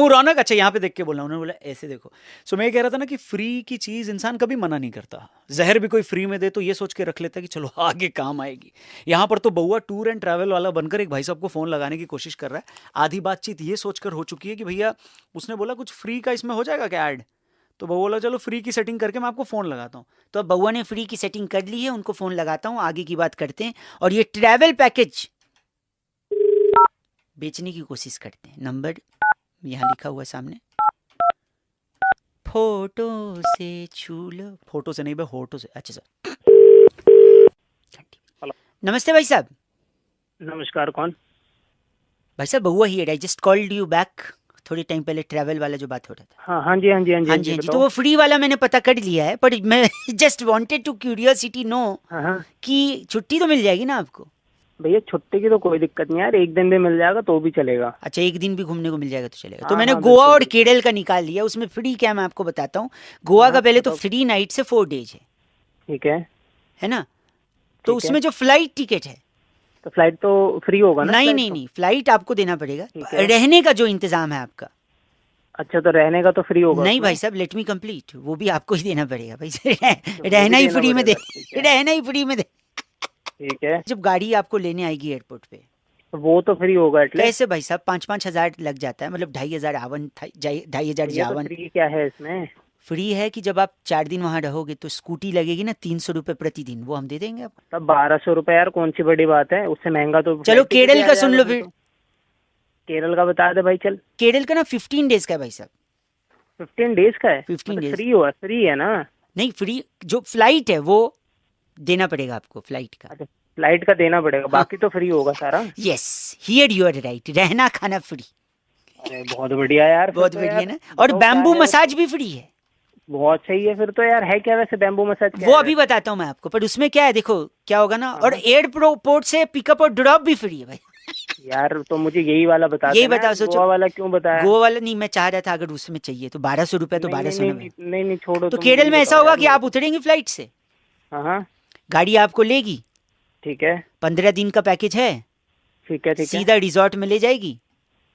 रौनक, अच्छा यहाँ पे देख के बोला, उन्होंने बोला ऐसे देखो। सो मैं कह रहा था ना कि फ्री की चीज इंसान कभी मना नहीं करता। जहर भी कोई फ्री में दे तो ये सोच के रख लेता है कि चलो आगे काम आएगी। यहाँ पर तो बउआ टूर एंड ट्रैवल वाला बनकर एक भाई साहब को फोन लगाने की कोशिश कर रहा है। आधी बातचीत ये सोचकर हो चुकी है कि भैया उसने बोला कुछ फ्री का इसमें हो जाएगा क्या ऐड, तो बउआ बोला चलो फ्री की सेटिंग करके मैं आपको फोन लगाता हूँ। तो अब बउआ ने फ्री की सेटिंग कर ली है, उनको फोन लगाता हूँ, आगे की बात करते हैं। और ये ट्रैवल पैकेज बेचने की कोशिश करते हैं। नंबर यहाँ लिखा हुआ है सामने, फोटो से छू लो, फोटो से नहीं भाई, होटो से। अच्छा सर, नमस्ते भाई साहब। नमस्कार, कौन? भाई साहब बउआ ही, I just called you back थोड़ी टाइम पहले, ट्रैवल वाला जो बात हो रहा था। हाँ जी हाँ जी हाँ जी हाँ जी हाँ जी, तो वो फ्री वाला मैंने पता कर लिया है, पर मैं just wanted to curiosity know कि छुट्टी तो मिल जाएगी ना आपको? भैया छुट्टी की तो कोई दिक्कत नहीं यार, एक दिन भी मिल जाएगा तो भी चलेगा। अच्छा, एक दिन भी घूमने को मिल जाएगा तो चलेगा। हाँ, तो मैंने हाँ, गोवा बिल्कुल, और केरल का निकाल लिया, उसमें फ्री क्या मैं आपको बताता हूँ। गोवा का पहले तो 3 नाइट से 4 डेज है, ठीक है ना? तो उसमें जो फ्लाइट टिकट है, तो फ्लाइट तो फ्री होगा ना? नहीं, फ्लाइट आपको देना पड़ेगा। रहने का जो इंतजाम है आपका, अच्छा, तो रहने का तो फ्री होगा? नहीं भाई साहब, लेट मी कंप्लीट, वो भी आपको ही देना पड़ेगा भाई। रहना ही फ्री में दे, रहना ही फ्री में दे, ठीक है। जब गाड़ी आपको लेने आएगी एयरपोर्ट पे, वो तो फ्री होगा एटलीस्ट। कैसे भाई साहब? 5-5 हजार लग जाता है, मतलब 2,500 आवन, 2,500 जावन। फ्री क्या है इसमें? फ्री है कि जब आप 4 दिन वहाँ रहोगे तो स्कूटी लगेगी ना 300 रुपए प्रतिदिन, वो हम दे देंगे आपको। तब 1200 रुपए यार, कौन सी बड़ी बात है, उससे महंगा तो चलो केरल का सुन लो फिर। केरल का बता दे भाई, चल। केरल का ना 15 डेज का है भाई साहब। 15 डेज का है? 15 डेज फ्री हुआ, फ्री है ना? नहीं, फ्री जो फ्लाइट है वो देना पड़ेगा आपको, फ्लाइट का। अच्छा, फ्लाइट का देना पड़ेगा, बाकी तो फ्री होगा सारा। Yes, here you are right, रहना खाना फ्री। अरे बहुत बढ़िया यार, बहुत बढ़िया ना। और बैम्बू मसाज भी फ्री है। बहुत सही है फिर तो यार। है क्या वैसे बैम्बू मसाज? वो अभी बताता हूँ मैं आपको, पर उसमें क्या है देखो क्या होगा ना। और एयरपोर्ट से पिकअप और ड्रॉप भी फ्री है भाई। यार तो मुझे यही वाला बता, यही बताओ, सोचो गोवा वाला क्यों बताया? गोवा वाला नहीं, मैं चाह रहा था अगर उसमें चाहिए तो 1200 रुपए तो 1200 में। नहीं छोड़ो। तो केरल में ऐसा होगा कि आप उतरेंगे फ्लाइट से, हाँ, गाड़ी आपको लेगी, ठीक है, 15 दिन का पैकेज है, ठीक है, सीधा रिजॉर्ट में ले जाएगी।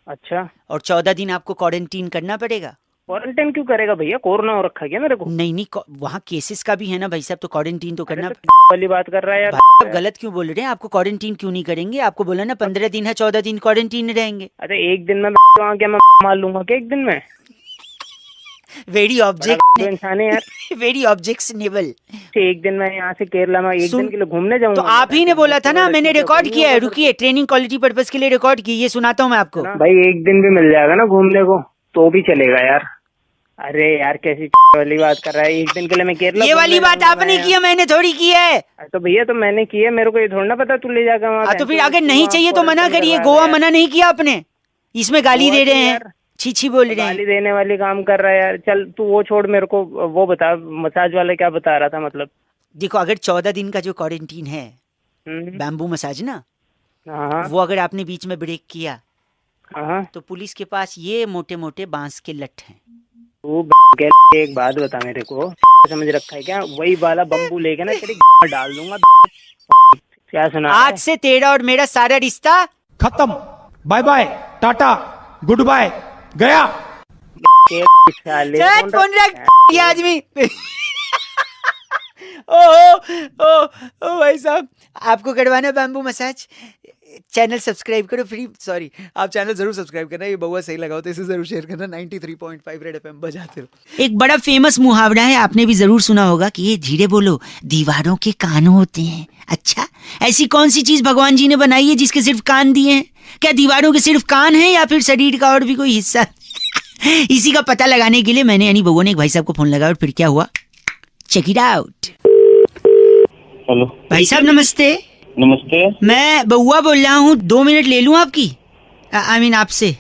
अच्छा, और 14 दिन आपको क्वारंटीन करना पड़ेगा। क्वारंटाइन क्यों करेगा भैया? कोरोना हो रखा है मेरे को? नहीं, वहाँ केसेस का भी है ना भाई साहब, तो क्वारंटीन तो करना। वाली बात कर रहा है यार, आप गलत क्यों बोल रहे हैं? आपको क्वारंटीन क्यों नहीं करेंगे? आपको बोला ना 15 दिन है, 14 दिन क्वारंटीन रहेंगे। अरे एक दिन में क्या मैं मार लूंगा क्या एक दिन में? वेरी ऑब्जेक्ट इंसान है यार, वेरी ऑब्जेक्शनेबल। एक दिन में यहाँ से केरला में एक दिन के लिए घूमने जाऊंगा। तो आप ही ने बोला था ना, मैंने रिकॉर्ड किया है, रुकिए, ट्रेनिंग क्वालिटी पर्पस के लिए रिकॉर्ड की, ये सुनाता हूँ मैं आपको। भाई एक दिन भी मिल जाएगा ना घूमने को तो भी चलेगा यार। अरे यार कैसी वाली बात कर रहा है? एक दिन के लिए मैं केरला, ये वाली बात आपने की है, मैंने थोड़ी की है। तो भैया तो मैंने की है, मेरे को ये थोड़ा ना पता तू ले जाकर वहाँ। तो फिर अगर नहीं चाहिए तो मना करिए। गोवा मना नहीं किया आपने, इसमें गाली दे रहे हैं, छी बोल रहे हैं, गाली देने वाली काम कर रहा है यार। चल तू वो छोड़, मेरे को वो बता, मसाज वाला क्या बता रहा था? मतलब देखो, अगर 14 दिन का जो क्वारंटीन है, बैम्बू मसाज ना, वो अगर आपने बीच में ब्रेक किया तो पुलिस के पास ये मोटे मोटे बांस के लठ हैं। तू एक बात बता मेरे को, समझ रखा है क्या? वही वाला बम्बू लेके ना तेरी डाल दूंगा। क्या सुना? आज से तेरा और मेरा सारा रिश्ता खत्म, bye bye, tata, goodbye, गया। फोन रख ये आदमी। ओ भाई साहब, आपको करवाना बैम्बू मसाज? चैनल सब्सक्राइब करो फ्री, सॉरी आप चैनल जरूर सब्सक्राइब करना। ये बउआ सही लगा हो तो इसे जरूर शेयर करना। 93.5 रेड एफएम बजाते रहो। एक बड़ा फेमस मुहावरा है, आपने भी जरूर सुना होगा कि ये धीरे बोलो दीवारों के कान होते हैं। अच्छा, ऐसी कौन सी चीज भगवान जी ने बनाई है जिसके सिर्फ कान दिए हैं? क्या दीवारों के सिर्फ कान है या फिर शरीर का और भी कोई हिस्सा? इसी का पता लगाने के लिए मैंने यानी बउआ ने एक भाई साहब को फोन लगाया और फिर क्या हुआ, चेक इट आउट। हेलो भाई साहब नमस्ते। नमस्ते, मैं बउआ बोल रहा हूँ, 2 मिनट ले लूँ आपकी? आई मीन आपसे।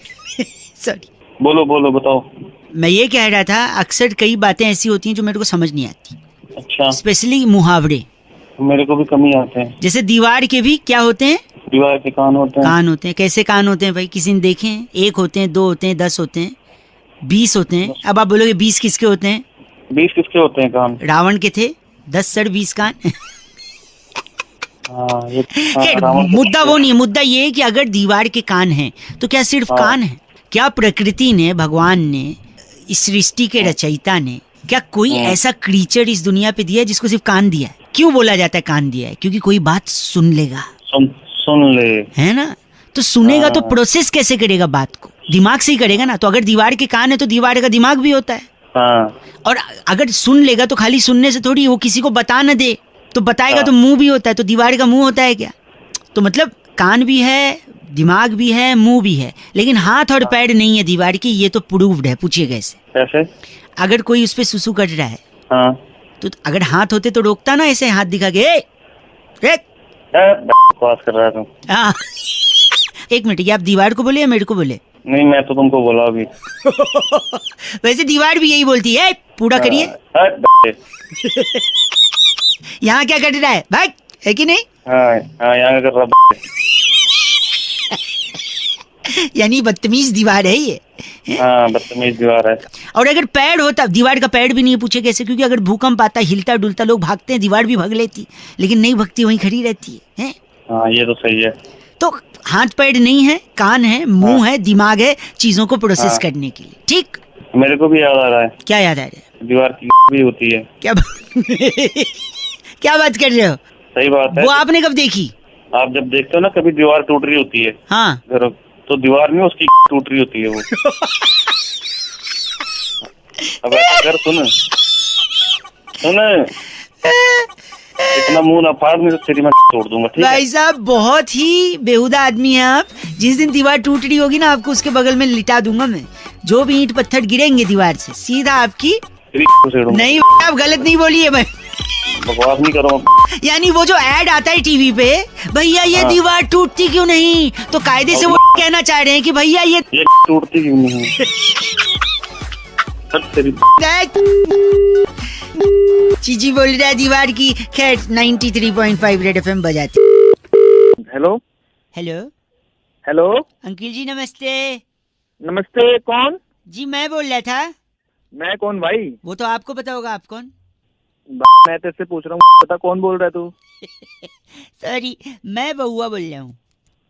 सॉरी। बोलो बताओ। मैं ये कह रहा था, अक्सर कई बातें ऐसी होती हैं जो मेरे को समझ नहीं आती। अच्छा, स्पेशली मुहावरे। मेरे को भी कम ही आते हैं। जैसे दीवार के भी क्या होते हैं? दीवार के कान होते हैं। कान होते हैं। कैसे कान होते हैं भाई? किसी ने देखे हैं? 1 होते हैं, 2 होते हैं, 10 होते हैं, 20 होते हैं। अब आप बोलोगे 20 किसके होते हैं? 20 किसके होते हैं कान? रावण के थे, 10 सर 20 कान। ये मुद्दा वो नहीं है, मुद्दा ये है कि अगर दीवार के कान हैं तो क्या सिर्फ कान है? क्या प्रकृति ने, भगवान ने, इस सृष्टि के रचयिता ने, क्या कोई ऐसा क्रीचर इस दुनिया पे दिया है जिसको सिर्फ कान दिया है? क्यों बोला जाता है कान दिया है? क्योंकि कोई बात सुन लेगा, सुन ले। है ना? तो सुनेगा तो प्रोसेस कैसे करेगा बात को? दिमाग से ही करेगा ना। तो अगर दीवार के कान है तो दीवार का दिमाग भी होता है। हाँ, और अगर सुन लेगा तो खाली सुनने से थोड़ी, वो किसी को बता न दे तो बताएगा तो मुंह भी होता है, तो दीवार का मुंह होता है क्या? तो मतलब कान भी है, दिमाग भी है, मुंह भी है, लेकिन हाथ और पैर नहीं है दीवार की। ये तो प्रूव्ड है। पूछिए कैसे? कैसे? अगर कोई उस पे सुसु कर रहा है हाँ, तो अगर हाथ होते तो रोकता ना, ऐसे हाथ दिखा के बकवास कर रहा है तुम। हाँ। एक मिनट, ये आप दीवार को बोले या मेरे को बोले? नहीं, मैं तो तुमको बोला अभी। वैसे दीवार भी यही बोलती है, पूरा करिए। यहाँ क्या कर रहा है भाई, है कि नहीं? हाँ, यहाँ कर रहा। यानी बदतमीज दीवार है ये। हाँ, बदतमीज दीवार है। और अगर पैर होता, दीवार का पैर भी नहीं है। पूछे कैसे? क्योंकि अगर भूकंप आता, हिलता डुलता, लोग भागते हैं, दीवार भी भाग लेती, लेकिन नहीं भगती, वहीं खड़ी रहती है? हाँ, ये तो सही है। तो हाथ पैर नहीं है, कान है, मुंह है, दिमाग है, चीजों को प्रोसेस करने के लिए। ठीक, मेरे को भी याद आ रहा है। क्या याद आ रहा है? दीवार की भी होती है। क्या क्या बात कर रहे हो? सही बात है। वो आपने कब देखी? आप जब देखते हो ना कभी दीवार टूट रही होती है, हाँ, तो दीवार नहीं, उसकी टूट रही होती है वो। अब ऐसा कर, सुन इतना मुंह ना फाड़, नहीं तो तेरी मैं तोड़ दूंगा। ठीक है भाई साहब, बहुत ही बेहुदा आदमी है आप। जिस दिन दीवार टूट रही होगी ना, आपको उसके बगल में लिटा दूंगा मैं। जो भी ईंट पत्थर गिरेंगे दीवार से, सीधा आपकी नहीं। आप गलत नहीं बोलिए भाई, बकवास नहीं करो। यानी वो जो ऐड आता है टीवी पे, भैया ये दीवार टूटती क्यों नहीं, तो कायदे से वो कहना चाह रहे हैं कि भैया ये टूटती क्यों नहीं। चीजी बोल रहा है दीवार की। खैर, 93.5 रेड एफएम बजाती। हेलो हेलो हेलो, अंकिल जी, नमस्ते। नमस्ते। कौन? जी मैं बोल रहा था। मैं कौन भाई? वो तो आपको पता होगा, आप कौन? मैं तेरे पूछ रहा हूँ, पता कौन बोल रहा है तू? सॉरी, मैं बउआ बोल रहा हूँ।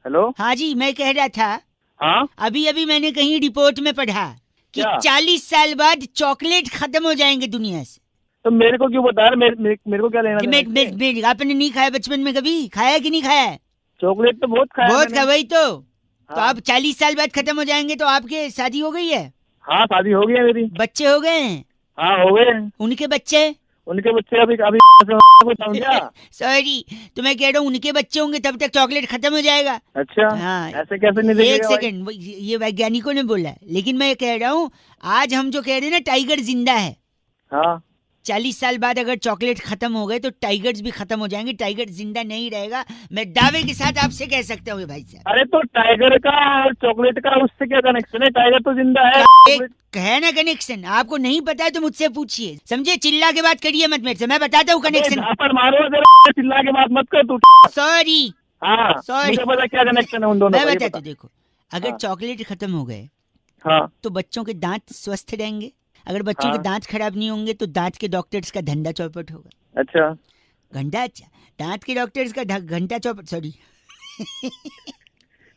हेलो। हाँ जी, मैं कह रहा था, हाँ, अभी अभी मैंने कहीं रिपोर्ट में पढ़ा कि क्या? 40 साल बाद चॉकलेट खत्म हो जाएंगे दुनिया से। तो मेरे को क्यों बता रहा? मेरे को क्या लेना देना इससे? आपने नहीं खाया बचपन में? कभी खाया कि नहीं खाया? चॉकलेट तो बहुत खाया बहुत मैंने। खा, वही तो। तो हाँ। आप 40 साल बाद खत्म हो जाएंगे, तो आपके शादी हो गई है? हाँ, शादी हो गई है मेरी। बच्चे हो गए हैं? हाँ, हो गए। उनके बच्चे? उनके बच्चे अभी अभी समझा? सॉरी, तो मैं कह रहा हूँ उनके बच्चे होंगे तब तक चॉकलेट खत्म हो जाएगा। अच्छा। हाँ, ऐसे कैसे नहीं एक देखेगा भाई? सेकंड, ये वैज्ञानिकों ने बोला है, लेकिन मैं कह रहा हूँ आज हम जो कह रहे हैं ना, टाइगर जिंदा है। हाँ, 40 साल बाद अगर चॉकलेट खत्म हो गए तो टाइगर्स भी खत्म हो जाएंगे, टाइगर जिंदा नहीं रहेगा। मैं दावे के साथ आपसे कह सकता हूँ भाई साहब। अरे तो टाइगर का और चॉकलेट का उससे क्या कनेक्शन है? टाइगर तो जिंदा है। एक है ना कनेक्शन, आपको नहीं पता है तो मुझसे पूछिए, समझे? चिल्ला के बात करिए मत मेरे से, मैं बताता हूँ कनेक्शन। झापड़ मारो जरा, चिल्ला के बात मत कर तू। सॉरी, हाँ, Sorry. मुझे पता क्या कनेक्शन है उन दोनों मैं का, ये बताता बता। हूँ। देखो, अगर हाँ। चॉकलेट खत्म हो गए हाँ, तो बच्चों के दांत स्वस्थ रहेंगे। अगर बच्चों हाँ। के दांत खराब नहीं होंगे तो दांत के डॉक्टर्स का धंधा चौपट होगा। अच्छा। घंटा? अच्छा, दांत के डॉक्टर्स का घंटा चौपट, सॉरी।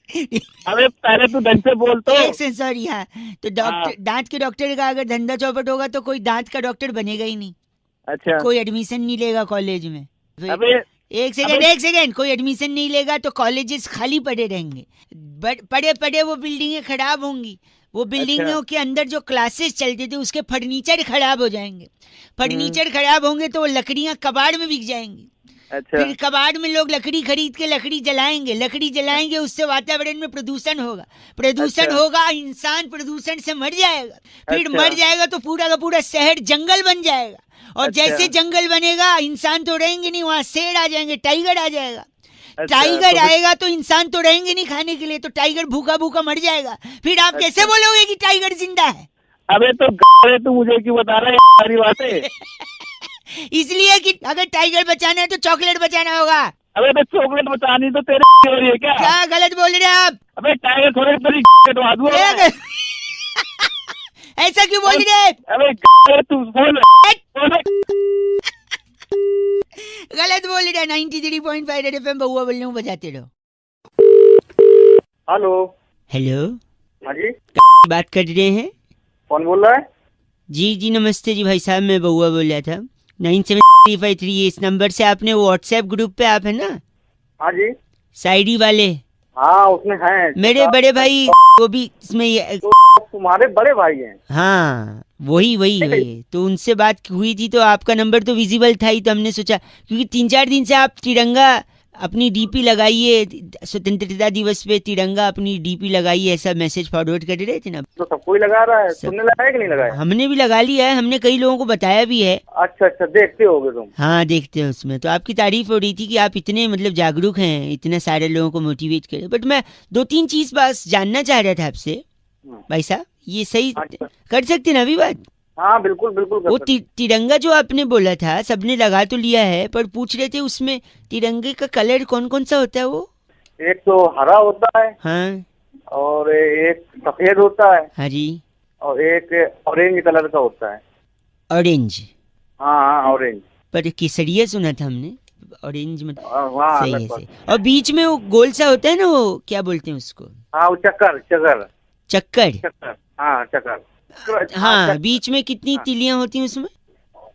अबे पहले तू ढंग से बोल तो। एक सेकंड, सॉरी। हाँ, तो डॉक्टर, दांत के डॉक्टर का अगर धंधा चौपट होगा तो कोई दांत का डॉक्टर बनेगा ही नहीं। अच्छा। कोई एडमिशन नहीं लेगा कॉलेज में। अबे एक सेकंड, कोई एडमिशन नहीं लेगा तो कॉलेजेस खाली पड़े रहेंगे। पड़े पड़े वो बिल्डिंगें खराब होंगी। वो बिल्डिंगों के अंदर जो क्लासेस चलते थे उसके फर्नीचर खराब हो जाएंगे। फर्नीचर खराब होंगे तो वो लकड़ियां कबाड़ में बिक जाएंगी। अच्छा। फिर कबाड़ में लोग लकड़ी खरीद के लकड़ी जलाएंगे, उससे वातावरण में प्रदूषण होगा। प्रदूषण होगा, इंसान प्रदूषण से मर जाएगा। फिर मर जाएगा तो पूरा का पूरा शहर जंगल बन जाएगा। और जैसे जंगल बनेगा, इंसान तो रहेंगे नहीं, वहाँ शेर आ जाएंगे, टाइगर आ जाएगा। टाइगर आएगा तो इंसान तो रहेंगे नहीं खाने के लिए, तो टाइगर भूखा भूखा मर जाएगा। फिर आप कैसे बोलोगे कि टाइगर जिंदा है? अबे तो तू मुझे क्यों बता रहा है सारी बातें? इसलिए कि अगर टाइगर बचाना है तो चॉकलेट बचाना होगा। अबे तो चॉकलेट बचानी तो तेरे हो रही है क्या? क्या गलत बोल रहे हैं आप? अबे टाइगर थोड़े तेरी कटवा दूं। ऐसा क्यों बोल रहे हैं? अबे तू बोल। गलत बोल रहे हैं। 93.5 रेड एफएम, बउआ बोल रहा हूँ, बजाते रहो। हेलो। हेलो, हाँ जी। बात कर रहे हैं? कौन बोल रहा है? जी जी नमस्ते जी भाई साहब, मैं बउआ बोल रहा था। 9753 इस नंबर से आपने व्हाट्सएप ग्रुप पे आप है ना हाँ जी, शायरी वाले, हाँ उसमें है मेरे बड़े भाई वो भी इसमें तुम्हारे बड़े भाई हैं। हाँ वही तो उनसे बात हुई थी तो आपका नंबर तो विजिबल था ही, तो हमने सोचा क्योंकि 3-4 दिन से आप तिरंगा अपनी डीपी लगाइए, स्वतंत्रता दिवस पे तिरंगा अपनी डीपी लगाइए, ऐसा मैसेज फॉरवर्ड कर रहे थे ना। तो सब कोई लगा रहा है, तुमने लगाया कि नहीं लगाया? हमने भी लगा लिया है, हमने कई लोगों को बताया भी है। अच्छा अच्छा, देखते होगे तुम। हाँ देखते हैं उसमें, तो आपकी तारीफ हो रही थी कि आप इतने मतलब जागरूक हैं, इतने सारे लोगों को मोटिवेट करें। बट मैं 2-3 चीज बस जानना चाह रहा था आपसे भाई साहब, ये सही अच्छा। कर सकते ना अभी बात? हाँ बिल्कुल बिल्कुल कर वो सकते। तिरंगा जो आपने बोला था सबने लगा तो लिया है, पर पूछ रहे थे उसमें तिरंगे का कलर कौन कौन सा होता है वो? एक तो हरा होता है हाँ और एक सफेद होता है हाँ जी, और एक ऑरेंज कलर का होता है। ऑरेंज। हाँ हाँ ऑरेंज। पर केसरिया सुना था हमने, ऑरेंज मतलब हाँ सही है लगभग। सही। और बीच में वो गोल सा होता है ना, वो क्या बोलते हैं उसको? हाँ वो चक्कर चक्कर चक्कर। चक्कर, हाँ चक्कर। हाँ बीच में कितनी तिलियां होती हैं उसमें?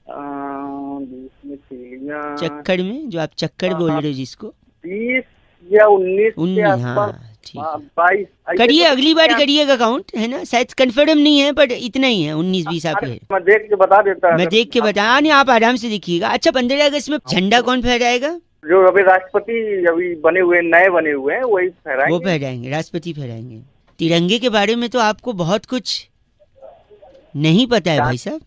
बीच में तीलियां चक्कर में जो आप चक्कर बोल रहे हो जिसको? 20 या 19 के 19। आसपास। हाँ ठीक है, 22 करिए अगली बार करिएगा काउंट, है ना? शायद कंफर्म नहीं है पर इतना ही है, 19-20 आप है। मैं देख के बता देता। मैं देख के बता नहीं, आप आराम से देखिएगा। अच्छा 15 अगस्त में झंडा कौन फहराएगा? जो अभी राष्ट्रपति अभी बने हुए नए बने हुए हैं वही फहराएंगे। वो फहराएंगे, राष्ट्रपति फहराएंगे। तिरंगे के बारे में तो आपको बहुत कुछ नहीं पता है भाई साहब।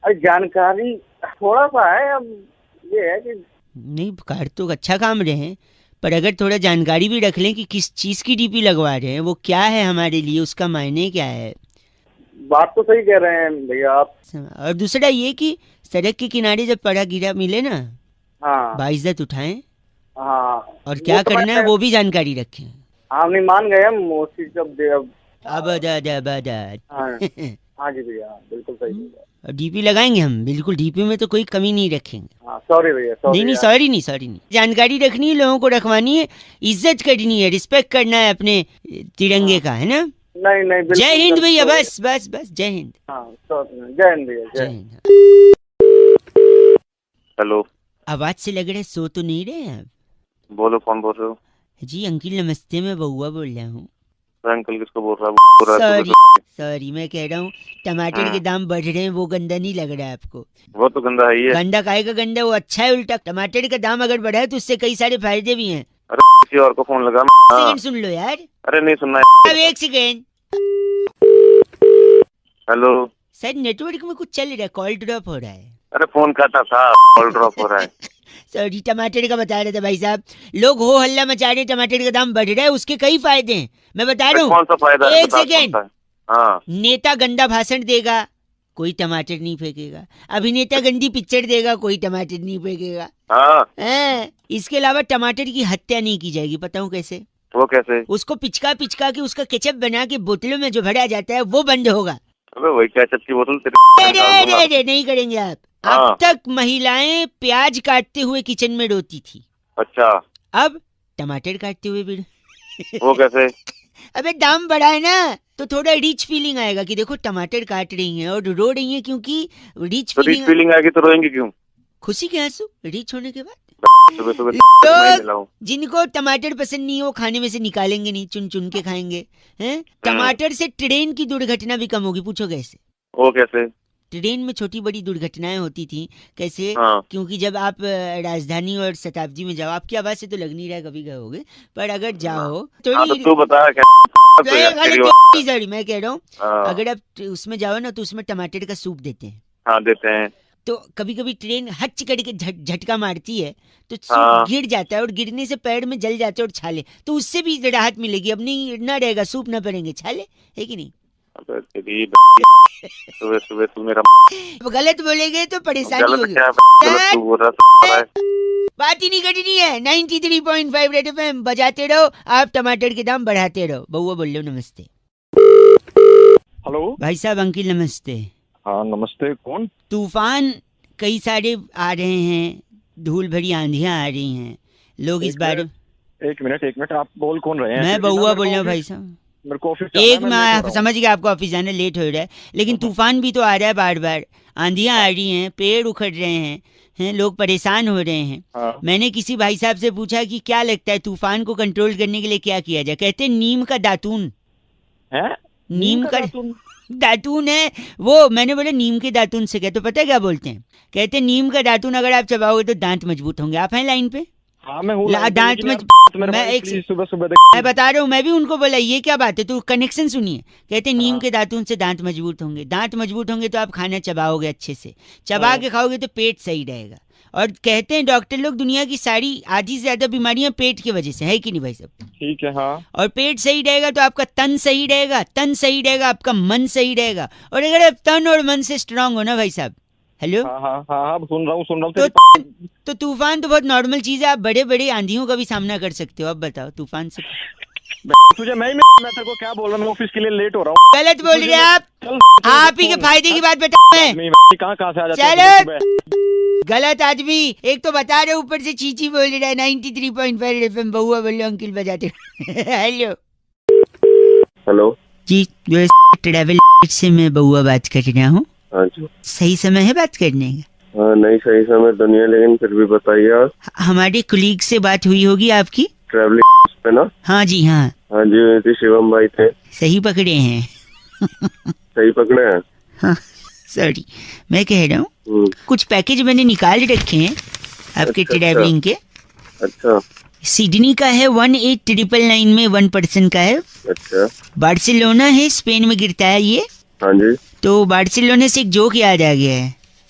अरे जानकारी थोड़ा सा है, अब ये है कि नहीं कर तो अच्छा काम रहे हैं, पर अगर थोड़ा जानकारी भी रख लें कि किस चीज की डीपी लगवा रहे हैं, वो क्या है हमारे लिए, उसका मायने क्या है। बात तो सही कह रहे हैं भैया आप। और दूसरा ये कि सड़क के किनारे जब पड़ा गिरा मिले ना, हाँ बाइज्जत उठाएं हाँ और क्या वो तो करना है वो भी जानकारी रखें। हम नहीं मान गए, हम उस चीज का अब हाँ हाँ जी भैया बिल्कुल सही भैया। और डीपी लगाएंगे हम, बिल्कुल डीपी में तो कोई कमी नहीं रखेंगे। हाँ सॉरी भैया नहीं नहीं सॉरी नहीं, जानकारी रखनी है, लोगों को रखवानी है, इज्जत करनी है, रिस्पेक्ट करना है अपने तिरंगे का, है ना? नहीं नहीं बिल्कुल जय हिंद भैया, sorry। बस बस बस जय हिंद। हाँ जय हिंद भैया जय जय। हिंद। हेलो, आवाज से लग रहा है सो तो नहीं रहे आप? बोलो कौन बोल रहे हो? जी अंकिल नमस्ते, मैं बउआ बोल रहा हूँ। अंकल किसको बोल रहा है? सॉरी मैं कह रहा हूँ टमाटर के दाम बढ़ रहे हैं, वो गंदा नहीं लग रहा है आपको? वो तो गंदा है ही है। गंदा काहे का गंदा, वो अच्छा है उल्टा। टमाटर का दाम अगर बढ़ा है तो उससे कई सारे फायदे भी हैं। अरे किसी और को फोन लगा। सेकंड सुन लो यार, अरे नहीं सुनना अब एक सेकेंड। हेलो, सर नेटवर्क में कुछ चल रहा है, कॉल ड्रॉप हो रहा है। अरे फोन काटा था, कॉल ड्रॉप हो रहा है। सॉरी, टमाटर का बता रहे थे भाई साहब, लोग हो हल्ला मचा रहे हैं, टमाटर का दाम बढ़ रहा है, उसके कई फायदे हैं, मैं बता रहा कौन सा फायदा हूँ। है? एक सेकेंड। हाँ नेता गंदा भाषण देगा, कोई टमाटर नहीं फेंकेगा। अभिनेता गंदी पिक्चर देगा, कोई टमाटर नहीं फेंकेगा। हाँ इसके अलावा टमाटर की हत्या नहीं की जाएगी, बताऊं कैसे? वो कैसे? उसको पिचका पिचका के उसका केचप बना के बोतलों में जो भरा जाता है वो बंद होगा। अबे वही केचप की बोतल अरे नहीं करेंगे आप। अब तक महिलाएं प्याज काटते हुए किचन में रोती थी, अच्छा अब टमाटर काटते हुए भी। वो कैसे? अबे दाम बढ़ा है ना, तो थोड़ा रिच फीलिंग आएगा कि देखो टमाटर काट रही हैं और रो रही हैं, क्योंकि रिच तो रिच फीलिंग, फीलिंग आएगी तो रोएंगे क्यों? खुशी के आंसू रिच होने के बाद। सुबह सुबह लोग जिनको टमाटर पसंद नहीं है वो खाने में से निकालेंगे नहीं, चुन चुन के खाएंगे। हैं टमाटर से ट्रेन की दुर्घटना भी कम होगी, पूछो कैसे? वो कैसे? ट्रेन में छोटी बड़ी दुर्घटनाएं होती थी, कैसे? हाँ। क्योंकि जब आप राजधानी और शताब्दी में जाओ, आपकी आवाज से तो लग नहीं रहा है कभी गए होगे, पर अगर जाओ हाँ, तो थोड़ी, तू बता सॉरी मैं कह रहा हूँ, अगर आप उसमें जाओ ना तो उसमें टमाटर का सूप देते हैं। हाँ देते हैं। तो कभी कभी ट्रेन हच करके झटका मारती है तो हाँ। सूप गिर जाता है, और गिरने से पैर में जल जाते हैं और छाले, तो उससे भी राहत मिलेगी। अब नहीं ना रहेगा, सूप ना पड़ेंगे, छाले, है कि नहीं? सुबह सुबह तू मेरा गलत बोलेंगे तो परेशानी गलत होगी। क्या गलत तू बोल रहा है? बात ही नहीं करनी है। 93.5 रेड एफएम बजाते रहो, आप टमाटर के दाम बढ़ाते रहो। बउआ बोल लो नमस्ते। हेलो भाई साहब अंकिल नमस्ते। हाँ नमस्ते, कौन? तूफान कई सारे आ रहे हैं, धूल भरी आंधियां आ रही हैं, लोग इस बारे। एक मिनट आप बोल कौन रहे हैं? मैं बउआ बोल रहा हूँ भाई साहब। मेरे को ऑफिस जाना है, एक मैं लेट हो रहा मैं हूँ। समझ गया आपको ऑफिस जाने लेट हो रहा है, लेकिन तूफान भी तो आ रहा है बार बार, आंधियां आ रही हैं, पेड़ उखड़ रहे हैं, लोग परेशान हो रहे हैं। हाँ मैंने किसी भाई साहब से पूछा कि क्या लगता है तूफान को कंट्रोल करने के लिए क्या किया जाए, कहते हैं नीम का दातून। है नीम का दातून? दातून है वो। मैंने बोला नीम के दातून से क्या, तो पता है क्या बोलते हैं, कहते हैं नीम का दातून अगर आप चबाओगे तो दांत मजबूत होंगे। आप हैं लाइन पे? हाँ मैं हूँ ला- लाइन पे, दांत लेकिन में यार, मेरे मैं भाई एक प्लीज सुबह सुबह मैं बता रहा हूँ, मैं भी उनको बोला ये क्या बात है, तो कनेक्शन सुनिए। कहते हैं नीम हाँ। के दातून से दांत मजबूत होंगे, दांत मजबूत होंगे तो आप खाना चबाओगे अच्छे से, चबा के खाओगे तो पेट सही रहेगा। और कहते हैं डॉक्टर लोग दुनिया की सारी आधी से ज्यादा बीमारियां पेट की वजह से है कि नहीं भाई साहब? ठीक है। हाँ और पेट सही रहेगा तो आपका तन सही रहेगा, तन सही रहेगा आपका मन सही रहेगा। और अगर आप तन और मन से स्ट्रांग हो ना भाई साहब, हेलो, हाँ हाँ हाँ हाँ, सुन रहा हूँ तो तेरी तो तूफान तो बहुत नॉर्मल चीज है, आप बड़े बड़े आंधियों का भी सामना कर सकते हो। अब बताओ तूफान से तुझे मैं तेरे को क्या बोल रहा हूँ, मैं ऑफिस के लिए लेट हो रहा हूँ। गलत बोल रहे हैं आप। चल, आप ही के फायदे की बात बता मैं। आदमी कहाँ कहाँ से आ जाते चलो। हैं सुबह। गलत आदमी, एक तो बता रहे ऊपर से चीची बोल रहा है। 93.5 एफएम बहुआ बोलो अंकिल बजाते। Hello hello. जी, जो ट्रैवल से मैं बहुआ बात कर रहा हूँ। हाँ जी। सही समय है बात करने का? हाँ नहीं सही समय तो नहीं है, लेकिन फिर भी बताइए आप। हमारे कुलीग से बात हुई होगी आपकी? ट्रैवलिंग पे ना? हाँ जी हाँ, हाँ जी, वैसे शिवम भाई थे। सही पकड़े हैं। सही पकड़े हैं। हाँ सॉरी, मैं कह रहा हूँ हम्म, कुछ पैकेज मैंने निकाल रखे हैं आपके अच्छा, ट्रैवलिंग के। अच्छा सिडनी का है 18999 में 1 पर्सन का है। अच्छा। बार्सिलोना है, स्पेन में गिरता है ये। हाँ जी। तो बार्सिलोना से एक जोक याद आ गया है।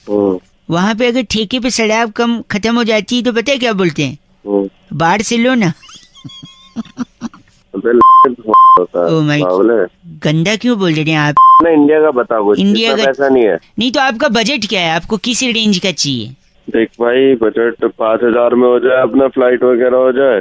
हम्म, वहां पे अगर ठेके पे शराब कम खत्म हो जाती है तो पता है क्या बोलते हैं? बार्सिलोना। अबे होता है Oh my- बावले। गंदा क्यों बोल रहे हैं आप? ना इंडिया का बता कुछ, इंडिया इतना का- पैसा नहीं है। नहीं तो आपका बजट क्या है, आपको किस रेंज का चाहिए? देख भाई, बजट 5,000 में हो जाए, अपना फ्लाइट वगैरह हो जाए।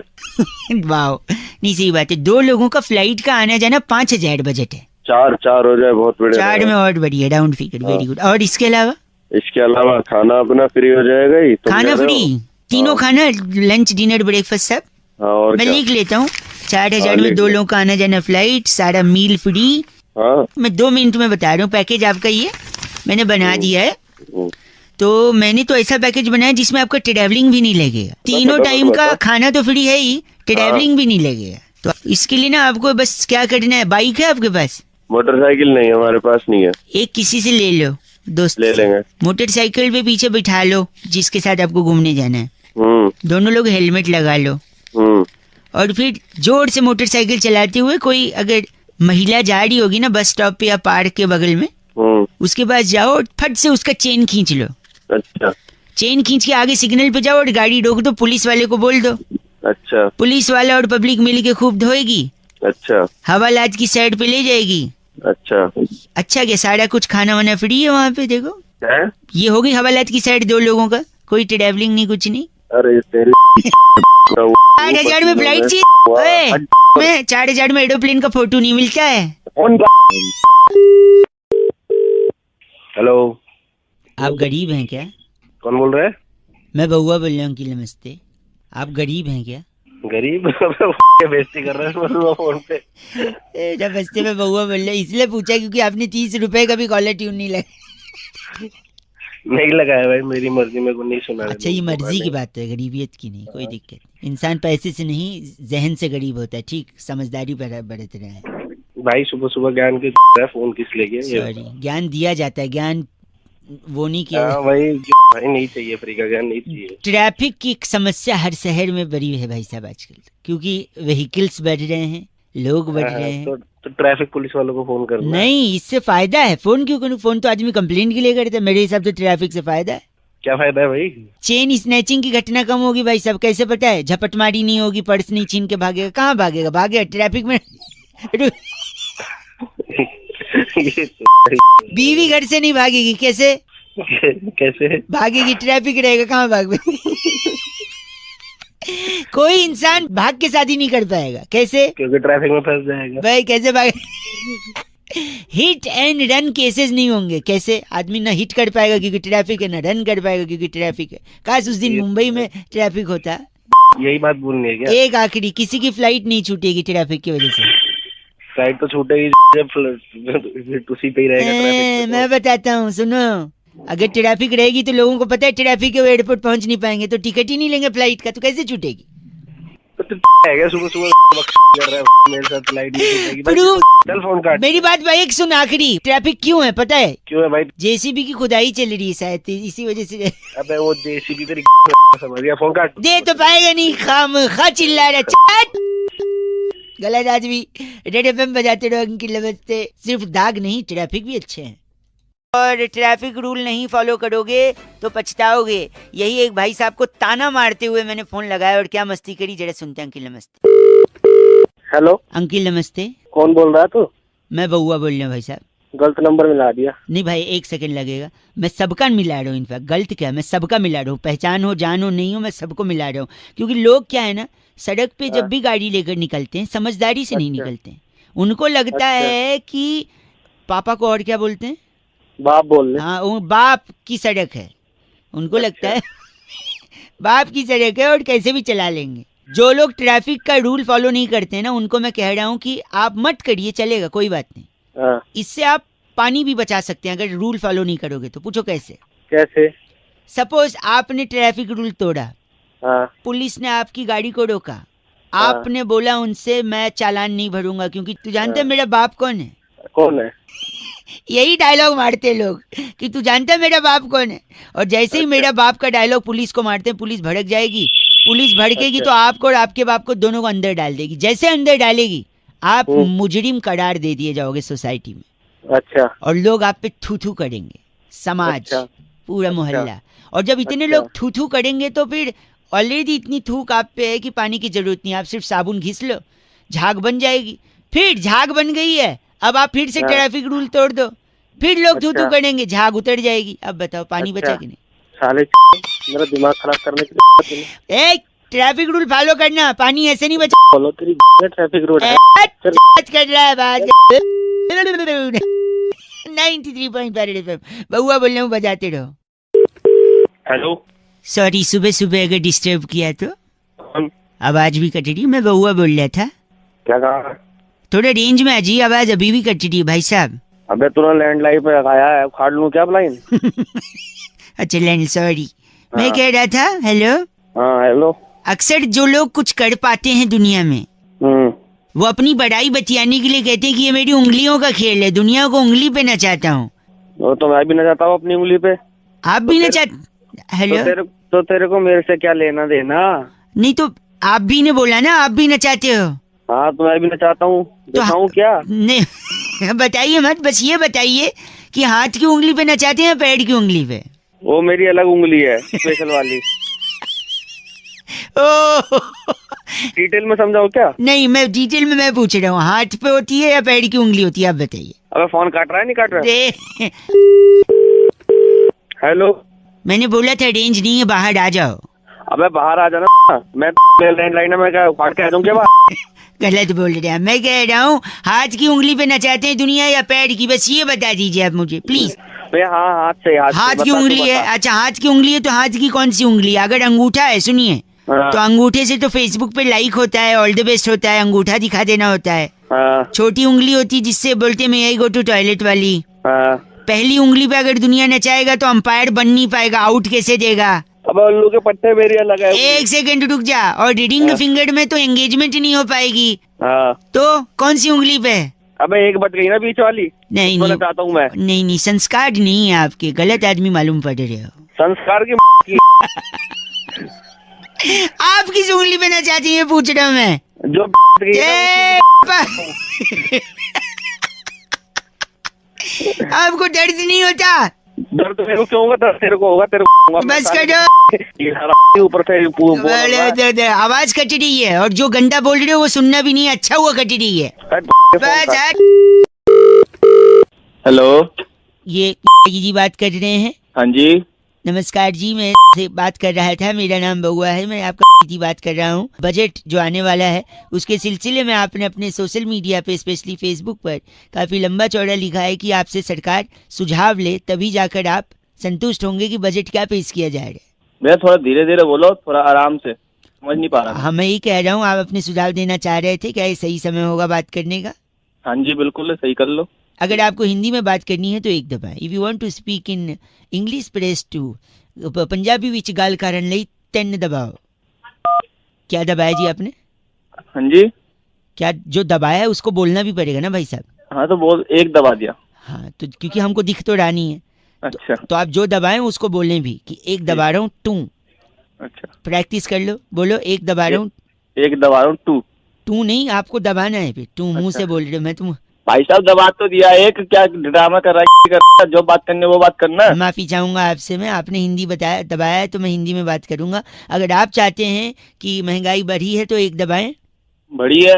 वाह, नहीं सही बात है। 2 लोगों का फ्लाइट का आना जाना 5,000 बजट है। 4 हो जाए, बहुत बढ़िया 4 में रहेगा। और बढ़िया, राउंड फिगर, वेरी गुड। और इसके अलावा इसके अलावा खाना अपना फ्री हो जाएगा ही, तुम खाना कह रहे फ्री, हो? तीनों हाँ। खाना, लंच डिनर ब्रेकफास्ट सब। हाँ और मैं क्या? लिख लेता हूँ। 4,000 हाँ, में लिख 2 लो। लोगों का आना जाना, फ्लाइट, सारा मील फ्री। हाँ। मैं 2 मिनट में बता रहा हूँ पैकेज आपका ये मैंने बना दिया है। हम्म, तो मैंने तो ऐसा पैकेज बनाया जिसमें आपका ट्रैवलिंग भी नहीं लगेगा, तीनों बता, टाइम का बता। खाना तो फ्री है ही, ट्रैवलिंग भी नहीं लगेगा। तो इसके लिए ना आपको बस क्या करना है, बाइक है आपके पास? मोटरसाइकिल नहीं है, हमारे पास नहीं है। एक किसी से ले लो, दोस्त ले से। लेंगे। मोटरसाइकिल पे पीछे बिठा लो जिसके साथ आपको घूमने जाना है। हम्म दोनों लोग हेलमेट लगा लो। हम्म और फिर जोर से मोटरसाइकिल चलाते हुए कोई अगर महिला जा रही होगी ना बस स्टॉप पे या पार्क के बगल में, हम्म। उसके पास जाओ और फट से उसका चेन खींच लो। अच्छा चेन खींच के आगे सिग्नल पे जाओ और गाड़ी रोक दो, पुलिस वाले को बोल दो। अच्छा पुलिस वाला और पब्लिक मिल के खूब धोएगी, अच्छा हवालात की साइड पे ले जाएगी। अच्छा। अच्छा क्या, सारा कुछ खाना वाना फ्री है वहाँ पे। देखो है? ये होगी हवालात की साइड 2 लोगों का, कोई ट्रैवलिंग नहीं, कुछ नहीं। अरे तेरी 4,000 में फ्लाइट चाहिए में 4,000 में एरोप्लेन का फोटो नहीं मिलता है। हेलो, आप गरीब हैं क्या? कौन बोल रहा है? मैं बउआ बोल रहा हूँ कि नमस्ते। आप गरीब हैं क्या? गरीब? बेइज्जती कर रहा है फोन पे। जब बस्ते में बउआ बोल रहे इसलिए पूछा क्योंकि आपने 30 रुपए का भी कॉलर ट्यून नहीं लगा। नहीं लगाया भाई, मेरी मर्जी, मेरे को नहीं सुना। अच्छा ये मर्जी की बात है, गरीबियत की नहीं, कोई दिक्कत नहीं। इंसान पैसे से नहीं जहन से गरीब होता है। ठीक, समझदारी बरत रहा है। भाई सुबह सुबह ज्ञान के फोन किस लिए किया? सॉरी, ज्ञान दिया जाता है, ज्ञान वो नहीं किया। हाँ भाई नहीं चाहिए, फ्री का ज्ञान नहीं चाहिए। ट्रैफिक की एक समस्या हर शहर में बड़ी है भाई साहब आजकल, क्योंकि व्हीकल्स बढ़ रहे हैं, लोग बढ़ रहे हैं। तो ट्रैफिक पुलिस वालों को फोन करना है। नहीं, इससे फायदा है। फोन क्यों करूं? फोन तो आदमी कंप्लेंट के लिए करते हैं। मेरे हिसाब से ट्रैफिक से फायदा है। क्या फायदा है भाई? चेन स्नैचिंग की घटना कम होगी भाई साहब। कैसे पता है? झपटमारी नहीं होगी, पर्स नहीं छीन के भागेगा। कहाँ भागेगा? भागेगा ट्रैफिक में। बीवी घर से नहीं भागेगी, कैसे कैसे भागेगी? ट्रैफिक रहेगा, कहाँ भाग? कोई इंसान भाग के शादी नहीं कर पाएगा। कैसे? क्योंकि ट्रैफिक में फंस जाएगा भाई। कैसे भाग? हिट एंड रन केसेस नहीं होंगे। कैसे? आदमी ना हिट कर पाएगा क्योंकि ट्रैफिक है, ना रन कर पाएगा क्योंकि ट्रैफिक है। काश उस दिन मुंबई में ट्रैफिक होता। यही बात बोलनी है क्या? एक आखिरी, किसी की फ्लाइट नहीं छूटेगी ट्रैफिक की वजह से। फ्लाइट तो छूटेगी जब उसी पे ही रहेगा ट्रैफिक मैं बताता हूँ, सुनो। अगर ट्रैफिक रहेगी तो लोगों को पता है ट्रैफिक के एयरपोर्ट पहुंच नहीं पाएंगे, तो टिकट ही नहीं लेंगे फ्लाइट का, तो कैसे छूटेगी? तो है क्या सुबह सुबह कर रहा है मेरे साथ फ्लाइट नहीं छूटेगी भाई। प्रूफ। चल फोन काट। मेरी बात भाई एक सुन, आखिरी। ट्रैफिक क्यों है पता है? क्यों है भाई? जेसीबी की खुदाई चल रही है शायद, इसी वजह से। अबे वो जेसीबी तेरी समझ गया, फोन काट। दे तो पाएगा नहीं, खामखा चिल्ला रहा। चट! गलत आदमी। रेड एफएम बजाते रहो अंकिल, नमस्ते। सिर्फ दाग नहीं, ट्रैफिक भी अच्छे हैं। और ट्रैफिक रूल नहीं फॉलो करोगे तो पछताओगे। यही एक भाई साहब को ताना मारते हुए मैंने फोन लगाया, और क्या मस्ती करी जरा सुनते हैं। अंकिल नमस्ते। हेलो, अंकिल नमस्ते। कौन बोल रहा है तू? मैं बउआ बोल रहा हूँ भाई साहब। गलत नंबर मिला दिया। नहीं भाई, 1 सेकंड लगेगा। मैं सबका मिला रहा हूँ, इनफैक्ट गलत क्या, मैं सबका मिला रहा हूँ। पहचान हो जान हो नहीं हो, मैं सबको मिला रहा हूँ। क्योंकि लोग क्या है ना, सड़क पे जब भी गाड़ी लेकर निकलते हैं समझदारी से नहीं निकलते हैं। उनको लगता है कि पापा को और क्या बोलते हैं, बाप बोल रहे। हाँ, वो बाप की सड़क है। उनको लगता है बाप की सड़क है और कैसे भी चला लेंगे। जो लोग ट्रैफिक का रूल फॉलो नहीं करते हैं ना, उनको मैं कह रहा हूँ कि आप मत करिए, चलेगा, कोई बात नहीं। हाँ। इससे आप पानी भी बचा सकते हैं अगर रूल फॉलो नहीं करोगे तो। पूछो कैसे? कैसे? सपोज आपने ट्रैफिक रूल तोड़ा, हाँ। पुलिस ने आपकी गाड़ी को रोका, आपने बोला उनसे मैं चालान नहीं भरूंगा, क्योंकि तू जानते है मेरा बाप कौन है। कौन है? यही डायलॉग मारते लोग कि तू जानता है मेरा बाप कौन है। और जैसे ही मेरा बाप का डायलॉग पुलिस को मारते हैं, पुलिस भड़क जाएगी। पुलिस भड़केगी तो आपको और आपके बाप को दोनों को अंदर डाल देगी। जैसे अंदर डालेगी, आप मुजरिम करार दे दिए जाओगे सोसाइटी में। अच्छा। और लोग आप पे थू थू करेंगे, समाज, अच्छा। पूरा मोहल्ला। और जब इतने अच्छा। लोग थू थू करेंगे तो फिर ऑलरेडी इतनी थूक आप पे है कि पानी की जरूरत नहीं। आप सिर्फ साबुन घिस लो, झाग बन जाएगी। फिर झाग बन गई है, अब आप फिर से ट्रैफिक रूल तोड़ दो, फिर लोग थू थू करेंगे, झाग उतर जाएगी। अब बताओ पानी बचा कि नहीं? साले मेरा दिमाग खराब करने के लिए। एक ट्रैफिक रूल फॉलो करना, पानी ऐसे नहीं बचा। फॉलो तेरी ट्रैफिक रूल है। कर रहा है बात। 93.5 FM बउआ बोल रहा हूँ, बजाते रहो। हेलो। सॉरी, सुबह सुबह अगर डिस्टर्ब किया तो। आवाज भी कट रही है, मैं बउआ बोल रहा था। क्या कहा? थोड़ा रेंज में आ जाइए, आवाज अभी भी कट रही है भाई साहब। अबे तूने लैंडलाइन पे लगाया है, उखाड़ लूं क्या लाइन? अच्छा लैंड, सॉरी। मैं कह रहा था, हेलो। हाँ हेलो। अक्सर जो लोग कुछ कर पाते हैं दुनिया में, वो अपनी बड़ाई बतियाने के लिए कहते हैं कि ये मेरी उंगलियों का खेल है, दुनिया को उंगली पे नचाता हूँ। तो मैं भी नचाता हूँ अपनी उंगली पे। आप भी नचा? हेलो। तो तेरे को मेरे से क्या लेना देना? नहीं तो आप भी ने बोला ना, आप भी नचाते हो। हाँ तो मैं भी नचाता हूँ, दिखाऊं क्या? नहीं बताइए मत, बस ये बताइए कि हाथ की उंगली पे नचाते हैं, पैर की उंगली पे? वो मेरी अलग उंगली है, स्पेशल वाली। डिटेल में समझाओ क्या? नहीं, मैं डिटेल में मैं पूछ रहा हूँ, हाथ पे होती है या पैर की उंगली होती है, आप बताइए। अबे फोन काट रहा है नहीं काट रहा है? हेलो। मैंने बोला था रेंज नहीं है, बाहर आ जाओ। अबे बाहर आ जाना, मैं लैंडलाइन में क्या उखाड़ के आ जाऊँ क्या? गलत बोल रहे हैं, मैं कह रहा हूँ हाथ की उंगली पे नचाते हैं दुनिया या पैर की, बस ये बता दीजिए आप मुझे प्लीज। हाँ हाथ से। हाथ की उंगली है? अच्छा हाथ की उंगली है तो हाथ की कौन सी उंगली है? अगर अंगूठा है, सुनिए, तो अंगूठे से तो फेसबुक पे लाइक होता है, ऑल द बेस्ट होता है, अंगूठा दिखा देना होता है। छोटी उंगली होती है जिससे बोलते मैं यही गो टू टॉयलेट वाली। पहली उंगली पे अगर दुनिया नचाएगा तो अंपायर बन नहीं पाएगा, आउट कैसे देगा? अब उल्लू के पट्टे मेरी अलग है। एक सेकंड रुक जा। और रीडिंग फिंगर में तो एंगेजमेंट नहीं हो पाएगी। तो कौन सी उंगली पे? अबे एक बच गई ना बीच वाली। नहीं नहीं चाहता हूँ मैं। नहीं, संस्कार नहीं है आपके, गलत आदमी मालूम पड़ रहे हो। संस्कार की आप किस उंगली पे नचाती है पूछ रहा हूँ मैं। जो आपको दर्द नहीं होता? दर्द मेरे को क्यों होगा? दर्द तेरे को होगा, तेरे को होगा। बस करो। ऊपर से आवाज कट रही है और जो गंदा बोल रहे हो वो सुनना भी नहीं, अच्छा हुआ कट रही है। हेलो, ये जी बात कर रहे हैं? हाँ जी। नमस्कार जी, मैं से बात कर रहा था, मेरा नाम बउआ है, मैं आपका जी बात कर रहा हूँ। बजट जो आने वाला है उसके सिलसिले में आपने अपने सोशल मीडिया पे, स्पेशली फेसबुक पर काफी लंबा चौड़ा लिखा है कि आपसे सरकार सुझाव ले तभी जाकर आप संतुष्ट होंगे कि बजट क्या पेश किया जा रहा है। मैं थोड़ा धीरे धीरे बोलो, थोड़ा आराम से, समझ नहीं पा रहा। हाँ मैं ही कह रहा हूँ, आप अपने सुझाव देना चाह रहे थे, क्या ये सही समय होगा बात करने का? हाँ जी बिल्कुल, सही कर लो। अगर आपको हिंदी में बात करनी है तो एक दबाएं। If you want to speak in English press 2, Punjabi विच गाल करन लई 3 दबाओ। क्या दबाया जी आपने? हाँ जी। क्या जो दबाया है उसको बोलना भी पड़ेगा ना भाई साहब? हाँ तो बोल, एक दबा दिया। हाँ तो क्योंकि हमको दिख तो रहा नहीं है। अच्छा। तो आप जो दबाएं उसको बोलें भी कि एक दबा रहा हूँ टू। अच्छा। प्रैक्टिस कर लो, बोलो एक दबा रहा हूँ। एक दबा रहा हूँ टू। टू नहीं, आपको दबाना है फिर टू। मुंह से बोल रहे हो, मैं तुम। भाई साहब दबा तो दिया एक, क्या ड्रामा कर रहा है? जो बात करनी है वो बात करना। माफी चाहूंगा आपसे मैं, आपने हिंदी बताया दबाया है तो मैं हिंदी में बात करूंगा। अगर आप चाहते हैं कि महंगाई बढ़ी है तो एक दबाएं। बड़ी है,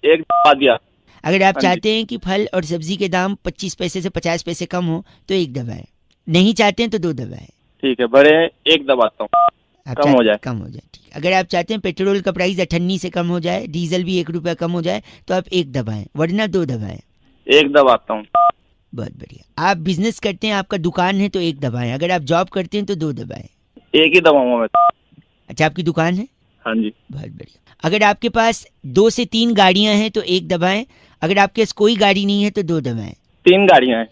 एक दबा दिया। अगर आप हाँ चाहते हैं कि फल और सब्जी के दाम 25 पैसे से 50 पैसे कम हो तो एक दबाएं। नहीं चाहते हैं तो 2 दबाएं। ठीक है, बड़े हैं, एक दबाता हूँ, कम हो जाए। कम हो जाए, ठीक। अगर आप चाहते हैं पेट्रोल का प्राइस 98 से कम हो जाए, डीजल भी 1 रुपया कम हो जाए तो आप एक दबाएं, वरना 2 दबाएं। एक दबाता हूँ। बहुत बढ़िया। आप बिजनेस करते हैं, आपका दुकान है तो एक दबाएं। अगर आप जॉब करते हैं तो 2 दबाएं। एक ही दबाऊंगा मैं तो। अच्छा, आपकी दुकान है? हाँ जी। बहुत बढ़िया। अगर आपके पास 2 से 3 गाड़ियां हैं तो एक दबाएं। अगर आपके पास कोई गाड़ी नहीं है तो 2 दबाएं। 3 गाड़ियां हैं,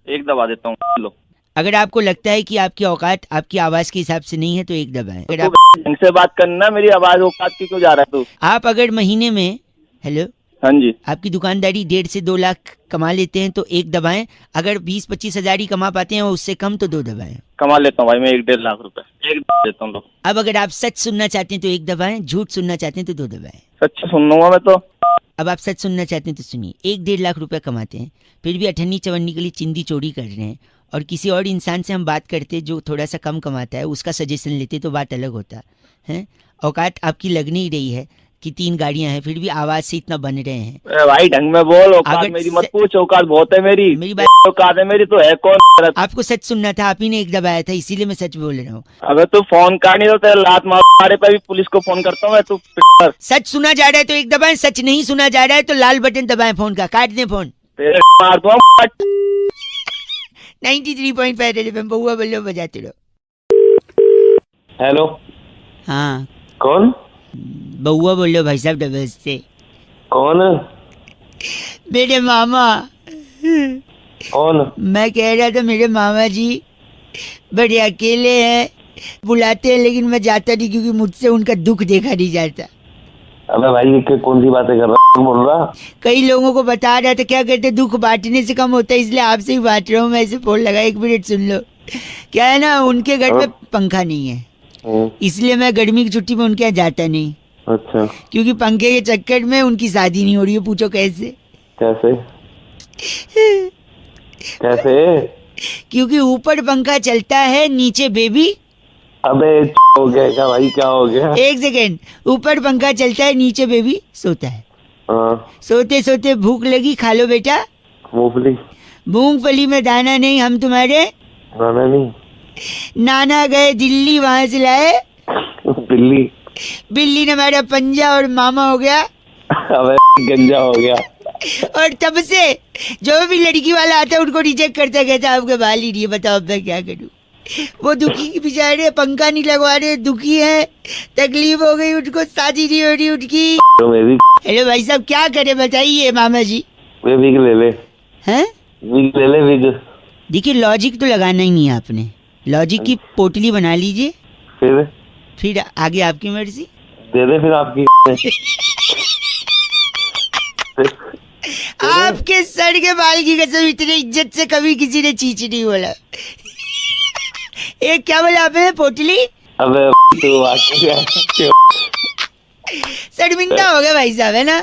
एक दबा देता हूँ, लो। अगर आपको लगता है कि आपकी औकात आपकी आवाज के हिसाब से नहीं है तो एक दबाएं। अगर आप ढंग से बात करना, मेरी आवाज औकात की क्यों जा रहा है तू? आप अगर महीने में, हेलो, हाँ जी, आपकी दुकानदारी 1.5 से 2 लाख कमा लेते हैं तो एक दबाएं। अगर 20-25 हजार ही कमा पाते हैं और उससे कम तो 2 दबाएं। कमा लेता हूँ भाई मैं 1-1.5 लाख रुपए, एक दबा देता हूँ, लो। अब अगर आप सच सुनना चाहते हैं तो एक दबाएं, झूठ सुनना चाहते हैं तो 2 दबाएं। सच सुन लूंगा मैं तो। अब आप सच सुनना चाहते हैं तो सुनिए। 1-1.5 लाख रुपए कमाते हैं, फिर भी अठन्नी चवन्नी के लिए चिंदी चोरी कर रहे हैं, और किसी और इंसान से हम बात करते जो थोड़ा सा कम कमाता है उसका सजेशन लेते तो बात अलग होता है। औकात आपकी लग नहीं रही है कि 3 गाड़ियां हैं फिर भी आवाज से इतना बन रहे हैं। भाई ढंग में बोल, औकात अगर मेरी मत पूछ, औकात बहुत है मेरी। मेरी बात, औकात है मेरी तो है कौन? आपको सच सुनना था, आप ही ने एक दबाया था, इसीलिए मैं सच बोल रहा हूँ। अबे तू फोन काट नहीं तो तेरे लात मारे पे भी पुलिस को फोन करता हूँ मैं, तू पिटर। सच सुना जा रहा है तो एक दबाएं, सच नहीं सुना जा रहा है तो लाल बटन दबाएं फोन का, काट दें फोन। तेरे मार दूंगा। 93.5 रेड एफएम, बहुआ बल्लो बजाते रहो। हेलो, हाँ कौन? बहुआ बोलो भाई साहब, डबल से। कौन? मेरे मामा। कौन? मैं कह रहा था मेरे मामा जी बड़े अकेले हैं, बुलाते हैं लेकिन मैं जाता नहीं क्योंकि मुझसे उनका दुख देखा नहीं जाता। अबे भाई ये कौन सी बातें कर रहा है, बोल रहा? कई लोगों को बता रहा था, क्या कहते दुख बांटने से कम होता है, इसलिए आपसे ही बांट रहा हूँ मैं। ऐसे फोन लगा, 1 मिनट सुन लो। क्या है ना, उनके घर में पंखा नहीं है, इसलिए मैं गर्मी की छुट्टी में उनके यहाँ जाता नहीं। अच्छा। क्योंकि पंखे के चक्कर में उनकी शादी नहीं हो रही है। पूछो कैसे? कैसे? कैसे? क्योंकि ऊपर पंखा चलता है, नीचे बेबी। अबे हो गया क्या भाई, क्या हो गया? 1 सेकेंड, ऊपर पंखा चलता है, नीचे बेबी सोता है। सोते सोते भूख लगी, खा लो बेटा मूंगफली। मूंगफली में दाना नहीं, हम तुम्हारे दाना नहीं। नाना गए दिल्ली, वहां से लाए बिल्ली। बिल्ली ने हमारा पंजा और मामा हो गया। अबे गंजा हो गया। और तब से जो भी लड़की वाला आता है उनको रिजेक्ट करता, कहता आपके बाल ही नहीं है, बताओ अब मैं क्या करूं। वो दुखी बेचारे, पंखा नहीं लगवा रहे, दुखी है, तकलीफ हो गई उनको, शादी नहीं हो रही उनकी। तो हेलो भाई साहब, क्या करे बताइए मामा जी। विग ले ले। हैं? विग ले ले, विग। देखिए लॉजिक तो लगाना ही नहीं है आपने, लॉजिक की पोटली बना लीजिए, फिर आगे आपकी मर्जी। दे दे फिर आपकी। आपके सर के बाल की कसम, इतनी इज्जत से कभी किसी ने चीच नहीं बोला। एक क्या बोला आपने, पोटली? अबे तू शर्मिंदा हो गया भाई साहब, है ना।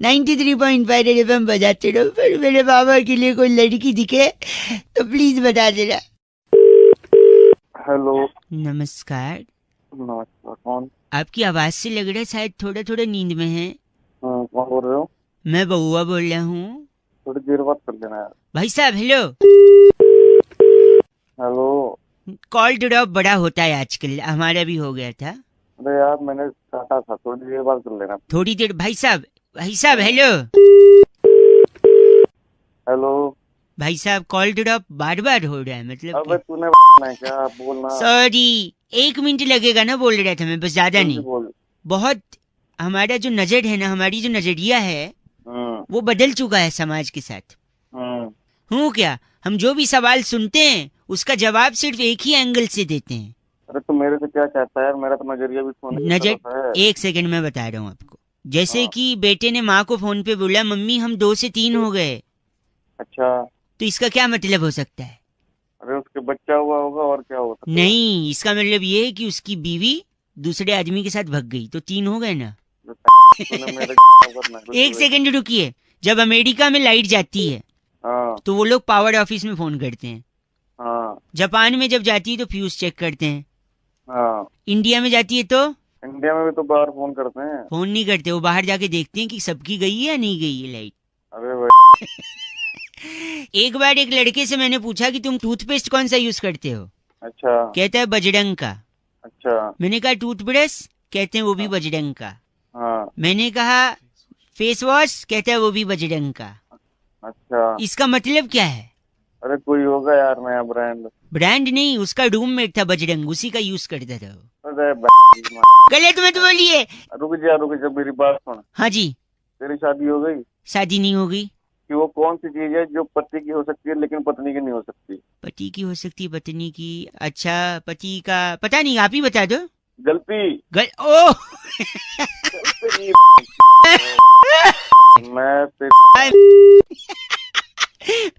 93.5 रेड एफएम बजाते रहो। फिर मेरे बाबा के लिए कोई लड़की दिखे तो प्लीज बता देना। हेलो, नमस्कार। नमस्कार, कौन? आपकी आवाज से लग रहा है शायद थोड़ा थोड़ा नींद में है। कौन बोल रहे हो? मैं बहुआ बोल रहा हूँ। थोड़ी देर बात कर लेना यार। भाई साहब हेलो। हेलो। कॉल ड्रॉप बड़ा होता है आजकल, हमारा भी हो गया था। अरे यार मैंने काटा था, थोड़ी देर बात कर लेना। थोड़ी देर भाई साहब हेलो। हेलो भाई साहब, कॉल ड्रॉप बार बार हो रहा है, मतलब अबे तूने है क्या बोलना? सॉरी, 1 मिनट लगेगा ना, बोल रहा था मैं, बस ज्यादा नहीं। बोल। बहुत हमारा जो नजर है ना, हमारी जो नजरिया है वो बदल चुका है समाज के साथ। हूँ क्या? हम जो भी सवाल सुनते हैं उसका जवाब सिर्फ एक ही एंगल से देते हैं। अरे तो मेरे से क्या चाहता है यार? मेरा तो नजरिया भी सोने की नजर तरफ है। एक सेकंड में बता रहा हूँ आपको। जैसे हाँ। कि बेटे ने माँ को फोन पे बोला मम्मी हम 2 से 3 हो गए, अच्छा, तो इसका क्या मतलब हो सकता है? अरे उसके बच्चा हुआ होगा और क्या हो सकता है? नहीं, इसका मतलब ये है कि उसकी बीवी दूसरे आदमी के साथ भाग गई, तो 3 हो गए ना। तूने मेरे करना है। एक सेकंड रुकिए। जब अमेरिका में लाइट जाती है हाँ तो वो लोग पावर ऑफिस में फोन करते हैं। हाँ जापान में जब जाती है तो फ्यूज चेक करते हैं। हाँ। इंडिया में जाती है तो इंडिया में भी तो बाहर फोन करते हैं। फोन नहीं करते, वो बाहर जाके देखते हैं कि सबकी गई है या नहीं गई है लाइट। अरे भाई, एक बार एक लड़के से मैंने पूछा कि तुम टूथपेस्ट कौन सा यूज करते हो? अच्छा कहता है बजरंग का। अच्छा। मैंने कहा टूथब्रश? कहते हैं वो भी बजरंग का। हाँ मैंने कहा फेस वॉश? कहता है वो भी बजरंग का। अच्छा। इसका मतलब क्या है? अरे कोई होगा यार नया ब्रांड। ब्रांड नहीं, उसका रूममेट था बजरंग, उसी का यूज करता था वो। अरे भाई, गलत मत बोलिए। रुक जा मेरी बात सुन। हाँ जी। तेरी शादी हो गई? शादी नहीं होगी। कि वो कौन सी चीज है जो पति की हो सकती है लेकिन पत्नी की नहीं हो सकती? पति की हो सकती है, पत्नी की? अच्छा, पति का पता नहीं, आप ही बता दो। गलती। ओ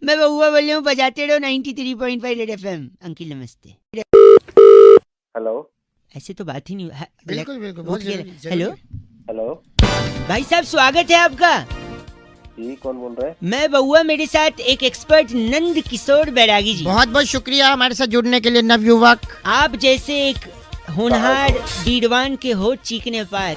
मैं बउआ बोल रहा हूँ, बजाते रहो 93.5 रेड एफएम। अंकिल नमस्ते। हेलो। ऐसे तो बात ही नहीं। बिल्कुल बिल्कुल, बहुत जरूरी। हेलो हेलो भाई साहब, स्वागत है आपका। जी, कौन बोल रहा है? मैं बउआ, मेरे साथ एक एक्सपर्ट नंद किशोर बैरागी जी। बहुत बहुत शुक्रिया हमारे साथ जुड़ने के लिए नवयुवक। आप जैसे एक होनहार बीरवान के होठ चीखने पार।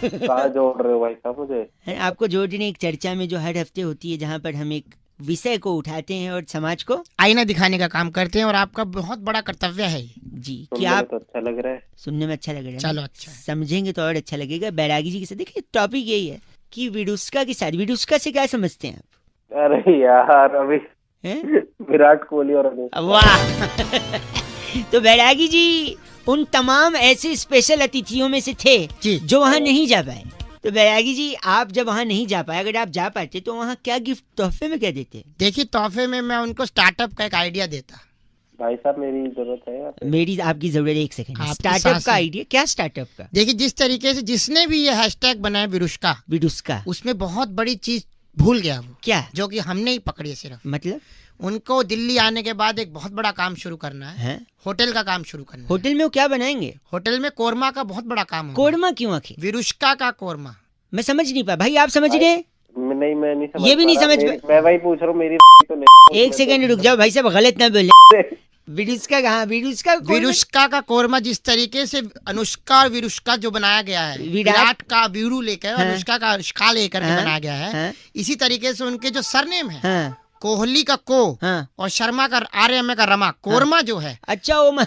कहाँ जोड़ रहे हो भाई साहब मुझे? हैं, आपको जोड़ने एक चर्चा में जो हर हफ्ते होती है, जहाँ पर हम एक विषय को उठाते हैं और समाज को आईना दिखाने का काम करते हैं, और आपका बहुत बड़ा कर्तव्य है जी कि सुनने में आप तो अच्छा लग रहा है। सुनने में अच्छा लग रहा है। चलो अच्छा। समझेंगे तो और अच्छा लगेगा। बैरागी जी के साथ देखिए, टॉपिक यही है कि विडुस्का के साथ। विडुस्का से क्या समझते हैं आप? अरे यार, अभी हैं? विराट कोहली और अनुष्का। वाह। तो बैरागी जी उन तमाम ऐसे स्पेशल अतिथियों में से थे जी। जो वहाँ नहीं जा पाए। तो बैरागी जी, आप जब वहाँ नहीं जा पाए, अगर आप जा पाते तो वहाँ क्या गिफ्ट तोहफे में क्या देते? देखिए, तोहफे में मैं उनको स्टार्टअप का एक आइडिया देता। भाई साहब मेरी जरूरत है यार। मेरी आपकी जरूरत है। एक सेकंड, आपकी स्टार्टअप सांस का है। आइडिया क्या? स्टार्टअप का देखिए, जिस तरीके से जिसने भी ये हैशटैग बनाया विरुष्का, विडुस्का, उसमें बहुत बड़ी चीज भूल गया वो, क्या जो कि हमने ही पकड़ी है सिर्फ। मतलब? उनको दिल्ली आने के बाद एक बहुत बड़ा काम शुरू करना है। है होटल का काम शुरू करना है। होटल में वो क्या बनाएंगे? होटल में कोरमा का बहुत बड़ा काम है। कोरमा क्यों आखिर? विरुष्का का कोरमा। मैं समझ नहीं पाया भाई, आप समझ रहे? नहीं, मैं नहीं समझ ये भी नहीं पा रहा। समझ मैं वही पूछ रहा हूँ, मेरी तो नहीं। एक सेकंड रुक जाओ भाई साहब, गलत ना बोले। विडुस्का कहाँ? विडुस्का विरुष्का का कोरमा जिस तरीके से अनुष्का और विरुष्का जो बनाया गया है, विराट का वीरू लेकर, हाँ। अनुष्का का अनुष्का लेकर के हाँ। बनाया गया है। हाँ। इसी तरीके से उनके जो सरनेम है, हाँ कोहली का को हाँ। और शर्मा का आर्यमा का रमा, कोरमा जो है अच्छा, वो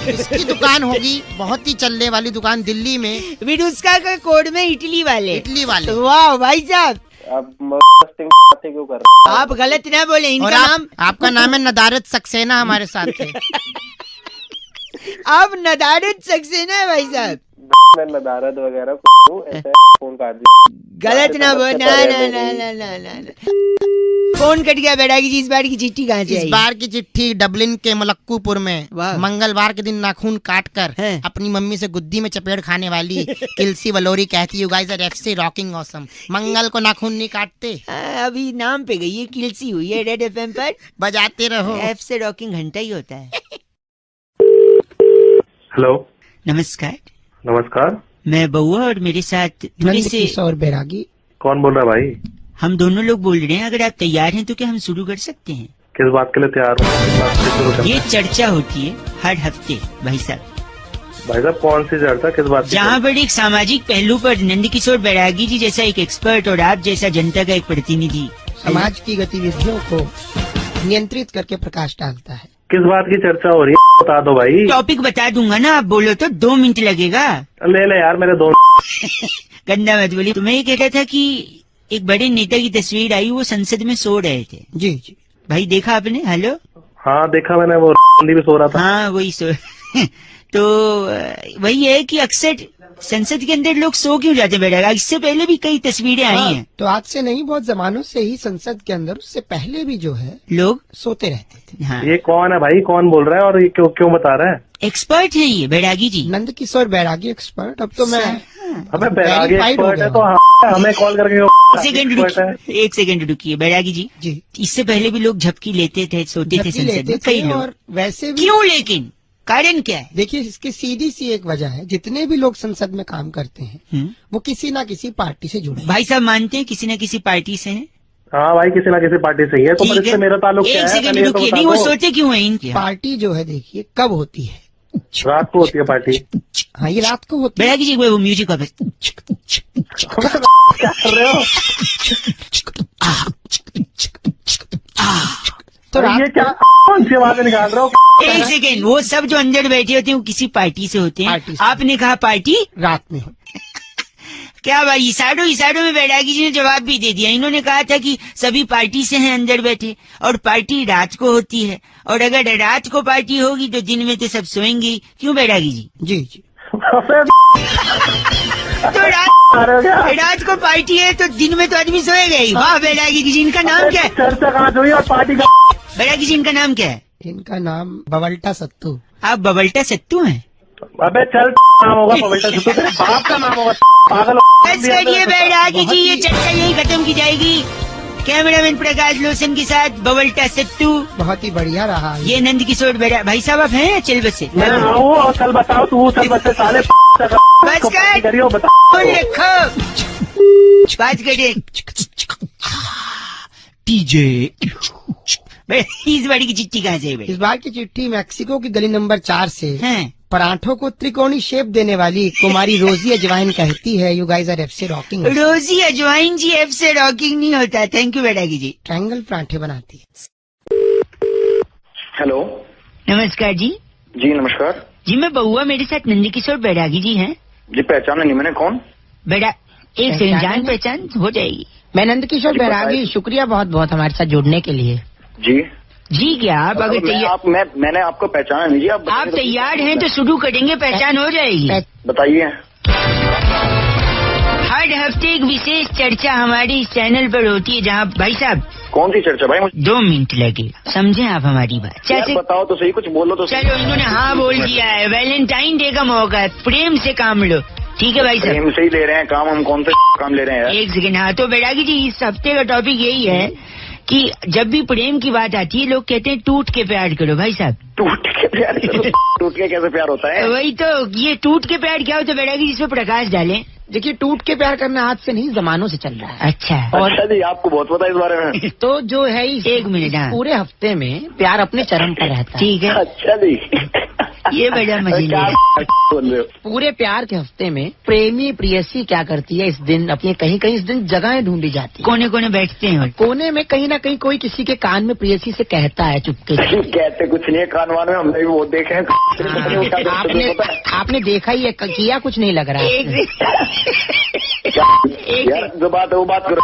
इसकी दुकान होगी, बहुत ही चलने वाली दुकान दिल्ली में, विडुस्का का कोड में इटली वाले। इटली वाले। वाह भाई साहब, आप बातें क्यों कर रहे आप गलत ना बोले। और इनका नाम आपका नाम है नदारत सक्सेना, हमारे साथ थे। आप नदारत सक्सेना है भाई साहब। हो? मैं नदारत वगैरह कुछ हूँ, ऐसा फोन काट दिया। गलत ना बोल। ना पहले ना ना नहीं। ना ना ना ना। फोन कट गया। बैरागी जी, इस बार की चिट्ठी कहाँ से इस आई? बार की चिट्ठी डबलिन के मलक्कूपुर में वाह। मंगलवार के दिन नाखून काट कर हैं। अपनी मम्मी से गुद्दी में चपेट खाने वाली किलसी वलोरी कहती, you guys are FC rocking awesome. मंगल को नाखून नहीं काटते, अभी नाम पे गई है, किलसी हुई है रेड एफएम पर। बजाते रहो। एफ से रॉकिंग घंटा ही होता है। हेलो, नमस्कार, नमस्कार। मैं बउआ और मेरे साथ थोड़े से किशोर बैरागी। कौन बोल रहा है भाई? हम दोनों लोग बोल रहे हैं। अगर आप तैयार हैं तो क्या हम शुरू कर सकते हैं? किस बात के लिए तैयार हूँ? किस बात से शुरू करना? ये चर्चा होती है हर हफ्ते भाई साहब, भाई साहब कौन सी चर्चा, किस बात की? जहाँ पर एक सामाजिक पहलू पर नंदकिशोर बैरागी जी जैसा एक एक्सपर्ट और आप जैसा जनता का एक प्रतिनिधि समाज की गतिविधियों को नियंत्रित करके प्रकाश डालता है। किस बात की चर्चा हो रही है, बता दो भाई। टॉपिक बता दूंगा ना, आप बोलो तो 2 मिनट लगेगा। ले ले यार मेरे दो। गंदा मत बोली। तो मैं ये कह रहा था कि एक बड़े नेता की तस्वीर आई, वो संसद में सो रहे थे। जी जी। भाई देखा आपने? हेलो। हाँ देखा मैंने, वो भी सो रहा था। हाँ वही सो। तो वही है कि अक्सर संसद के अंदर लोग सो क्यों जाते बैठा? इससे पहले भी कई तस्वीरें आई हैं। तो आज से नहीं, बहुत जमानों से ही संसद के अंदर, उससे पहले भी जो है लोग सोते रहते थे। हाँ, ये कौन है भाई, कौन बोल रहा है और ये क्यों क्यों बता रहा है? एक्सपर्ट है ये बैरागी जी। नंद किशोर बैरागी एक्सपर्ट। अब तो मैं अबे बैरागी verified हो एक्सपर्ट है गया तो हमें कॉल करके एक सेकंड रुकिए बैरागी जी। जी इससे पहले भी लोग झपकी लेते थे, सोते थे झपकी संसद लेते में थे कई लोग। और वैसे भी क्यों लेकिन कारण क्या है? देखिए, इसकी सीधी सी एक वजह है, जितने भी लोग संसद में काम करते हैं वो किसी ना किसी पार्टी से जुड़े हैं। भाई साहब मानते हैं किसी न किसी पार्टी से हैं? हाँ भाई, किसी ना किसी पार्टी से ही है। तो ठीक पर इससे है। मेरा ताल्लुक क्या एक है? सेकंड पहले ये तो रुकिए, बता नहीं वो दो। सोते क्यों है इनके? पार्टी जो है देखिए कब होती है, रात को होती है पार्टी। हाँ ये रात को होती है। बैरागी जी एक बार वो म्यूजिक वापस। क्या कर रहे हो? तो अरे ये रात क्या कौन सी आवाजें निकाल रहे हो? एक सेकंड, वो सब जो अंदर बैठे होते हैं वो किसी पार्टी से होते हैं। पार्टी से। आपने कहा पार्टी, रात में होती क्या भाई इसाडो में बैरागी जी ने जवाब भी दे दिया। इन्होंने कहा था कि सभी पार्टी से हैं अंदर बैठे, और पार्टी रात को होती है, और अगर रात को पार्टी होगी तो दिन में तो सब सोएंगे ही। क्यों बैरागी जी? जी जी। तो रात को पार्टी है तो दिन में तो आदमी सोएगा ही। वाह बैरागी जी, इनका नाम क्या है? चर्चा कहाँ हुई और पार्टी का? बैरागी जी इनका नाम क्या है? इनका नाम बवल्टा सत्तू। आप बबल्टा सत्तू हैं? अबे चल नाम होगा पवित्र सत्तू, तेरे बाप का नाम होगा पागल। बस करिए बैरागी जी, ये चर्चा यही खत्म की जाएगी। कैमरामैन प्रकाश लोसन के साथ बबल्टा सत्तू। बहुत ही बढ़िया रहा ये नंद किशोर बैरा। भाई साहब आप हैं चल बस से? मैं आऊँ और चल बताओ तू, चल बच्चे साले बस कर। करियो बता। फोन रखो, बात करिए। टीजे इस बारी की चिट्ठी कहाँ से है भाई? इस बार की चिट्ठी मैक्सिको की गली नंबर 4 से हैं? पराठों को त्रिकोणी शेप देने वाली कुमारी रोजी अजवाइन कहती है, you guys are FC rocking. Rosie Ajwain ji F से रॉकिंग नहीं होता। Thank you Bairagi ji. Triangle पराठे बनाती है। हेलो नमस्कार जी। जी नमस्कार जी मैं बउआ, मेरे साथ नंद किशोर बैरागी जी हैं। जी पहचाना नहीं मैंने, कौन? बेटा एक सेकंड, जान पहचान हो जाएगी। मैं नंद किशोर जी, बैरागी, बताइए। शुक्रिया बहुत बहुत हमारे साथ जुड़ने के लिए। जी जी क्या आप अगर तैयार, मैंने आपको पहचाना नहीं जी। आप तैयार हैं तो शुरू करेंगे, पहचान हो जाएगी। बताइए। हर हफ्ते एक विशेष चर्चा हमारे इस चैनल पर होती है, जहाँ भाई साहब कौन सी चर्चा भाई? मुझे 2 मिनट लगेगा, समझे आप हमारी बात? यार जैसे बताओ तो सही, कुछ बोलो तो सही। चलो इन्होंने हाँ बोल दिया है, वैलेंटाइन डे का मौका है, प्रेम से काम लो। ठीक है भाई साहब, प्रेम से ही ले रहे हैं काम, हम कौन से काम ले रहे हैं यार? एक सेकंड। हाँ तो बैरागी जी इस हफ्ते का टॉपिक यही है कि जब भी प्रेम की बात आती है लोग कहते हैं टूट के प्यार करो। भाई साहब टूट के प्यार करो। टूट के कैसे प्यार होता है? वही तो, ये टूट के प्यार क्या होता है बैरागी जी, इसमें प्रकाश डालें। देखिए, टूट के प्यार करना आज से नहीं, जमानों से चल रहा है। अच्छा अच्छा जी, आपको बहुत पता है इस बारे में। तो जो है इस एक मिनट, हाँ। पूरे हफ्ते में प्यार अपने चरम पर रहता है। ठीक है, अच्छा जी। ये बड़ा मजे क्या है। बोल रहे हो? पूरे प्यार के हफ्ते में प्रेमी प्रेयसी क्या करती है, इस दिन अपनी कहीं कहीं इस दिन जगहें ढूंढी जाती है। कोने कोने बैठते हैं। कोने में कहीं ना कहीं कोई किसी के कान में प्रेयसी से कहता है चुपके से। कहते कुछ नहीं है कानवान में, हमने भी वो देखे हैं। आपने देखा ही है, किया कुछ नहीं लग रहा है। यार जो बात है वो बात करो।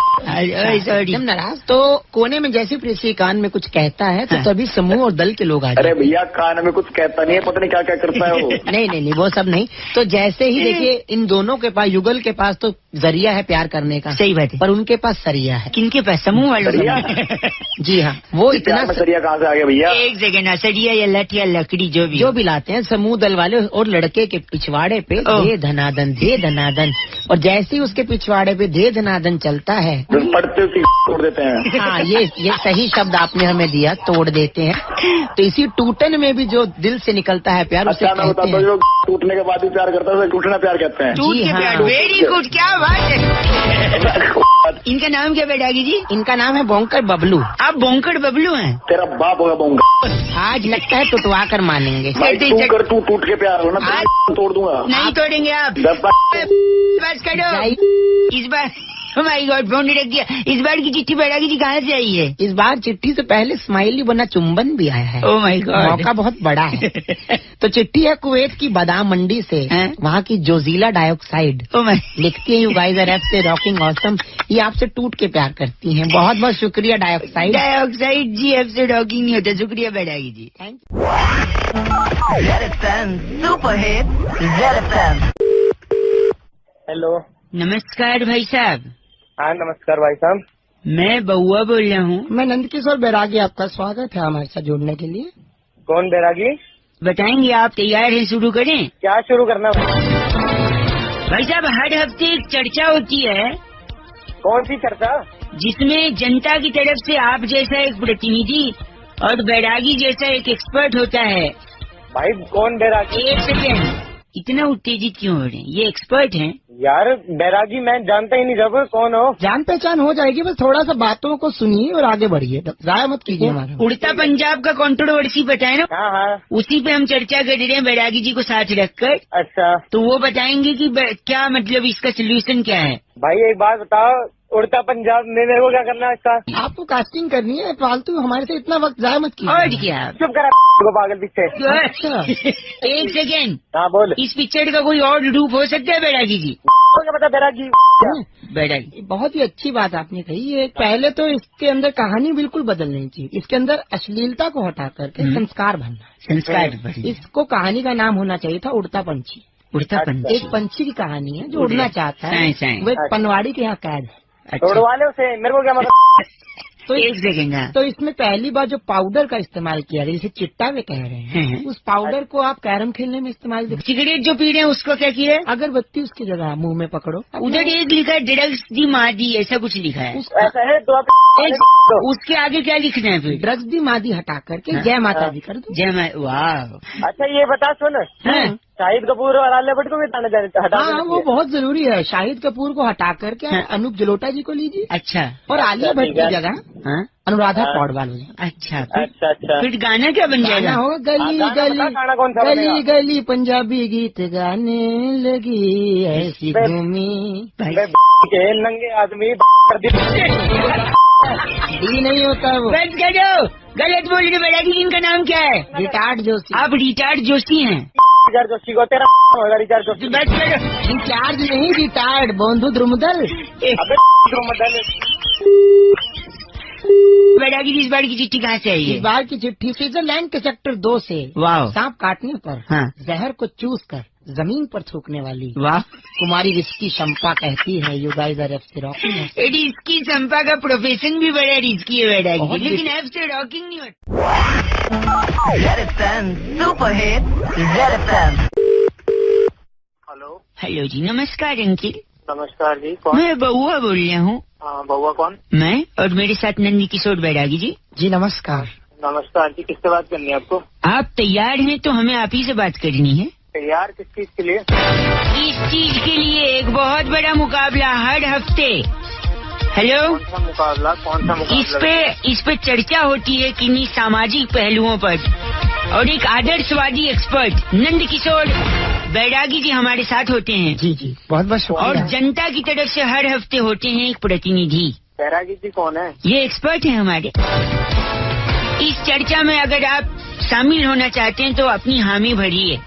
सॉरी एकदम नाराज। तो कोने में जैसे प्रेयसी कान में कुछ कहता है तो हाँ। तभी समूह और दल के लोग आ जाते अरे हैं। भैया कान में कुछ कहता नहीं है, पता नहीं क्या क्या करता है वो। नहीं वो सब नहीं। तो जैसे ही देखिए इन दोनों के पास, युगल के पास तो जरिया है प्यार करने का, सही बात है। पर उनके पास सरिया है। किनके पास? समूह वालों सरिया? के। जी हाँ, वो इतना इतना सरिया कहाँ से आ गया भैया? एक सेकंड, सरिया या लठ या लकड़ी जो भी लाते हैं समूह दल वाले, और लड़के के पिछवाड़े पे ओह। दे धनादन, और जैसे ही उसके पिछवाड़े पे दे धनादन चलता है, जो पढ़ते उसी तोड़ देते हैं। हाँ ये सही शब्द आपने हमें दिया, तोड़ देते हैं। तो इसी टूटन में भी जो दिल से निकलता है प्यार, उसे अच्छा मैं कहते बताता हूँ, हैं। जो टूटने के बाद भी प्यार करता है उसे टूटना प्यार कहते हैं। टूट जी के हाँ। प्यार। वेरी गुड, क्या बात है। इनका नाम क्या बैरागी जी? इनका नाम है बोंकर बबलू। आप बोंकड़ बबलू हैं? तेरा बाप होगा बोंगा। आज लगता है टुटवा कर मानेंगे। भाई तू कर, तू टूट के प्यार हो ना, तो तोड़ दूंगा। नहीं तोड़ेंगे आप। दस बस करो। इस बार हमारी गॉड फोन रख दिया। इस बार की चिट्ठी बैरागी जी कहाँ से आई है? इस बार चिट्ठी से पहले स्माइली बना चुंबन भी आया है। ओह माय गॉड, मौका बहुत बड़ा है। तो चिट्ठी है कुवैत की बादाम मंडी से, हैं? वहाँ की जोजीला डाइऑक्साइड ओह माय। लिखती है, यू गाइस आर एफ से रॉकिंग ऑसम। ये आपसे टूट के प्यार करती हैं। बहुत बहुत शुक्रिया डाइऑक्साइड। डाइऑक्साइड जी एफ से रॉकिंग नहीं होता। शुक्रिया Bairagi ji. Thank you. ZFM Super Hit ZFM hello. नमस्कार भाई साहब। हाँ नमस्कार भाई साहब। मैं बउआ बोल रहा हूँ। मैं नंदकिशोर बैरागी, आपका स्वागत है हमारे साथ जुड़ने के लिए। कौन बैरागी? बताएंगे आप तैयार हैं? शुरू करें? क्या शुरू करना भाई? भाई साहब हर हफ्ते एक चर्चा होती है कौन सी चर्चा? जिसमें जनता की तरफ से आप जैसा एक प्रतिनिधि और बैरागी जैसा एक एक्सपर्ट होता है। भाई कौन बैरागी? एक सेकेंड, इतना उत्तेजित क्यों हो रहे हैं? ये एक्सपर्ट हैं। यार बैरागी मैं जानता ही नहीं जब कौन हो। जान पहचान हो जाएगी, बस थोड़ा सा बातों को सुनिए और आगे बढ़िए, जाया मत कीजिए हमारा। उड़ता पंजाब का कंट्रोवर्सी बताए ना, हाँ हाँ। उसी पे हम चर्चा कर रहे हैं बैरागी जी को साथ रखकर। अच्छा तो वो बताएंगे कि क्या मतलब इसका सोल्यूशन क्या है। भाई एक बात बताओ, उड़ता पंजाब में मेरे को क्या करना है इसका? आपको कास्टिंग करनी है, फालतू हमारे से इतना वक्त जाया मत और कीजिए। क्या? चुप करा को पागल पीछे। अच्छा। एक सेकेंड, हाँ बोल। इस पिक्चर का कोई और रूप हो सकता है बैरागी जी? क्या पता बैरागी? बैरागी बहुत ही अच्छी बात आपने कही। ये पहले तो इसके अंदर कहानी बिल्कुल बदलनी चाहिए, इसके अंदर अश्लीलता को हटा करके संस्कार भरना है। संस्कार बढ़िया। इसको कहानी का नाम होना चाहिए था उड़ता पंछी। उड़ता पंछी एक पंछी की कहानी है जो उड़ना चाहता है, साएं। वो एक पनवाड़ी के यहाँ कैद है। अच्छा। तोड़वा ले उसे, मेरे को क्या मतलब? तो एक सेकेंड। तो इसमें पहली बार जो पाउडर का इस्तेमाल किया गया, जिसे चिट्टा वे कह रहे हैं, उस पाउडर को आप कैरम खेलने में इस्तेमाल देखिए। सिगरेट जो पी रहे हैं उसको क्या किया है? अगरबत्ती उसकी जगह मुंह में पकड़ो। उधर एक लिखा है ड्रग्स दी मादी, ऐसा कुछ लिखा है। ऐसा है तो आप उसके आगे क्या लिखना है फिर? ड्रग्स दी मादी हटा करके जय माता दी कर दो। जय माँ। वाह। अच्छा ये बता सुन, हाँ। शाहिद कपूर और आलिया भट्ट को भी हटा हाँ वो बहुत जरूरी है। शाहिद कपूर को हटा करके हाँ। अनूप जलोटा जी को लीजिए अच्छा। और आलिया भट्ट की जगह हाँ? अनुराधा हाँ। पौडवाल हो जाए। अच्छा अच्छा अच्छा। फिर गाना क्या बन गाना जाएगा? होगा गली गाना गली बता, गाना कौन सा गली बनेगा? गली पंजाबी गीत गाने लगी ऐसी बे- घूमी। बे के नंगे आदमी कर दी। डी नहीं होता वो, बंद करो, गलत बोल रहे बैरागी जी। इनका नाम क्या है? रिटार्ड जोशी। आप रिटार्ड जोशी हैं। रिचार्ज जोशी को तेरा होगा रिचार्ज जोशी। बंद करो। रिचार्ज नहीं, रिटार्ड बंधु द्रुमदल। अबे मदन बैरागी जी इस बार की चिट्ठी कहाँ से आई इस है? बार की चिट्ठी स्विट्जरलैंड के सेक्टर 2 से। वाह। सांप काटने पर हाँ। जहर को चूस कर जमीन पर थूकने वाली वाह। कुमारी रिस्की शंपा कहती है, you guys are F rocking. रिस्की चंपा का प्रोफेशन भी बड़ा रिस्की है बैरागी बहुत जी, लेकिन ऐप से रॉकिंग नहीं होता। हेलो। हेलो जी, नमस्कार अंकिल। नमस्कार जी, कौन? मैं बउआ बोल रहा हूँ। हाँ बउआ कौन? मैं और मेरे साथ नंदी किशोर बैरागी जी। जी नमस्कार। नमस्कार जी, किससे बात करनी है आपको? आप तैयार हैं तो हमें आप ही से बात करनी है। तैयार किस चीज के लिए? इस चीज के लिए एक बहुत बड़ा मुकाबला हर हफ्ते। हेलो। कौन सा मुकाबला? कौन सा मुकाबला? इस पे चर्चा होती है किन्हीं सामाजिक पहलुओं पर, और एक आदर्शवादी एक्सपर्ट नंद किशोर बैरागी जी हमारे साथ होते हैं। जी जी बहुत बहुत और शुक्रिया। जनता की तरफ से हर हफ्ते होते हैं एक प्रतिनिधि। बैरागी जी कौन है? ये एक्सपर्ट हैं हमारे। इस चर्चा में अगर आप शामिल होना चाहते हैं तो अपनी हामी भरिए।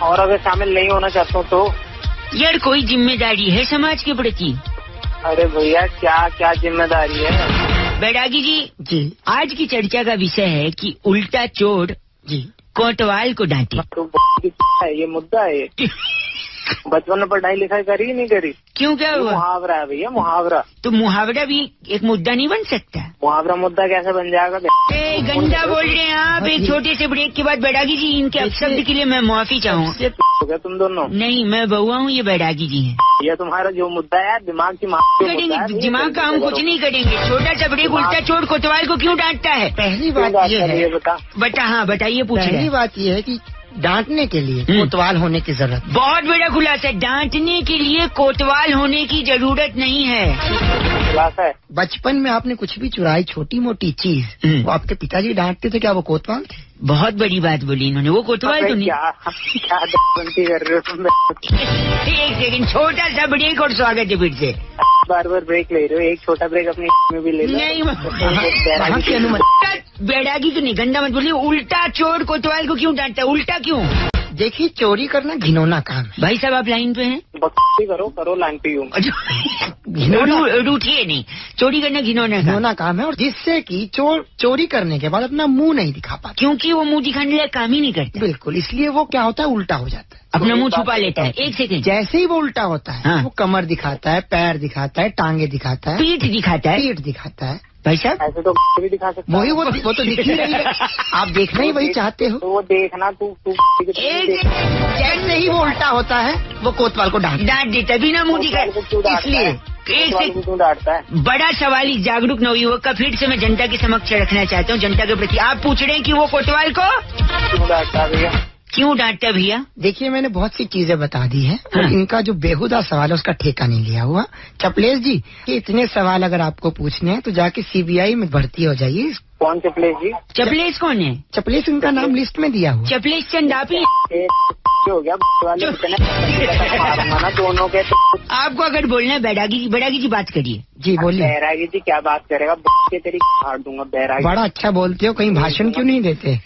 और अगर शामिल नहीं होना चाहता हूँ तो? यार कोई जिम्मेदारी है समाज के प्रति। अरे भैया क्या क्या जिम्मेदारी है? बैरागी जी, जी आज की चर्चा का विषय है कि उल्टा चोर जी कोतवाल को डांटे। तो है ये मुद्दा है ये। बचपन में पढ़ाई लिखाई करी नहीं करी? क्यों, क्या ये हुआ? मुहावरा है भैया, मुहावरा। तो मुहावरा भी एक मुद्दा नहीं बन सकता? मुहावरा मुद्दा कैसे बन जाएगा? ए, गंदा बोल रहे हैं आप। एक छोटे से ब्रेक के बाद बैरागी जी इनके अपशब्द के लिए मैं माफी चाहूँगा। हो गया तुम दोनों? नहीं, मैं बउआ हूँ, ये बैरागी जी हैं। ये तुम्हारा जो मुद्दा है दिमाग की करेंगे दिमाग का हम कुछ नहीं करेंगे। छोटा सा ब्रेक, उल्टा चोर कोतवाल को क्यों डांटता है? पहली बात ये है, बता। हाँ बताइए, पूछ रहे पहली हैं। बात ये है कि डांटने के लिए कोतवाल होने की जरूरत। बहुत बड़ा खुलासा, डांटने के लिए कोतवाल होने की जरूरत नहीं है। खुलासा है। बचपन में आपने कुछ भी चुराई छोटी मोटी चीज, वो आपके पिताजी डांटते थे, क्या वो कोतवाल थे? बहुत बड़ी बात बोली इन्होंने। वो कोतवाल तो नहीं। क्या बनती कर रहे हो तुम? एक सेकंड, छोटा सा ब्रेक और स्वागत है फिर से। बार बार ब्रेक ले रहे हो, एक छोटा ब्रेक अपनी में भी ले लो। नहीं, वहाँ की अनुमति। बैरागी तो नहीं, गंदा मत बोलिए। उल्टा चोर कोतवाल को क्यों डांटता है? उल्टा क्यों? देखिए, चोरी करना घिनौना काम है। भाई साहब आप लाइन पे हैं? बकवास करो लाइन पे हूँ। रूठिए नहीं, चोरी करना घिनौना घिनौना काम है, और जिससे कि चोरी करने के बाद अपना मुंह नहीं दिखा पाता, क्योंकि वो मुंह दिखाने लायक काम ही नहीं करता। बिल्कुल, इसलिए वो क्या होता है, उल्टा हो जाता है, अपना मुंह छुपा लेता है। एक सेकंड, जैसे ही वो उल्टा होता है, हाँ। वो कमर दिखाता है, पैर दिखाता है, टांगे दिखाता है, पीठ दिखाता है। पीठ दिखाता है। भाई साहब ऐसे तो भी दिखा सकता वही वो तो दिख ही रही है, आप देखना ही वही चाहते हो। तो वो देखना तू जैसे ही वो उल्टा होता है, वो कोतवाल को डांट देता, बिना मुंह दिखाए। इसलिए एक से क्यों डांटता है? बड़ा सवाल इस जागरूक नवयुवक का फिर से मैं जनता के समक्ष रखना चाहता हूँ, जनता के प्रति। आप पूछ रहे हैं कि वो कोतवाल को क्यों डांटता है भैया? क्यों डांटता भैया? देखिए, मैंने बहुत सी चीजें बता दी हैं, हाँ। और इनका जो बेहुदा सवाल है उसका ठेका नहीं लिया हुआ। चपलेश जी, ये इतने सवाल अगर आपको पूछने हैं तो जाके CBI में भर्ती हो जाइए। कौन चपलेश जी? चपलेश कौन है? चपलेश उनका नाम लिस्ट में दिया हुआ। चपलेश चंद आप ही? हो गया वाले मारूंगा ना दोनों के। आपको अगर बोलना है बैरागी जी बात करिए। जी बोलिए। बैरागी जी क्या बात करेगा? के तेरी फाड़ दूंगा बैरागी। बड़ा अच्छा बोलते हो, कहीं भाषण क्यों नहीं देते?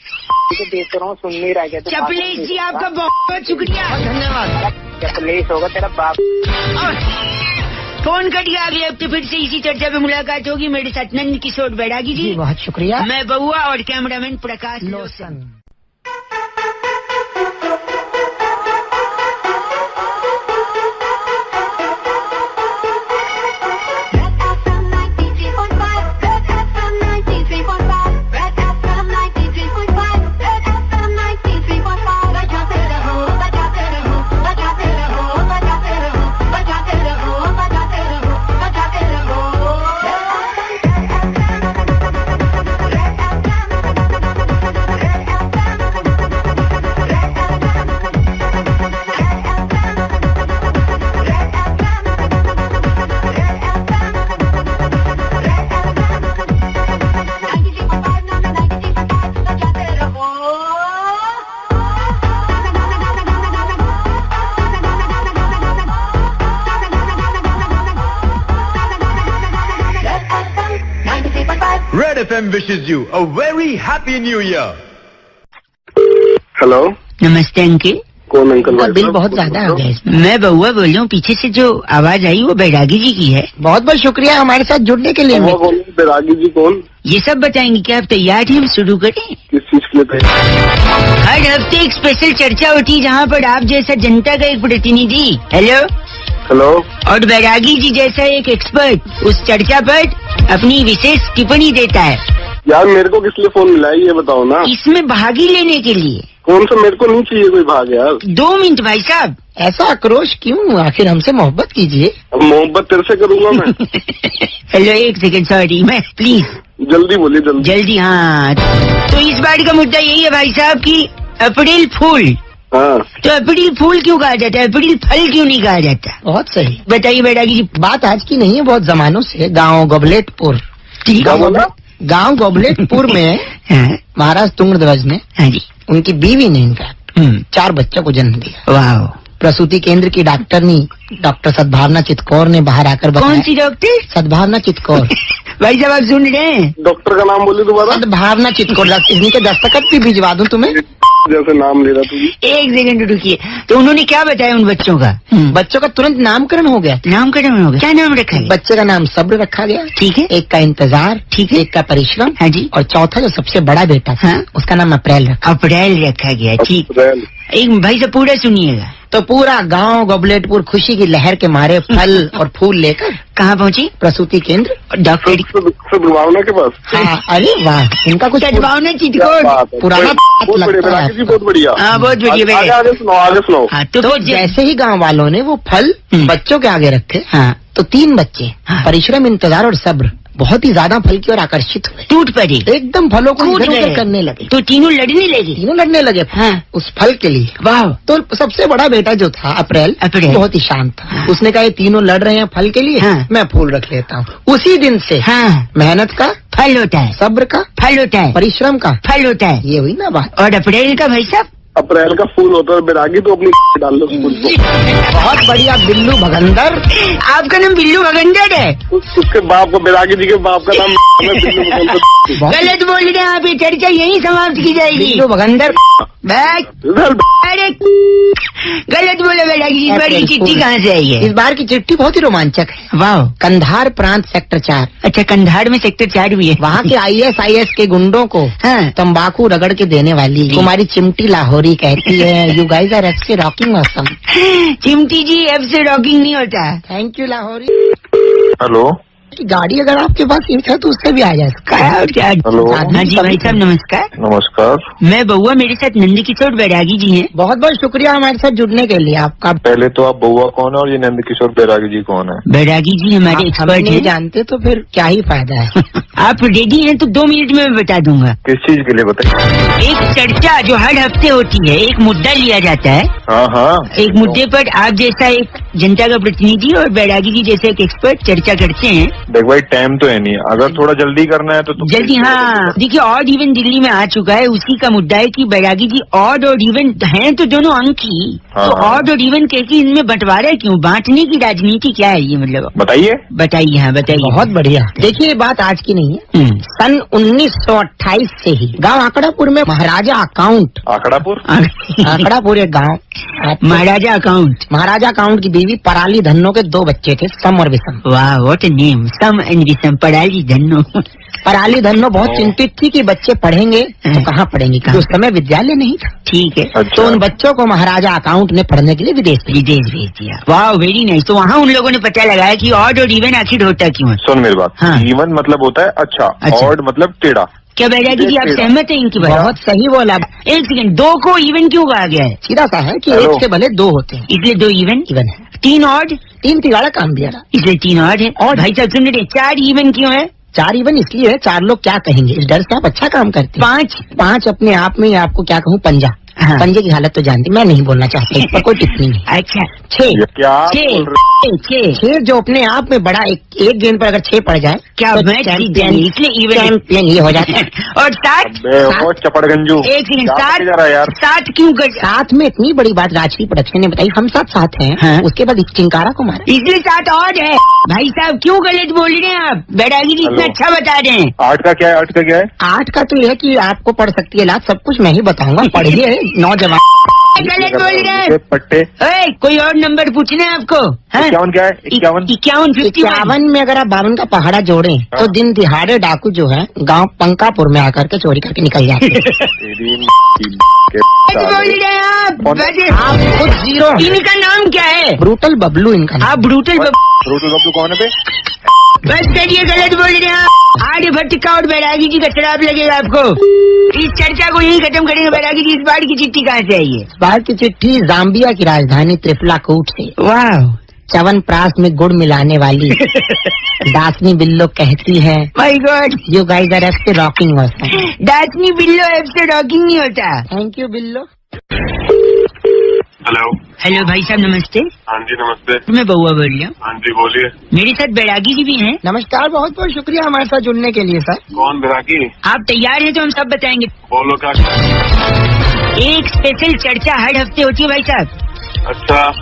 देख रहा हूँ, सुन नहीं रहा क्या? चपलेश जी आपका बहुत शुक्रिया, धन्यवाद। चपलेश होगा तेरा बाप। फोन कट गया। अगले हफ्ते फिर से इसी चर्चा पे मुलाकात होगी। मेरे साथ नंद किशोर बैरागी जी, बहुत शुक्रिया। मैं बउआ और cameraman Prakash lotion. Red FM wishes you a very happy new year. Hello, नमस्ते अंकिल। कौन अंकल? बिल बहुत ज्यादा हो गया इसमें। मैं बउआ बोल रहा हूँ। पीछे से जो आवाज आई वो बैरागी जी की है। बहुत बहुत शुक्रिया हमारे साथ जुड़ने के लिए। वो कौन? बैरागी जी कौन? ये सब बताएंगे। क्या आप तैयार हैं? हम शुरू करें? किस चीज के लिए तैयार? हर हफ्ते एक स्पेशल चर्चा होती है जहाँ पर आप जैसा जनता का एक प्रतिनिधि हेलो और बैरागी जी जैसा एक एक्सपर्ट उस चर्चा पर अपनी विशेष टिप्पणी देता है। यार, मेरे को किस लिए फोन मिला है ये बताओ ना। इसमें भागी लेने के लिए। कौन सा? मेरे को नहीं चाहिए कोई भाग यार। 2 मिनट भाई साहब। ऐसा आक्रोश क्यों? आखिर हमसे मोहब्बत कीजिए। अब मोहब्बत तेरे से करूंगा मैं। हेलो, एक सेकंड, सॉरी, मैं प्लीज जल्दी बोलिए, जल्दी जल्दी। हाँ, तो इस बार का मुद्दा यही है भाई साहब की अप्रैल फूल। हाँ। तो अप्रैल फूल क्यों कहा जाता है? अप्रैल फल क्यों नहीं कहा जाता? बहुत सही बताइए बैरागी जी। बात आज की नहीं है, बहुत जमानों से। गाँव गोबलेटपुर, ठीक है। गाँव गोबलेटपुर में हाँ महाराज तुंगध्वज ने, हाँ जी, उनकी बीवी ने इनफैक्ट 4 बच्चों को जन्म दिया। वाह। प्रसूति केंद्र की डॉक्टरनी डॉक्टर सद्भावना चितकौर ने बाहर आकर कौन बताया। सी डॉक्टर? सद्भावना चितकौर। भाई साहब आप सुन रहे हैं? डॉक्टर का नाम बोलिए दोबारा। सद्भावना चितकौर। इनके दस्तखत भी भिजवा दूं तुम्हें? जैसे नाम ले रहा तू। एक सेकंड रुकिए। तो उन्होंने क्या बताया उन बच्चों का? बच्चों का तुरंत नामकरण हो गया। नामकरण हो गया। क्या नाम रखा है? बच्चे का नाम सब्र रखा गया। ठीक है। एक का इंतजार। ठीक है। एक का परिश्रम। हाँ जी। और चौथा जो सबसे बड़ा बेटा था, हाँ? उसका नाम अप्रैल रखा। अप्रैल रखा गया। ठीक। अप्रैल। एक भाई साहब पूरा सुनिएगा। तो पूरा गांव गोबलेटपुर खुशी की लहर के मारे फल और फूल लेकर कहाँ पहुँची? प्रसूति केंद्र डॉक्टर। सद्भावना के पास। हाँ, अरे वाह, इनका कुछ सद्भावना क्या चितकौर। बात है। पुराना बहुत बढ़िया लगता बैरागी जी, है। बहुत बढ़िया। हाँ, बहुत बढ़िया। आगे आगे सुनाओ, आगे सुनाओ। हाँ, तो फिर जैसे ही गांव वालों ने वो फल बच्चों के आगे रखे, हाँ, तो 3 बच्चे हाँ। परिश्रम, इंतजार और सब्र बहुत ही ज्यादा फल की ओर आकर्षित हुए। टूट पड़े, एकदम फलों को कूद इधर उधर गए। करने लगे। तो तीनों लड़ने लगे। तीनों लड़ने लगे हाँ। उस फल के लिए। वाह। तो सबसे बड़ा बेटा जो था अप्रैल, बहुत ही शांत था। हाँ। उसने कहा ये तीनों लड़ रहे हैं फल के लिए, हाँ। मैं फूल रख लेता हूँ। उसी दिन से हाँ, मेहनत का फल होता है, सब्र का फल होता है, परिश्रम का फल होता है। ये हुई ना बात। और अप्रैल का भाई साहब अप्रैल का फूल होता है बैरागी, तो अपनी डाल लो फूल को। बहुत बढ़िया बिल्लू भगंदर। आपका नाम बिल्लू भगंदर है? उसके बाप को, बैरागी जी के बाप का नाम बिल्लू भगंदर। गलत बोल रहे हैं आप, ये चर्चा यही समाप्त की जाएगी। बिल्लू भगंदर। अरे गलत बोले बैरागी जी, इस बार की चिट्ठी कहाँ से आई है? इस बार की चिट्ठी बहुत ही रोमांचक है। वाह, कंधार प्रांत सेक्टर 4। अच्छा कंधार में सेक्टर 4 भी है। वहाँ के ISIS के गुंडों को हाँ। तंबाकू रगड़ के देने वाली कुमारी चिमटी लाहौरी कहती है, यू गाइस आर एफ से रॉकिंग ऑसम। चिमटी जी, एफ से रॉकिंग नहीं होता। Thank you Lahori. हेलो, गाड़ी अगर आपके पास एक है तो उससे भी आ जा सकता है। और क्या? हेलो। हाँ जी भाई साहब नमस्कार। नमस्कार। मैं बउआ, मेरे साथ नंदकिशोर बैरागी जी हैं। बहुत बहुत शुक्रिया हमारे साथ जुड़ने के लिए आपका। पहले तो आप बउआ कौन है और ये नंदकिशोर बैरागी जी कौन है? बैरागी जी हमारे हम एक्सपर्ट नहीं हैं। जानते तो फिर क्या ही फायदा है। आप रेडी हैं तो 2 मिनट में मैं बता दूंगा। किस चीज के लिए बताइए? एक चर्चा जो हर हफ्ते होती है, एक मुद्दा लिया जाता है। हाँ हाँ। एक मुद्दे पर आप जैसा एक जनता का प्रतिनिधि और बैरागी जी जैसे एक एक्सपर्ट चर्चा करते हैं। देख भाई, टाइम तो है नहीं, अगर थोड़ा जल्दी करना है तो जल्दी। हाँ देखिए, ऑड इवन दिल्ली में आ चुका है, उसी का मुद्दा है कि बैरागी जी ऑड और इवन हैं तो दोनों अंक ही, हाँ, तो हाँ। ऑड और इवन कहकर इनमें बंटवारा क्यों? बांटने की राजनीति क्या है ये? मतलब बताइए। बताइए। हाँ बताइए। बहुत बढ़िया। देखिए ये बात आज की नहीं है। सन 1928 से ही गांव आंकड़ापुर में महाराजा अकाउंट, आंकड़ापुर? आंकड़ापुर एक गांव, महाराजा अकाउंट। महाराजा अकाउंट की बीवी पराली धन्नो के 2 बच्चे थे, सम और विषम। वाह, व्हाट अ नेम, सम एंड विषम, पराली धन्नो। पराली धन्नो बहुत चिंतित थी कि बच्चे पढ़ेंगे तो कहाँ पढ़ेंगे, क्योंकि उस समय विद्यालय नहीं था। ठीक है। अच्छा। तो उन बच्चों को महाराजा अकाउंट ने पढ़ने के लिए विदेश भेजा। विदेश भेज दिया। वाह, वेरी नाइस। तो वहाँ उन लोगों ने पता लगाया कि ऑड और इवन आखिर होता क्यों है। सुन मेरी बात, हाँ। इवन मतलब होता है अच्छा, अच्छा। ऑड मतलब टेढ़ा। क्या बैरागी जी आप सहमत हैं इनकी बात? बहुत सही बोला। एक सेकंड, 2 को इवन क्यों कहा गया है? सीधा सा है कि हेलो। एक से भले 2 होते हैं। इसलिए 2 इवन। इवन है। 3 ऑड 3 तिगाड़ा काम दिया था। इसलिए 3 ऑड है। और भाई साहब सुन रहे, 4 इवन क्यों है? 4 इवन इसलिए है, 4 लोग क्या कहेंगे इस डर से आप अच्छा काम करते हैं। 5 अपने आप में आपको क्या कहूँ, पंजा। हाँ। पंजे की हालत तो जानती, मैं नहीं बोलना चाहता, इस पर कोई टिप्पणी नहीं। अच्छा। 6 ये क्या बोल रहे? 6 जो अपने आप में बड़ा, एक गेंद पर अगर 6 पड़ जाए क्या तो मैच जीत चैंपियन, जाएंगे, इसलिए इवन। चैंपियन ये हो जाता है। और 7? अबे वो चपड़गंजू, एक सेकंड, क्या 7 करके जा रहा है यार? 7 क्यों कर? साथ में इतनी बड़ी बात राजश्री प्रोडक्शन ने बताई, हम साथ हैं। हाँ। उसके बाद चिंकारा को मारा। इसलिए 7 ऑड है। भाई साहब क्यों गलत बोल रहे हैं आप? बैरागी जी इतना हेलो। अच्छा बता रहे हैं। 8 का क्या है? 8 का क्या है? 8 का तो यह है कि आपको पढ़ सकती है लात, सब कुछ मैं ही बताऊंगा। पढ़िए नौजवान। गलत बोल रहे हैं। पट्टे। ओए, कोई और नंबर पूछना है आपको? हाँ? 51 क्या है? 51? 51 51 में अगर आप 52 का पहाड़ा जोड़ें तो दिन दिहाड़े डाकू जो है गांव पंकापुर में आकर के चोरी करके निकल जाते हैं। तेरी के बोल रहे हैं आप? कौन? वैसे आप खुद 0 हैं। इनका नाम क्या है? ब्रूटल बबलू इनका नाम। आप ब्रूटल रोटू बब्लू कौन है बे? बस करिए, गलत बोल रहे हैं आप। आर्यभट्ट का और बैरागी जी का शराब लगेगा आपको। इस चर्चा को यही खत्म करेंगे। बैरागी जी, इस बार की चिट्ठी कहाँ से आई है? इस बार की चिट्ठी जाम्बिया की राजधानी त्रिफलाकूट से। वाह, च्यवनप्राश में गुड़ मिलाने वाली दासनी बिल्लो कहती है, my God, you guys are F से रॉकिंग ऑसम। दासनी बिल्लो ऐप से रॉकिंग नहीं होता। थैंक यू बिल्लो। हेलो। हेलो भाई साहब नमस्ते। हाँ जी नमस्ते। मैं बउआ बोल रहा हूँ। हाँ जी बोलिए। मेरे साथ बैरागी जी भी हैं। नमस्कार, बहुत बहुत शुक्रिया हमारे साथ जुड़ने के लिए सर। कौन बैरागी? आप तैयार हैं तो हम सब बताएंगे। बोलो क्या? एक स्पेशल चर्चा हर हफ्ते होती है भाई साहब, अच्छा।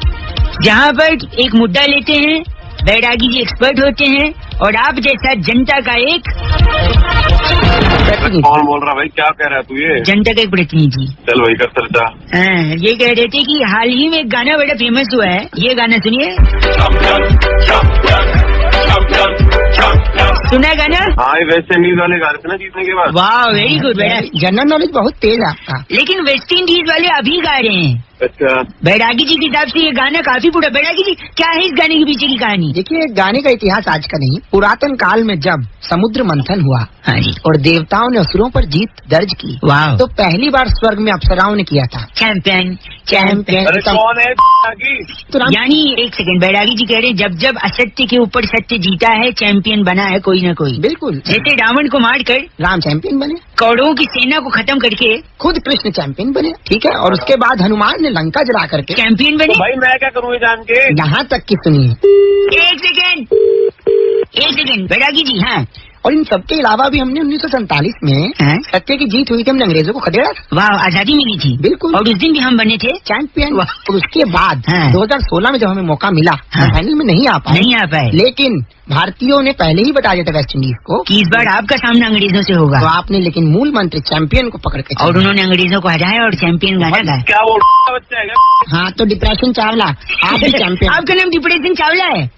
जहाँ पर एक मुद्दा लेते हैं, बैरागी जी एक्सपर्ट होते हैं और आप जैसा जनता का एक कौन बोल रहा भाई? क्या कह रहा है तू? ये जनता का एक प्रतिनिधि। चल वही कर चर्चा। हाँ, ये कह रहे थे कि हाल ही में एक गाना बड़ा फेमस हुआ है, ये गाना सुनिए। सुना है गाना? हाँ, ये वेस्ट इंडीज वाले गा रहे थे ना जीतने के बाद। वाह, वेरी गुड बेटा। जनरल नॉलेज बहुत तेज है आपका। लेकिन वेस्ट इंडीज वाले अभी गा रहे हैं। अच्छा। बैरागी जी के हिसाब से ये गाना काफी पूरा। बैरागी जी, क्या है इस गाने के पीछे की कहानी? देखिए, गाने का इतिहास आज का नहीं, पुरातन काल में जब समुद्र मंथन हुआ हाँ जी। और देवताओं ने असुरों पर जीत दर्ज की, वाह, तो पहली बार स्वर्ग में अप्सराओं ने किया था चैंपियन चैंपियन। अरे कौन है तो राम- यानी एक सेकंड, बैरागी जी कह रहे हैं जब जब असत्य के ऊपर सत्य जीता है, चैंपियन बना है कोई ना कोई। बिल्कुल, जैसे रावण को मार कर राम चैंपियन बने, कौरवों की सेना को खत्म करके खुद कृष्ण चैंपियन बने, ठीक है। और उसके बाद हनुमान ने लंका जला करके चैंपियन बने। भाई मैं क्या करूँ जान के? यहाँ तक की सुनिए। एक सेकंड बैरागी जी, हाँ, और इन सबके अलावा भी हमने 1947 में हाँ? सत्य की जीत हुई थी, हमने अंग्रेजों को खदेड़ा। वाह, आजादी मिली थी। बिल्कुल। और उस दिन भी हम बने थे चैंपियन। और उसके बाद हाँ। 2016 में जब हमें मौका मिला, हाँ। फाइनल में नहीं आ पाए, लेकिन भारतीयों ने पहले ही बता दिया था वेस्ट इंडीज को कि इस बार आपका सामना अंग्रेजों से होगा। तो आपने लेकिन मूल मंत्र चैंपियन को पकड़ के और उन्होंने अंग्रेजों को हराया और चैंपियन गाना गाया। क्या वो बच्चा है क्या? हाँ, तो डिप्रेशन चावला आप भी चैंपियन। आपका नाम डिप्रेशन चावला है?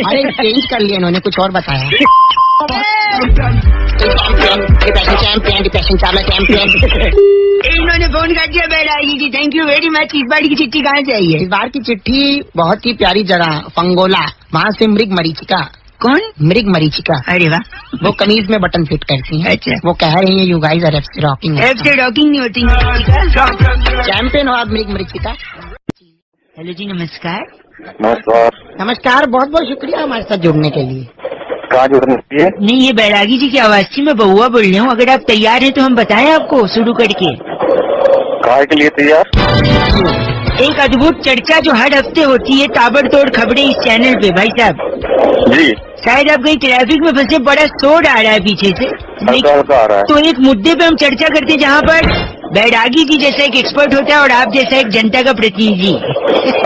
अरे चेंज कर लिया इन्होंने, कुछ और बताया। Champion depression Chawla champion. इन्होंने फोन कर दिया बैरागी ji, thank you very much. इस बार की चिट्ठी कहाँ से आई है? इस बार की चिट्ठी बहुत ही प्यारी जगह फंगोला, वहाँ से मृग मरीचिका। कौन? मृग मरीचिका। अरे वाह, वो कमीज में बटन फिट करती हैं। अच्छा। वो कह रही है you guys are FC rocking. FC rocking नहीं होती। चैंपियन हो आप मृग मरीचिका। हेलो जी, नमस्कार। नमस्कार। नमस्कार, बहुत बहुत शुक्रिया हमारे साथ जुड़ने के लिए। कहाँ जुड़ने के लिए? नहीं, ये बैरागी जी की आवाज थी, मैं बहुआ बोल रही हूँ। अगर आप तैयार हैं तो हम बताएं आपको शुरू करके। कहाँ के लिए तैयार? एक अद्भुत चर्चा जो हर हफ्ते होती है, ताबड़तोड़ खबरें इस चैनल पे। भाई साहब जी, शायद आप कहीं ट्रैफिक में फंसे, बड़ा शोर आ रहा है पीछे से। हल्का आ रहा है। तो एक मुद्दे पे हम चर्चा करते हैं जहाँ पर बैरागी जी जैसा एक एक्सपर्ट होता है और आप जैसा एक जनता का प्रतिनिधि।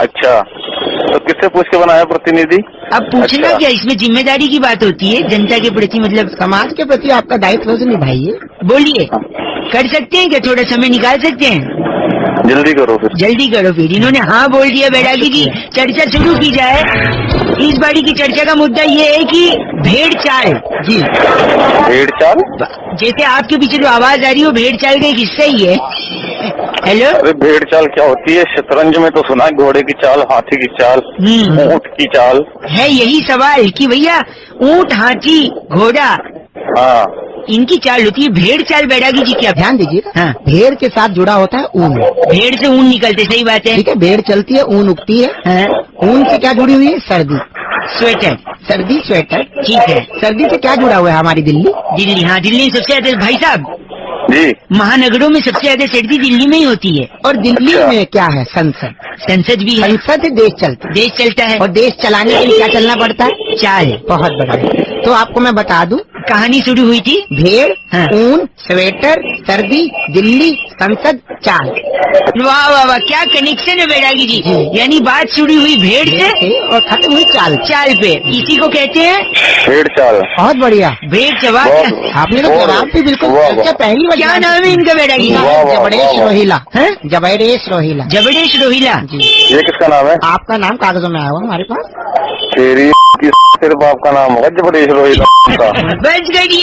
अच्छा, तो किससे पूछ के बनाया प्रतिनिधि? अब पूछना अच्छा। क्या, इसमें जिम्मेदारी की बात होती है जनता के प्रति, मतलब समाज के प्रति आपका दायित्व से निभाइए। बोलिए, कर सकते हैं क्या? थोड़ा समय निकाल सकते हैं? जल्दी करो फिर। जल्दी करो फिर। इन्होंने हाँ बोल दिया बैरागी जी, चर्चा शुरू की जाए। इस बारी की चर्चा का मुद्दा ये है कि भेड़ चाल। जी, भेड़ चाल? जैसे आपके पीछे जो आवाज आ रही है वो भेड़ चाल का एक हिस्सा ही है। हेलो, अरे भेड़ चाल क्या होती है? शतरंज में तो सुना है घोड़े की चाल, हाथी की चाल, ऊँट की चाल। है यही सवाल कि भैया ऊँट, हाथी, घोड़ा, हाँ, इनकी चाल होती है, भेड़ चाल बैरागी जी क्या? ध्यान दीजिए। हाँ, भेड़ के साथ जुड़ा होता है ऊन। भेड़ से ऊन निकलते, सही बात है। ठीक है, भेड़ चलती है, ऊन उगती है। हाँ, ऊन से क्या जुड़ी हुई है? सर्दी। स्वेटर। सर्दी स्वेटर, ठीक है। सर्दी से क्या जुड़ा हुआ है? हमारी दिल्ली। दिल्ली, हाँ दिल्ली में सबसे ज्यादा। भाई साहब, जी, महानगरों में सबसे ज्यादा सर्दी दिल्ली में ही होती है। और दिल्ली अच्छा। में क्या है? संसद। संसद भी है, संसद से देश चलता है। देश चलता है। और देश चलाने के लिए क्या चलना पड़ता है? चाल। बहुत बढ़िया। तो आपको मैं बता दूं, कहानी शुरू हुई थी भेड़, हाँ। ऊन, स्वेटर, सर्दी, दिल्ली, संसद, चाल। वाह वाह वाह, क्या कनेक्शन है बैरागी जी। यानी बात शुरू हुई भेड़ से और खत्म हुई चाल। चाल पे। इसी को कहते हैं भेड़ चाल। बहुत बढ़िया। भेड़ जवाब। बहुत- आपने तो जवाब भी बिल्कुल वाह, चर्चा पहली बार। क्या नाम है इनका बैरागी जी? वाह, वाह, जबड़ेश वाह, वाह। रोहिला। हैं? जबड़ेश रोहिला। जबड़ेश रोहिला। ये किसका नाम है? आपका नाम कागजों में आया हुआ हमारे पास। तेरी की सिर्फ आपका नाम होगा जबरदस्त रोहित का। बच गई।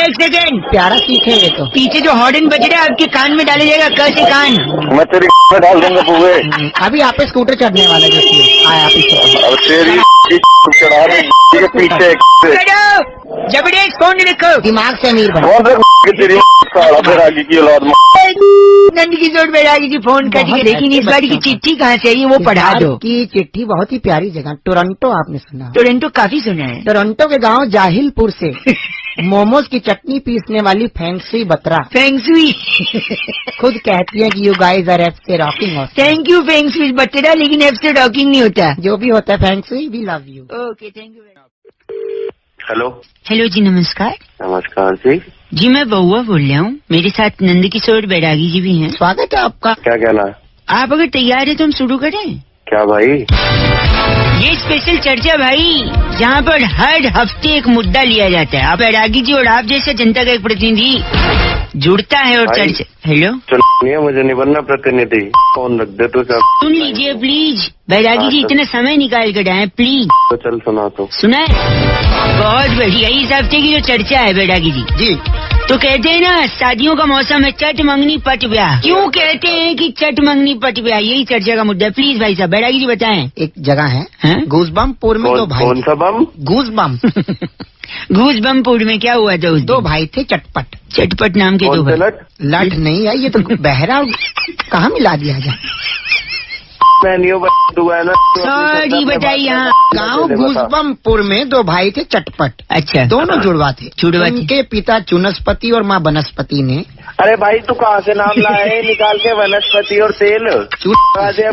एक सेकंड, प्यारा सीखे ये तो। पीछे जो हॉर्न बज रहा है आपके कान में डाला जाएगा, क से कान। मैं तेरी में डाल दूंगा पूरे। अभी आप पे स्कूटर चढ़ने वाला जो आया पीछे। अब तेरी की चढ़ा रहे के पीछे। करो, जबरदस्त फोन रखो। दिमाग से अमीर बनो। कौन सा तेरी साला फिर आगे की औलाद में। नंद किशोर बैरागी जी फोन कर दिए। लेकिन इस बार की चिट्ठी कहाँ से आई है वो पढ़ा दो। की चिट्ठी बहुत ही प्यारी जगह, टोरंटो आपने सुना? टोरंटो काफी सुना है। टोरंटो के गांव जाहिलपुर से मोमोज की चटनी पीसने वाली फैंक्सी बत्रा फेंगसुई। खुद कहती है कि यू गाइस आर एफ से रॉकिंग। थैंक यू फेंगसुई बटेरा, लेकिन एफ से रॉकिंग नहीं होता। जो भी होता है फैंक्सी, we love you. Okay, thank you. Hello, hello ji, नमस्कार। नमस्कार जी। जी मैं बहुआ बोल रहा हूँ, मेरे साथ नंद किशोर बैरागी जी भी हैं। स्वागत है आपका। क्या कहना है? आप अगर तैयार है तो हम शुरू करें। क्या भाई? ये स्पेशल चर्चा भाई, जहाँ पर हर हफ्ते एक मुद्दा लिया जाता है। आप बैरागी जी और आप जैसे जनता का एक प्रतिनिधि जुड़ता है और भाई। चर्चा। हेलो, चलो मुझे नहीं बनना प्रतिनिधि। कौन रख दे तो सुन लीजिए प्लीज। बैरागी जी इतना समय निकाल कर आए प्लीज। तो चल सुना तो। सुना है? बहुत बढ़िया। इस हफ्ते की जो चर्चा है बैरागी जी, जी तो कहते हैं ना शादियों का मौसम है, चट मंगनी पट ब्याह। क्यों कहते हैं कि चट मंगनी पट ब्याह? यही चर्चा का मुद्दा है। प्लीज भाई साहब बैरागी जी बताएं। एक जगह है हैं? गूसबमपुर में दो भाई कौन सा बम? गूसबम घूसबमपुर में क्या हुआ था उस दो दिन? भाई थे चटपट। चटपट नाम के दो कौन भाई। से लट? लट नहीं है, ये तो बहरा कहाँ मिला दिया जाए। मैं नहीं हूँ, तू है ना। सॉरी बताइए। यहाँ गांव गूसबमपुर में दो भाई थे चटपट। अच्छा, दोनों जुड़वा थे। जुड़वा थे। उनके पिता चुनस्पति और माँ बनस्पति ने अरे भाई तू कहाँ से नाम लाए निकाल के? वनस्पति और तेल।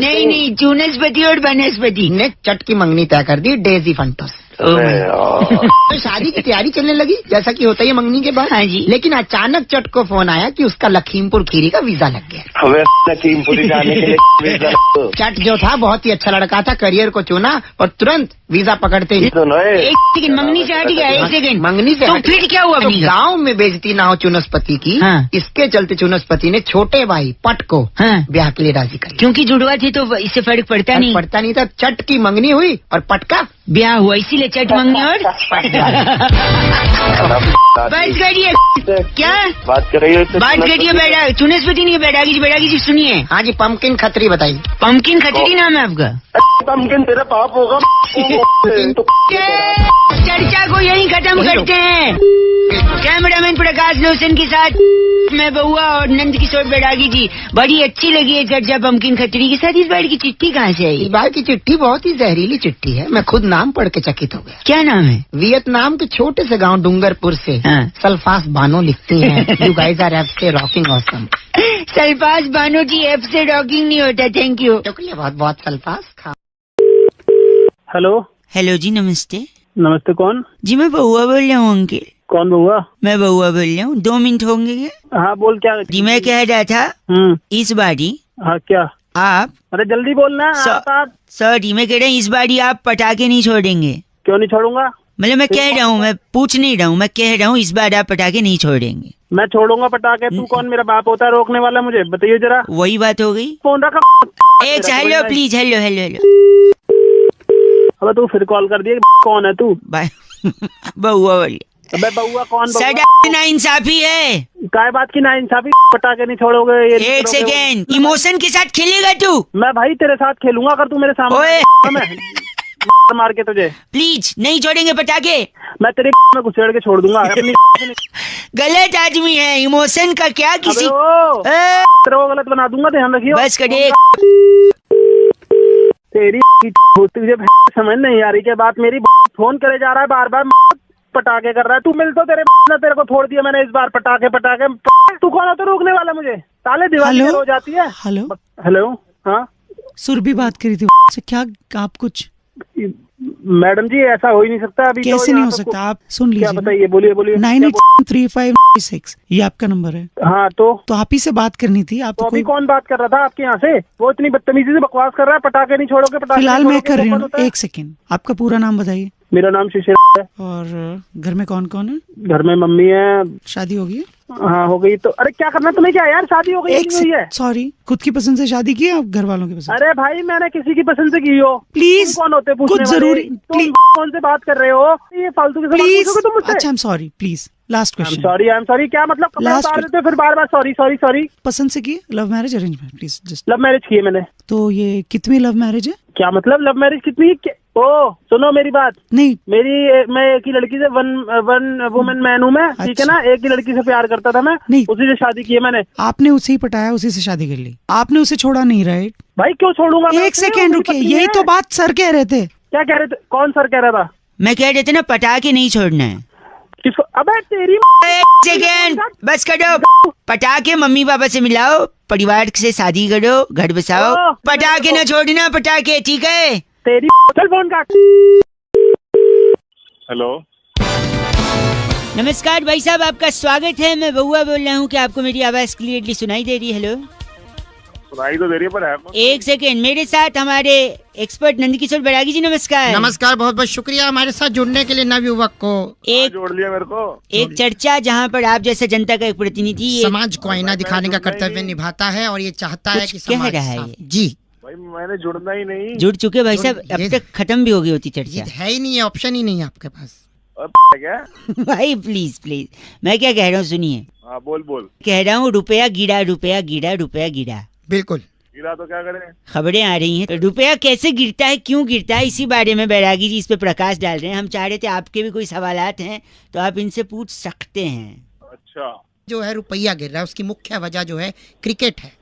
नहीं नहीं, चूनस्पति और बनस्पति। ने चट की मंगनी तय कर दी डेजी फंटो से। अरे यार। तो शादी की तैयारी चलने लगी जैसा कि होता ही है मंगनी के बाद। हाँ जी। लेकिन अचानक चट को फोन आया कि उसका लखीमपुर खीरी का वीजा लग गया। हमें लखीमपुरी जाने के लिए चट जो था बहुत ही अच्छा लड़का था, करियर को चुना और तुरंत वीजा पकड़ते ही एक सेकंड, मंगनी से हट गया, एक सेकंड। मंगनी से तो हट फिर क्या हुआ तो अपनी? गाँव में बेइज्जती ना हो चुनस्पति की। हाँ। इसके चलते चुनस्पति ने छोटे भाई पट को हाँ। ब्याह के लिए राजी कर लिया। क्योंकि जुड़वा थी तो इससे फर्क पड़ता नहीं। पड़ता नहीं था। चट की मंगनी हुई और पट का ब्याह हुआ, इसीलिए चट मंगनी और बस करिए। क्या बात कर रही हो? बात करिए? बैठा चुनस्पति नहीं, बैठागी जी, बैठागी जी सुनिए। हाँ जी, पंपकिन खत्री बताइए। पंपकिन खचड़ी नाम है आपका? पंपकिन तेरा पाप होगा। चर्चा को यहीं खत्म करते हैं। कैमरामैन प्रकाश लोचन के साथ मैं बउआ और नंद किशोर बैरागी जी। बड़ी अच्छी लगी है चर्चा पंपकिन खत्री के साथ। इस बार की चिट्ठी कहाँ से आई? इस बार की चिट्ठी बहुत ही जहरीली चिट्ठी है। मैं खुद नाम पढ़ के चकित हो गया। क्या नाम है? वियतनाम के छोटे से गांव डूंगरपुर से हाँ। सल्फास बानो लिखती हैं। You guys are absolutely rocking awesome. Sulphas Bano ji, F से रॉकिंग नहीं होता। Thank you. शुक्रिया बहुत बहुत। सल्फास खा। हेलो। हेलो जी, नमस्ते नमस्ते, कौन? जी। मैं बउआ बोल रहा हूँ अंकिल। कौन बउआ? मैं बउआ बोल रहा हूँ। 2 मिनट होंगे क्या? हाँ बोल, क्या? जी मैं कह रहा था इस बारी हाँ क्या? आप, अरे जल्दी बोलना। सॉरी मैं कह रहा हूँ इस बारी आप पटाखे नहीं छोड़ेंगे। क्यों नहीं छोड़ूंगा? मतलब मैं कह रहा हूँ, मैं पूछ नहीं रहा हूँ, मैं कह रहा हूँ इस बार आप पटाखे नहीं छोड़ेंगे। मैं छोड़ूंगा पटाखे। तू कौन मेरा बाप होता है रोकने वाला? मुझे बताइए जरा। वही बात हो गई। फोन रखा। एक hello please, hello hello hello. अबे तू फिर कॉल कर दिया। कौन है तू? बाय बउआ बोलिए। अबे बउआ कौन? सदा नाइंसाफी है। काय बात की नाइंसाफी? पटाखे नहीं छोड़ोगे? ये नहीं एक छोड़ोगे? सेकेंड, इमोशन के साथ खेलेगा तू? मैं भाई तेरे साथ खेलूंगा अगर तू मेरे सामने। ओए। मैं मार के तुझे। प्लीज नहीं छोड़ेंगे पटाखे। मैं तेरे में घुसेड़ के छोड़ दूंगा अपनी। गलत आदमी है, इमोशन का क्या किसी तेरे को गलत बना दूंगा, ध्यान रखियो। बस करिए। तेरी तुझे समझ नहीं आ रही क्या बात मेरी? फोन करे जा रहा है बार बार, पटाखे कर रहा है तू। मिल तो तेरे को छोड़ दिया मैंने इस बार। पटाखे पटाखे। तू कौन है तो रोकने वाला मुझे? ताले दिवाली हो जाती है। Hello hello. हाँ सुरभि बात करी थी से। क्या आप कुछ? मैडम जी ऐसा हो ही नहीं सकता। अभी कैसे तो नहीं हो सकता? आप सुन लीजिए। क्या बताइए? बोलिए बोलिए। 983596 ये आपका नंबर है। हाँ तो आप ही से बात करनी थी। आप तो अभी कौन बात कर रहा था आपके यहाँ से? वो इतनी बदतमीजी से बकवास कर रहा है। पटाखे नहीं छोड़ोगे? पटाखे फिलहाल नहीं मैं छोड़ोगे कर रही तो हूँ। कौन होता है? एक सेकेंड, आपका पूरा नाम बताइए। मेरा नाम शिशिर है। और घर में कौन कौन है? घर में मम्मी है। शादी हो गई है? हाँ हो गई। तो अरे क्या करना तुम्हें? क्या यार शादी हो गई? एक नहीं हुई है? सॉरी, खुद की पसंद से शादी की है आप घर वालों की पसंद? अरे भाई मैंने किसी की पसंद से की हो। प्लीज कौन होते पूछने कुछ वाले? जरूरी तुम कौन से बात कर रहे हो? ये फालतू के सवाल प्लीज। पूछोगे तुम मुझसे? अच्छा I am sorry, please last question. I am sorry क्या मतलब? कपड़े Last उतार देते हो फिर बार बार सॉरी सॉरी सॉरी। पसंद से की? Love marriage arrange marriage? Please just. Love marriage की है मैंने। तो ये कितनी लव मैरिज है? क्या मतलब लव मैरिज कितनी? ओ सुनो मेरी बात। नहीं मैं एक ही लड़की से वन वुमन मैन हूँ मैं। ठीक है ना? एक ही लड़की से प्यार करता था मैं। नहीं। उसी से शादी की है मैंने। आपने उसे ही पटाया, उसी से शादी कर ली। आपने उसे छोड़ा नहीं, राइट? भाई क्यों छोड़ूंगा मैं एक उसे? सेकेंड मेरी रुकिए, पत्नी यही है। तो बात सर कह रहे थे। क्या कह रहे थे? कौन सर कह रहा था? मैं कह रहे थे ना पटाखे नहीं छोड़ना है। किसको? अबे तेरी एक सेकेंड बस करो। पटाखे मम्मी पापा से मिलाओ, परिवार से शादी करो, घर बसाओ। पटाखे ना छोड़ना, पटाखे, ठीक है? तेरी चल फोन काट। हेलो नमस्कार भाई साहब, आपका स्वागत है। मैं बउआ बोल रहा हूँ। क्या आपको मेरी आवाज क्लियरली सुनाई दे रही है? हेलो सुनाई तो दे रही है पर है कौन? एक सेकेंड, मेरे साथ हमारे एक्सपर्ट नंदकिशोर बैरागी जी। नमस्कार। नमस्कार, बहुत बहुत शुक्रिया हमारे साथ जुड़ने के लिए नवयुवक को। एक जोड़ लिया मेरे को। एक चर्चा जहाँ पर आप जैसे जनता का एक प्रतिनिधि समाज को आईना दिखाने का कर्तव्य निभाता है और ये चाहता है कुछ कि कह समाज रहा है साफ- ये। जी भाई मैंने जुड़ना ही नहीं। जुड़ चुके भाई साहब। अब ये- तक खत्म भी हो गई होती ये चर्चा। है ही नहीं, है ऑप्शन ही नहीं है आपके पास। अब क्या? भाई प्लीज प्लीज, मैं क्या कह रहा हूँ सुनिए। हाँ बोल बोल। कह रहा हूँ रुपया गिरा, रुपया गिरा, रुपया गिरा। बिल्कुल। गिरा तो क्या करें? खबरें आ रही हैं तो रुपया कैसे गिरता है, क्यों गिरता है, इसी बारे में बैरागी जी इस पे प्रकाश डाल रहे हैं। हम चाह रहे थे आपके भी कोई सवालात हैं तो आप इनसे पूछ सकते हैं। अच्छा जो है रुपया गिर रहा है उसकी मुख्य वजह जो है क्रिकेट है।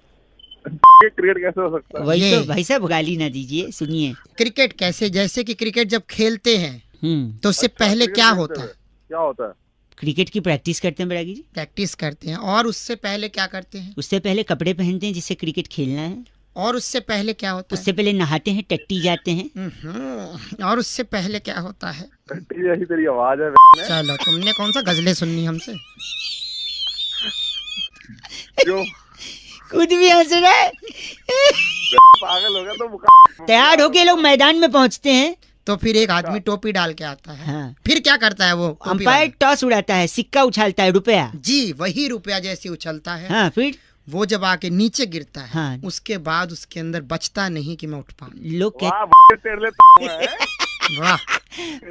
क्रिकेट कैसे हो सकता है? वही ये- तो भाई साहब गाली ना दीजिए, सुनिए। क्रिकेट कैसे? जैसे कि क्रिकेट जब खेलते हैं तो उससे अच्छा, पहले क्रिकेट क्या खेलते होता है? हुए क्या होता है? क्रिकेट की प्रैक्टिस करते हैं बैरागी जी। प्रैक्टिस करते हैं और उससे पहले क्या करते हैं? उससे पहले कपड़े पहनते हैं जिससे क्रिकेट खेलना है। और उससे पहले क्या होता उससे पहले नहाते हैं, टट्टी जाते हैं। है? और उससे पहले क्या होता है? यही तेरी आवाज है। चलो, तुमने कौन सा गजलें सुननी हमसे? क्यों खुद भी हंस रहा है। पागल होगा तो तैयार होके लोग मैदान में पहुंचते हैं। तो फिर एक आदमी टोपी डाल के आता है। हाँ। फिर क्या करता है वो टोपी अंपायर वाला? टॉस उड़ाता है, सिक्का उछालता है, रुपया। जी, वही रुपया जैसे उछलता है। हाँ, फिर वो जब आके नीचे गिरता है, हाँ। उसके बाद उसके अंदर बचता नहीं कि मैं उठ पाऊं। लोग वाह,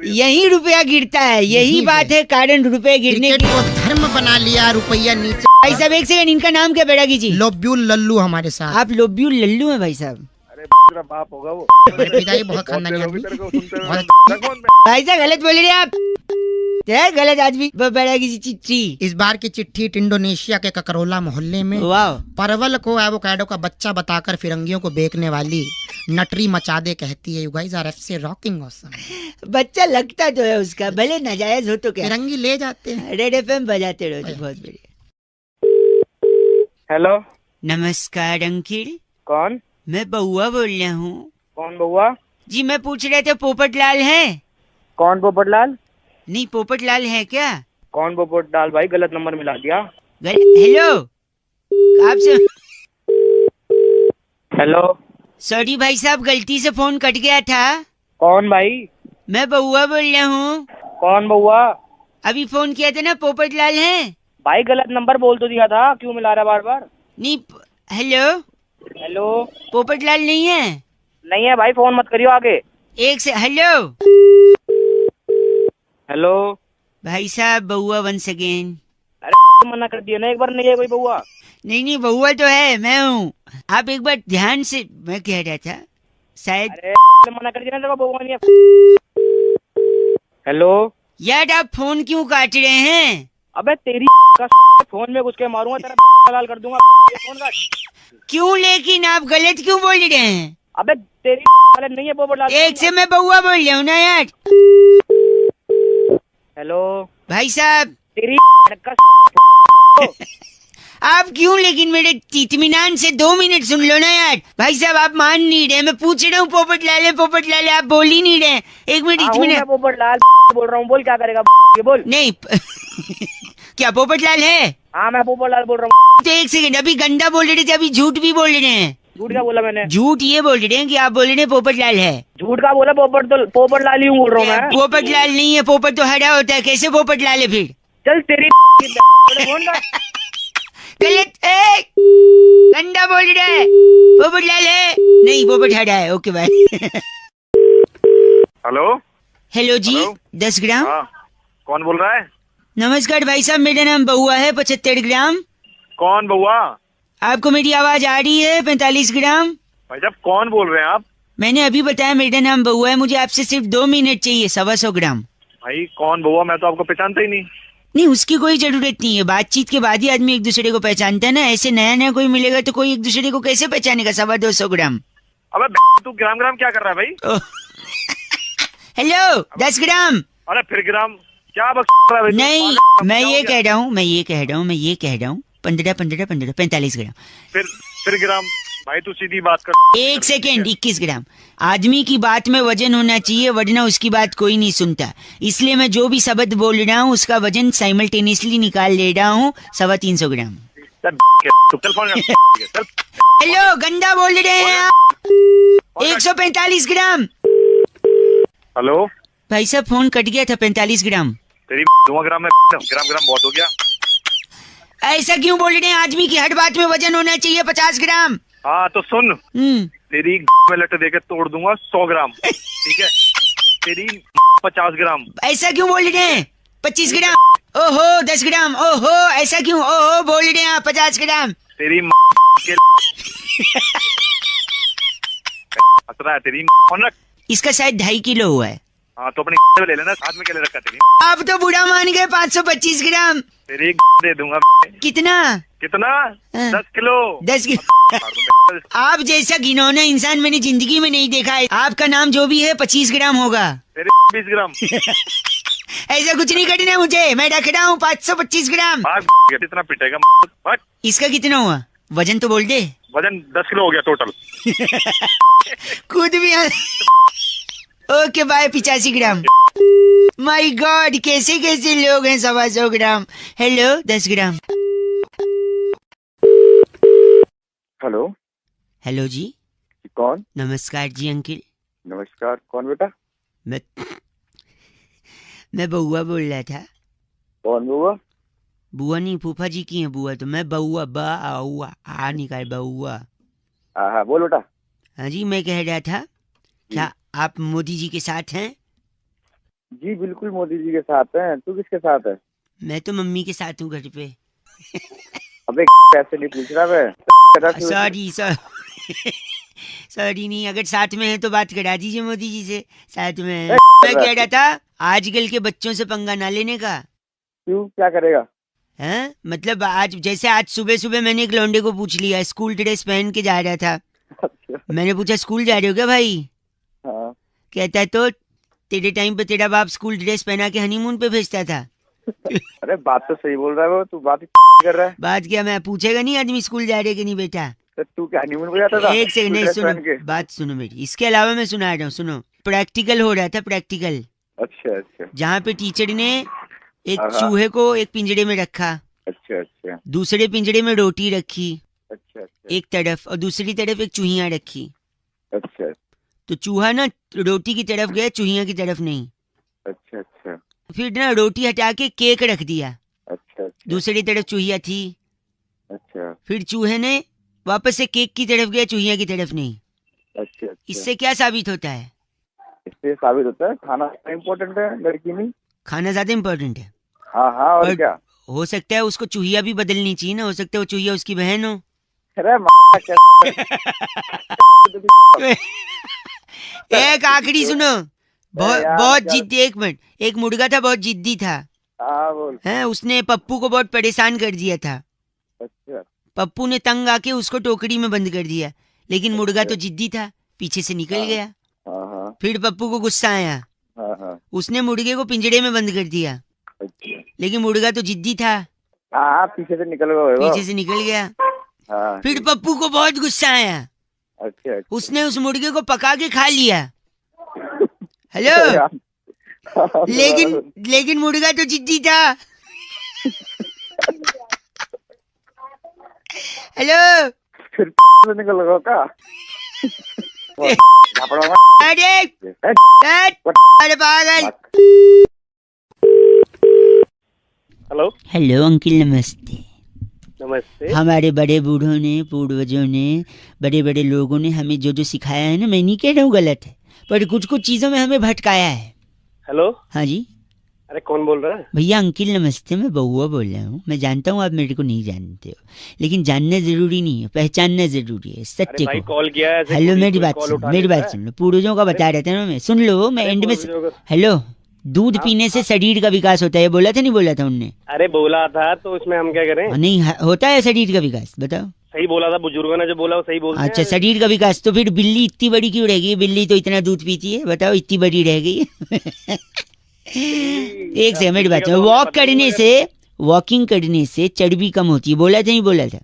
यही रुपया गिरता है, यही यही बात है कारण रुपए गिरने क्रिकेट की। को धर्म बना लिया, रुपया नीचे। भाई साहब एक सेकंड, इनका नाम क्या बैरागी जी? लोब्यूल लल्लू हमारे साथ। आप लोब्यू लल्लू हैं भाई साहब? तेरा बाप होगा वो। मेरे पिताजी बहुत खानदानी आदमी। भाई साहब गलत बोल रहे हैं आप, तेरा गलत आदमी। बैरागी जी चिट्ठी। इस बार की चिट्ठी इंडोनेशिया के ककरोला मोहल्ले में वाह। परवल को एवोकाडो का बच्चा बताकर फिरंगियों को बेचने वाली नटरी मचादे कहती है, you guys are FC rocking awesome. बच्चा लगता तो है उसका, भले नाजायज हो तो क्या। फिरंगी ले जाते हैं। रेड एफएम बजाते रहो जी, बहुत बढ़िया। हेलो, नमस्कार अंकिल, कौन? मैं बउआ बोल रहा हूँ। कौन बउआ? जी मैं पूछ रहे थे पोपटलाल है? कौन पोपटलाल? नहीं, पोपटलाल है क्या? कौन पोपटलाल भाई? गलत नंबर मिला दिया। हेलो, आपसे। हेलो, सॉरी भाई साहब, गलती से फोन कट गया था। कौन भाई? मैं बउआ बोल रहा हूँ। कौन बउआ? अभी फोन किया था ना, पोपटलाल है? भाई गलत नंबर बोल तो दिया था, क्यों मिला रहा बार बार? नहीं। हेलो, हेलो, पोपटलाल नहीं है? नहीं है भाई, फोन मत करियो आगे। एक से। हेलो हेलो, भाई साहब, बउआ वंस अगेन। अरे मना कर दिया ना एक बार, नहीं है कोई बउआ। नहीं बउआ तो है, मैं हूँ। आप एक बार ध्यान से, मैं कह रहा था शायद। अरे मना कर दिया ना, बउआ नहीं है। हेलो यार, आप फोन क्यों काट रहे हैं? अबे तेरी का फोन में घुस के मारूंगा, तेरा लाल कर दूंगा। फोन काट। क्यों, लेकिन आप गलत क्यों बोल रहे हैं? अबे तेरी गलत नहीं है पोपटलाल। एक से मैं बउआ बोल रहा हूँ ना यार। हेलो भाई साहब, तेरी का आप क्यों, लेकिन मेरे इत्मीनान से 2 मिनट सुन लो ना यार। भाई साहब आप मान नहीं रहे, मैं पूछ रहा हूँ पोपटलाल है, पोपटलाल है, आप बोल ही नहीं रहे। 1 मिनट इत्मीनान। पोपटलाल बोल रहा हूँ, बोल क्या करेगा ये बोल। नहीं क्या पोपटलाल है? हाँ मैं पोपटलाल बोल रहा हूँ। तो 1 सेकंड, अभी गंदा बोल रहे थे, अभी झूठ भी बोल रहे हैं। झूठ क्या बोला मैंने? झूठ ये बोल रहे हैं कि आप बोल रहे हैं पोपटलाल है। झूठ का बोला? पोपटलाल ही बोल रहा हूँ मैं। पोपटलाल नहीं है, पोपट तो हरा होता है, कैसे पोपटलाल है फिर? चल तेरी फोन का गलत है, गंदा बोल रहा है। पोपटलाल है नहीं, पोपट हरा है। Okay bye. हेलो हेलो जी। हेलो? 10 ग्राम। हाँ, कौन बोल रहा है? नमस्कार भाई साहब, मेरा नाम बउआ है, 75 ग्राम। कौन बउआ? आपको मेरी आवाज आ रही है? 45 ग्राम। भाई साहब कौन बोल रहे हैं आप? मैंने अभी बताया मेरा नाम बउआ है, मुझे आपसे सिर्फ 2 मिनट चाहिए, 125 ग्राम। भाई कौन बउआ? मैं तो आपको पहचानता ही नहीं। नहीं, उसकी कोई जरूरत नहीं है, बातचीत के बाद ही आदमी एक दूसरे को पहचानता है ना। ऐसे नया नया कोई मिलेगा तो कोई एक दूसरे को कैसे पहचानेगा? 225 ग्राम। अबे तू ग्राम ग्राम क्या कर रहा है भाई? हेलो, 10 ग्राम। अरे फिर ग्राम क्या बक रहा है भाई? नहीं, मैं ये कह रहा हूँ, मैं ये कह रहा हूँ 15 15 15 45 ग्राम। फिर ग्राम भाई, तू सीधी बात कर। 1 सेकेंड, 21 ग्राम। आदमी की बात में वजन होना चाहिए, वरना उसकी बात कोई नहीं सुनता। इसलिए मैं जो भी शब्द बोल रहा हूँ उसका वजन साइमल्टेनियसली निकाल ले रहा हूँ। 325 ग्राम। चल फोन कर। हेलो, गंदा बोल रहे हैं आप। 145 ग्राम। हेलो भाई साहब फोन कट गया था। 45 ग्राम। तेरी 2 ग्राम में ग्राम बहुत हो गया। ऐसा क्यों बोल रहे हैं? आदमी की हर बात में वजन होना चाहिए 50 ग्राम। हाँ तो सुन, तेरी में लट देके तोड़ दूंगा 100 ग्राम, ठीक है? तेरी 50 ग्राम। ऐसा क्यों बोल रहे हैं? 25 ग्राम। ओहो 10 ग्राम। ओहो ऐसा क्यों? ओहो बोल रहे हैं आप 50 ग्राम। तेरी के हंस रहा है तेरी रख। इसका शायद 2.5 किलो हुआ है। हाँ तो अपनी ले लेना, हाथ में क्या ले रखा तेरी? आप तो बुरा मान गए। 525 ग्राम। तेरी दे दूंगा। कितना? 10 किलो। 10 किलो। आप जैसा घिनौना इंसान मैंने जिंदगी में नहीं देखा है। आपका नाम जो भी है 25 ग्राम होगा। तेरी 20 ग्राम। ऐसा कुछ नहीं करना मुझे, मैं रख रहा हूँ 525 ग्राम। कितना पिटेगा? इसका कितना हुआ? वजन तो बोल दे। वजन 10 किलो हो गया टोटल। खुद भी okay bye 85 gram. My god, कैसे कैसे लोग हैं। 125 gram. Hello 10 gram. Hello hello जी, कौन? नमस्कार जी अंकिल। नमस्कार, कौन बेटा? मैं बउआ बोल रहा था। कौन बुआ? बुआ नहीं, फूफा जी की है बुआ। तो मैं बउआ आ निकाल बउआ। हाँ बोल बेटा। हाँ जी, मैं कह रहा था क्या आप मोदी जी के साथ हैं? जी बिल्कुल मोदी जी के साथ हैं। तू किसके साथ है? मैं तो मम्मी के साथ हूँ घर पे। अबे कैसे नहीं पूछ रहा मैं। सॉरी सॉरी नहीं, अगर साथ में है तो बात करा दीजिए मोदी जी से। साथ में है। मैं कह रहा था आजकल के बच्चों से पंगा ना लेने का। क्यों, क्या करेगा? हैं? मतलब आज सुबह सुबह मैंने एक लौंडे को पूछ लिया, स्कूल ड्रेस पहन के जा रहा था। मैंने पूछा स्कूल जा रहे हो क्या भाई? हाँ। कहता है तो तेरे टाइम पे तेरा बाप स्कूल ड्रेस पहना के हनीमून पे भेजता था। अरे बात तो सही बोल रहा है वो, तू बात कर रहा है। बात क्या, मैं पूछेगा नहीं आदमी स्कूल जा रहे कि नहीं बेटा? तो तू क्या हनीमून पे जाता था? एक सेकंड, नहीं ड्रेस सुनो पहन के? बात सुनो मेरी। इसके अलावा मैं सुना रहा हूँ, सुनो। प्रैक्टिकल हो रहा था, प्रैक्टिकल। अच्छा जहाँ पे टीचर ने एक हाँ। चूहे को एक पिंजरे में रखा, अच्छा दूसरे पिंजरे में रोटी रखी अच्छा एक तरफ, और दूसरी तरफ एक चूहिया रखी। अच्छा तो चूहा ना रोटी की तरफ गया, चूहिया की तरफ नहीं। अच्छा फिर ना रोटी हटा के केक रख दिया, अच्छा दूसरी तरफ चूहिया थी। अच्छा फिर चूहे ने वापस से केक की तरफ गया, चूहिया की तरफ नहीं। अच्छा। इससे क्या साबित होता है? इससे साबित होता है खाना इम्पोर्टेंट है, लड़की नहीं। खाना ज्यादा इम्पोर्टेंट है। हाँ और पर क्या। हो सकता है उसको चूहिया भी बदलनी चाहिए ना, हो सकता है वो चूहिया उसकी बहन हो। अरे एक आखिरी सुनो, बहुत यार, बहुत क्या- जिद्दी। एक मिनट, एक मुर्गा था बहुत जिद्दी था। हाँ बोल। हैं, उसने पप्पू को बहुत परेशान कर दिया था। अच्छा पप्पू ने तंग आके उसको टोकरी में बंद कर दिया, लेकिन मुर्गा तो जिद्दी था, पीछे से निकल गया। हाँ फिर पप्पू को गुस्सा आया, हाँ उसने मुर्गे को पिंजरे में बंद कर दिया, अच्छा। लेकिन मुर्गा तो जिद्दी था, हाँ पीछे से निकल गए वो। पीछे से निकल गया। हाँ फिर पप्पू को बहुत गुस्सा आया, अच्छा उसने उस मुर्गे को पका के खा लिया। हेलो, हाँ, लेकिन मुर्गा तो जिद्दी था। हेलो, फिर से निकल गए का। अरे अरे पागल। हेलो हेलो अंकिल, नमस्ते। नमस्ते। हमारे बड़े बूढ़ों ने, पूर्वजों ने, बड़े बड़े लोगों ने हमें जो जो सिखाया है ना, मैं नहीं कह रहा हूँ गलत है, पर कुछ कुछ चीजों में हमें भटकाया है। हेलो, हाँ जी अरे कौन बोल रहा है? भैया अंकिल नमस्ते, मैं बउआ बोल रहा हूँ। मैं जानता हूँ आप मेरे को नहीं जानते हो, लेकिन जानना जरूरी नहीं है, पहचानना जरूरी है सत्य भाई को। कॉल किया है ऐसे हेलो, कोई मेरी बात कॉल सुन, उठा मेरी लेता बात है? सुन लो। पूर्वजों का बता रहे थे ना, मैं सुन लो, मैं अरे एंड में पूर्वजों का- हेलो, दूध पीने से शरीर का विकास होता है, ये बोला था नहीं बोला था उनने? अरे बोला था तो इसमें हम क्या करें? नहीं होता है शरीर का विकास, बताओ। सही बोला था, बुजुर्गों ने जो बोला वो सही बोलते अच्छा, हैं। शरीर का विकास। तो फिर बिल्ली इतनी बड़ी क्यों रह गई? बिल्ली तो इतना दूध पीती है, बताओ, इतनी बड़ी रह गई। एक सेकंड, मेरी बात सुनो। वॉकिंग करने से चर्बी कम होती है, बोला था नहीं बोला था?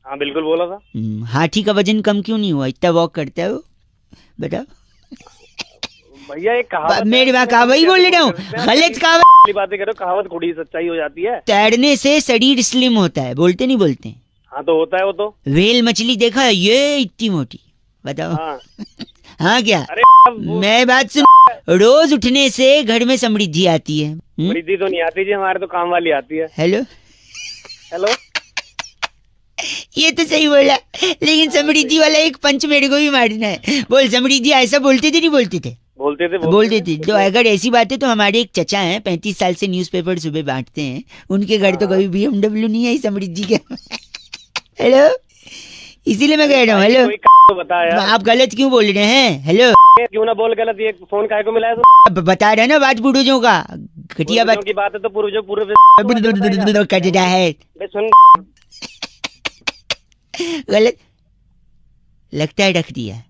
हाँ बिल्कुल बोला था। हाथी का वजन कम क्यों नहीं हुआ? इतना वॉक करता है वो, बताओ। भैया एक कहावत मेरी बात है, वही बोल रहा हूँ, गलत कहावत। वाली बातें करो, कहावत थोड़ी सच्चाई हो जाती है। तैरने से शरीर स्लिम होता है, बोलते नहीं बोलते? हाँ तो होता है वो तो। व्हेल मछली देखा है, ये इतनी मोटी, बताओ। हाँ हाँ क्या? अरे मैं बात सुन, रोज उठने से घर में समृद्धि आती है। वृद्धि तो नहीं आती जी, हमारे तो काम वाली आती है। हेलो हेलो, ये तो सही बोला, लेकिन समृद्धि वाला एक पंच मेरे को भी मारना है। बोल समृद्धि, ऐसा बोलते थे नहीं बोलते थे? बोलते थे। तो अगर ऐसी बात है तो हमारे एक चचा हैं, 35 साल से न्यूज़पेपर सुबह बांटते हैं, उनके घर तो कभी BMW नहीं आई समृद्धि के। हेलो, इसीलिए मैं कह रहा हूँ। हेलो, तो बता यार, आप गलत क्यों बोल रहे हैं? हेलो, क्यों ना बोल गलत, ये फोन काहे को मिला है? अब बता रहे ना बात पूर्वजों का, घटिया बात की बात है तो पूर्वजों पूर्व कट रहा है। सुन, गलत लगता है, रख दिया।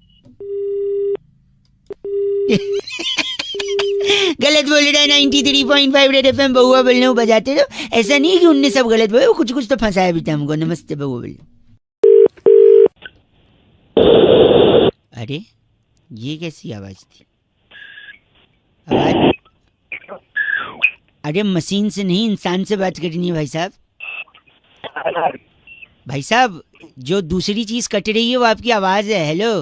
गलत बोल रहा है। 93.5 रेड FM बउआ बोलने को बजाते रहो। ऐसा नहीं है कि उनने सब गलत बोले, कुछ कुछ तो फंसाया भी था हमको। नमस्ते बउआ बोल। अरे ये कैसी आवाज थी? आवाज अरे मशीन से नहीं, इंसान से बात करनी है भाई साहब। भाई साहब जो दूसरी चीज कट रही है वो आपकी आवाज है। Hello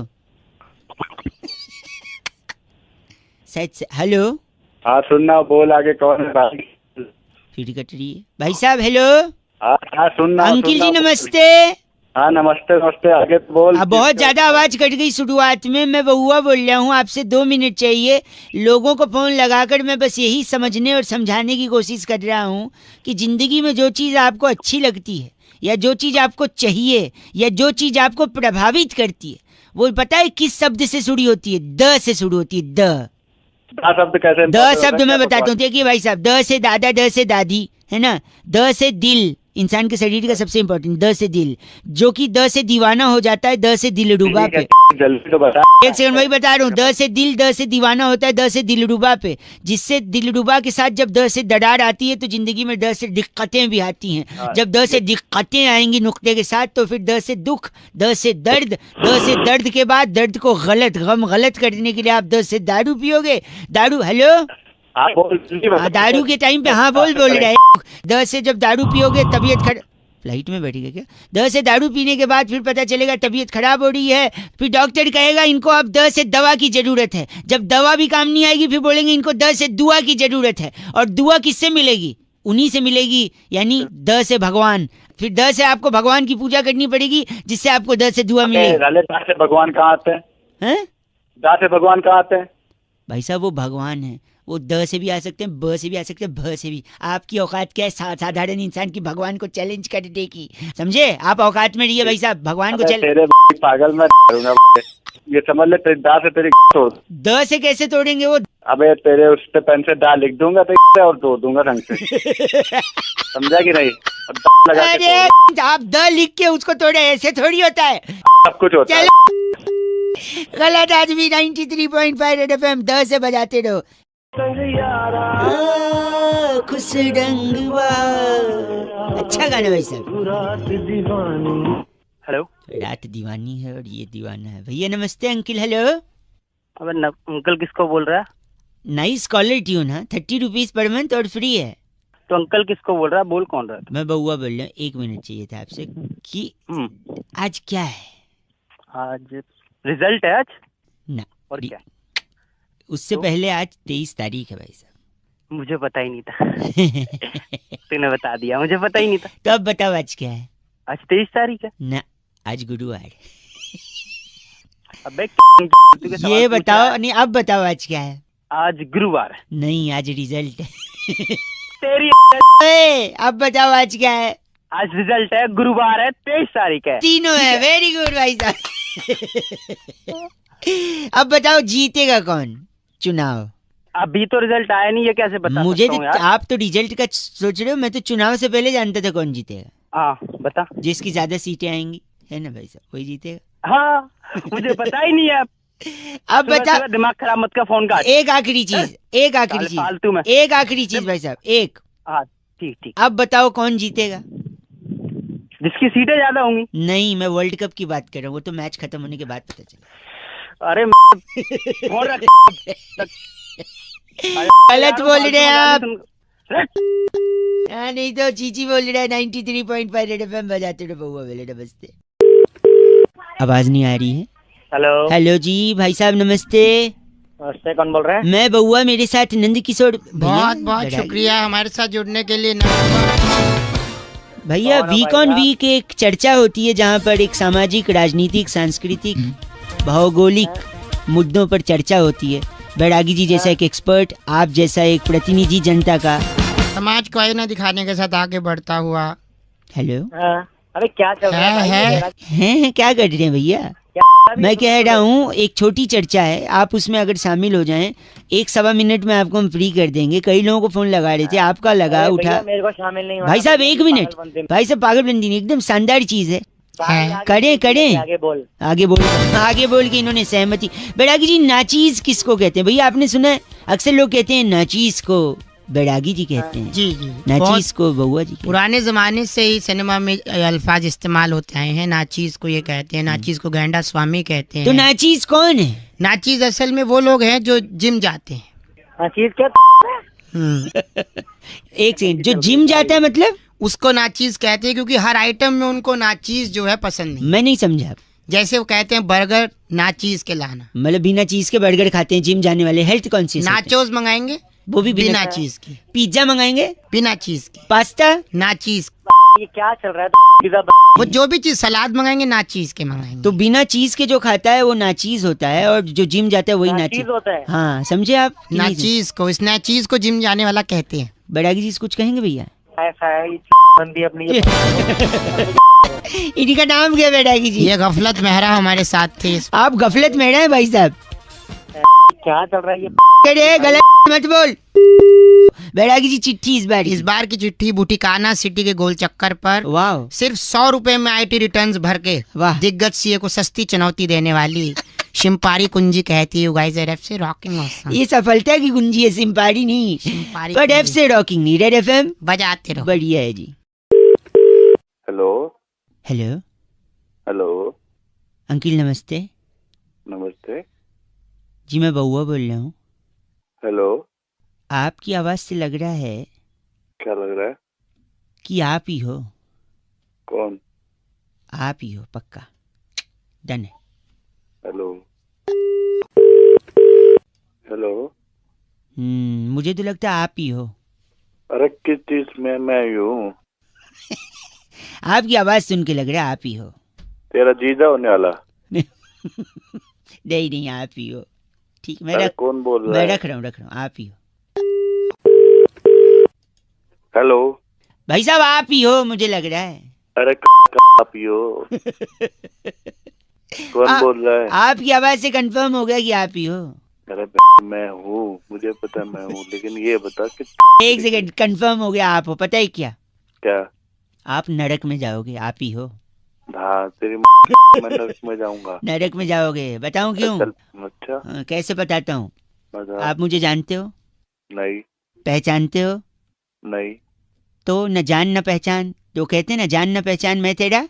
hello. हाँ सुनना, बोल आगे कौन है भाई? फिर कट रही है भाई साहब। हेलो हाँ सुनना। अंकिल जी नमस्ते। हाँ नमस्ते नमस्ते, आगे तो बोल। बहुत ज्यादा आवाज कट गई शुरुआत में। मैं बहुआ बोल रहा हूँ, आपसे 2 मिनट चाहिए। लोगों को फोन लगाकर मैं बस यही समझने और समझाने की कोशिश कर रहा हूँ कि जिंदगी में जो चीज आपको अच्छी लगती है या जो चीज आपको चाहिए या जो चीज आपको प्रभावित करती है वो पता है किस शब्द से शुरू होती है? द से शुरू होती है। द शब्द कैसे? द शब्द मैं बताता हूँ। देखिए भाई साहब, द से दादा, द से दादी, है ना। द से दिल, इंसान के शरीर का सबसे इम्पोर्टेंट। द से दिल, जो कि द से दीवाना हो जाता है द से दिलरुबा पे। जल्दी तो बता। एक सेकंड वही बता रहा हूँ। द से दिल, द से दीवाना होता है द से दिलरुबा पे, जिससे दिलरुबा के साथ जब द से दरार आती है तो जिंदगी में द से दिक्कतें भी आती हैं। जब द से दिक्कतें आएंगी नुक्ते के साथ तो फिर द से दुख, द से दर्द, द से दर्द के बाद दर्द को गलत करने के लिए आप द से दारू पियोगे। दारू, हेलो दारू के टाइम पे हाँ बोल रहे हैं। द से जब दारू पियोगे तबीयत फ्लाइट में बैठेगा क्या? द से दारू पीने के बाद फिर पता चलेगा तबीयत खराब हो रही है, फिर डॉक्टर कहेगा इनको अब द से दवा की जरूरत है। जब दवा भी काम नहीं आएगी फिर बोलेंगे इनको द से दुआ की जरूरत है। और दुआ किससे मिलेगी? उन्हीं से मिलेगी, यानी द से भगवान। फिर द से आपको भगवान की पूजा करनी पड़ेगी जिससे आपको द से दुआ मिलेगी। द से भगवान कहाँ आते हैं? द से भगवान कहाँ आते हैं? भाई साहब वो भगवान है, वो द से भी आ सकते हैं, ब से भी आ सकते हैं, भ से भी। आपकी औकात क्या है साधारण इंसान की भगवान को चैलेंज करने की? समझे? आप औकात में रहिए भाई साहब। भगवान को तेरे पागल में ये समझ ले, दा से तेरी तोड़। द से कैसे तोड़ेंगे वो? अबे तेरे उस पे पेन से दा लिख दूंगा तो और तोड़ दूंगा ढंग से। समझा कि नहीं? अरे आप द लिख के उसको तोड़े, ऐसे थोड़ी होता है। सब कुछ होता है। गलत आदमी। 93.5 रेड एफएम, द से बजाते रहो। खुश रंगवा, अच्छा गाना भाई साहब। हेलो, रात दीवानी है और ये दीवाना है। भैया नमस्ते। Uncle hello. अबे अंकल किसको बोल रहा है? नाइस कॉलर ट्यून है, 30 रुपीज पर मंथ और फ्री है। तो अंकल किसको बोल रहा है? बोल कौन रहा है? मैं बउआ बोल रहा हूँ। 1 मिनट चाहिए था आपसे कि आज क्या है? आज रिजल्ट है आज ना। और क्या? उससे पहले आज 23 तारीख है भाई साहब। मुझे पता ही नहीं था। तूने बता दिया, मुझे पता ही नहीं था। तो अब बताओ आज क्या है? आज 23 तारीख है ना, आज गुरुवार। अबे ये बताओ नहीं, अब बताओ आज क्या है? आज गुरुवार है। नहीं, आज रिजल्ट है। तेरी अब बताओ आज क्या है? आज रिजल्ट है, गुरुवार है, 23 तारीख है। तीनों है। वेरी गुड भाई साहब। अब बताओ जीतेगा कौन चुनाव? अभी तो रिजल्ट आया नहीं, ये कैसे बता मुझे सकता हूँ तो, यार? आप तो रिजल्ट का सोच रहे हो, मैं तो चुनाव से पहले जानता था कौन जीतेगा। हाँ बता। जिसकी ज्यादा सीटें आएंगी, है ना भाई साहब, वही जीतेगा। हाँ, मुझे पता ही नहीं है। अब बता। दिमाग खराब मत का, फोन काट। एक आखिरी चीज, एक आखिरी चीज, फालतू में एक आखिरी चीज भाई साहब, एक। हाँ ठीक ठीक। अब बताओ कौन जीतेगा? जिसकी सीटें ज्यादा होंगी। नहीं, मैं वर्ल्ड कप की बात कर रहा हूँ, वो तो मैच खत्म होने के बाद पता चला। अरे गलत बोल रहे हैं आप। नहीं तो चीची बोल रहा है। 93.5 रेड एफएम बजाते रहो। बउआ बोले नमस्ते। आवाज नहीं आ रही है। हेलो। हेलो जी भाई साहब नमस्ते। नमस्ते, कौन बोल रहा है? मैं बउआ, मेरे साथ नंद किशोर। बहुत बहुत शुक्रिया हमारे साथ जुड़ने के लिए। भैया वीक ऑन वीक एक चर्चा होती है जहाँ पर एक सामाजिक, राजनीतिक, सांस्कृतिक, भौगोलिक मुद्दों पर चर्चा होती है। बैरागी जी जैसा एक एक्सपर्ट, आप जैसा एक प्रतिनिधि जनता का, समाज को आईना दिखाने के साथ आगे बढ़ता हुआ। हेलो। अरे क्या चल रहा है? क्या कर रहे हैं भैया? मैं कह रहा हूँ एक छोटी चर्चा है, आप उसमें अगर शामिल हो जाएं, 1-1.25 मिनट में आपको हम फ्री कर देंगे। कई लोगों को फोन लगा रहे थे, आपका लगा, उठा। मेरे को शामिल नहीं भाई साहब 1 मिनट। भाई साहब पागलबंदी नहीं, एकदम शानदार चीज है। करें आगे बोल। आगे बोल के इन्होंने सहमति। बैरागी जी नाचीज किसको कहते हैं भैया? आपने सुना है अक्सर लोग कहते हैं नाचीज को, बैरागी जी कहते हैं। जी जी। नाचीज को बउआ जी कहते हैं। पुराने जमाने से ही सिनेमा में अल्फाज इस्तेमाल होते आए हैं। नाचीज को ये कहते हैं, नाचीज को गैंडा स्वामी कहते हैं। तो नाचीज कौन है? नाचीज असल में वो लोग हैं जो जिम जाते हैं। नाचीज क्या? एक सेकंड, जो जिम जाता है मतलब? उसको नाचीज कहते हैं क्योंकि हर आइटम में उनको नाचीज जो है पसंद नहीं। मैं नहीं समझा। जैसे वो कहते हैं बर्गर नाचीज के लाना, मतलब बिना चीज के बर्गर खाते हैं जिम जाने वाले, हेल्थ कॉन्शियस। नाचोस मंगाएंगे वो भी बिना चीज की। पिज्जा मंगाएंगे बिना चीज की। पास्ता नाचीज। ये क्या चल रहा है? वो जो भी चीज सलाद मंगाएंगे नाचीज के मंगाएंगे। तो बिना चीज के जो खाता है वो नाचीज होता है, और जो जिम जाता है वही नाचीज होता है। हाँ, समझे आप? नाचीज को, इस नाचीज को जिम जाने वाला कहते हैं। बैरागी जी कुछ कहेंगे भैया? ऐसा है बंदी अपनी इनका नाम क्या है बैरागी जी? ये गफलत मेहरा हमारे साथ थे। आप गफलत मेहरा है भाई साहब? क्या चल रहा है ये? अरे गलत मत बोल। बैरागी जी चिट्ठी इस बार की चिट्ठी बुटिकाना सिटी के गोल चक्कर पर। वाह। सिर्फ 100 रुपए में IT रिटर्न्स भर के वाह दिग्गज सीए को सस्ती चुनौती देने वाली शिम्पारी कुंजी कहती है गाइस, रेड से रॉकिंग। ये सफलता की कुंजी है, सिम्पारी नहीं। पर एफ से रॉकिंग नहीं, रेड FM बजाते रहो। बढ़िया है जी। हेलो हेलो हेलो अंकिल नमस्ते। नमस्ते जी मैं बउआ बोल रहा हूँ। हेलो। आपकी आवाज से लग रहा है क्या लग रहा है? कि आप ही हो। कौन? आप ही हो पक्का, डन है। Hello hello. मुझे तो लगता है आप ही हो। अरे किस चीज में मैं हूँ? आपकी आवाज सुन के लग रहा है आप ही हो। तेरा जीजा होने वाला? नहीं आप ही हो। ठीक, कौन बोल रहा है? मैं रख रहा हूँ आप ही हो। हेलो भाई साहब आप ही हो, मुझे लग रहा है। अरे आप ही हो? कौन बोल रहा है? आपकी आवाज से कंफर्म हो गया कि आप ही हो। अरे मैं हूँ, मुझे पता है मैं हूँ, लेकिन ये बता कि एक सेकंड, कंफर्म हो गया आप हो। पता है क्या? क्या? आप नरक में जाओगे, आप ही हो। हाँ तेरी मैं नरक में जाऊंगा। नरक में जाओगे, बताऊं क्यों? अच्छा कैसे बताता हूँ। आप मुझे जानते हो? नहीं। पहचानते हो? नहीं। तो न जान न पहचान, जो कहते हैं ना, जान न पहचान मैं तेरा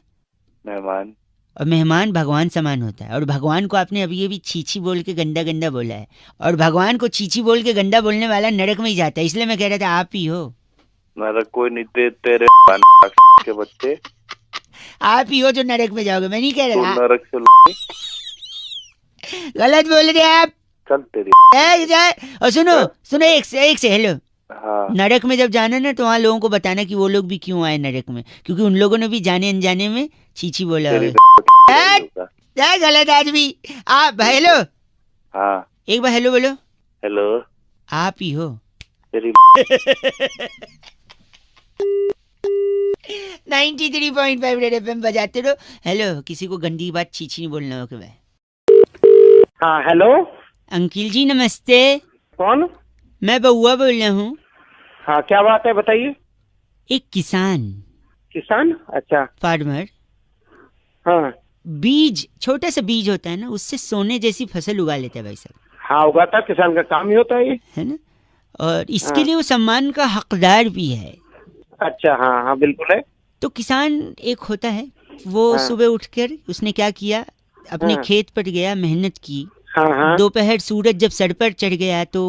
मेहमान। और मेहमान भगवान समान होता है। और भगवान को आपने अभी अभी छीछी बोल के गंदा गंदा बोला है, और भगवान को छीछी बोल के गंदा बोलने वाला नरक में ही जाता है। इसलिए मैं कह रहा था आप ही हो। नरक कोई नहीं, तेरे के बच्चे आप ही हो जो नरक में जाओगे, मैं नहीं कह रहा। नरक से गलत बोल रहे आप। चल तेरी और सुनो एक से हेलो। हाँ। नरक में जब जाना ना तो वहाँ लोगों को बताना कि वो लोग भी क्यों आए नरक में, क्योंकि उन लोगों ने भी जाने अनजाने में छीछी बोला है। गलत आदमी आप। हेलो। हाँ एक बार हेलो बोलो। हेलो आप ही हो। तेरी 93.5 रेड FM बजाते रहो। हेलो, किसी को गंदी बात छीछी नहीं बोलना हो। भाई हाँ हेलो अंकिल जी नमस्ते। कौन? मैं बउआ बोल रहा हूँ। हाँ क्या बात है बताइए। एक किसान। अच्छा। फार्मर। हाँ। बीज, छोटा सा बीज होता है ना, उससे सोने जैसी फसल उगा लेता है भाई साहब। हाँ उगाता, किसान का काम ही होता है ये, है ना। और इसके लिए वो सम्मान का हकदार भी है। अच्छा हाँ बिल्कुल है। तो किसान एक होता है, वो सुबह उठकर उसने क्या किया, अपने खेत पर गया, मेहनत की। दोपहर सूरज जब सर पर चढ़ गया तो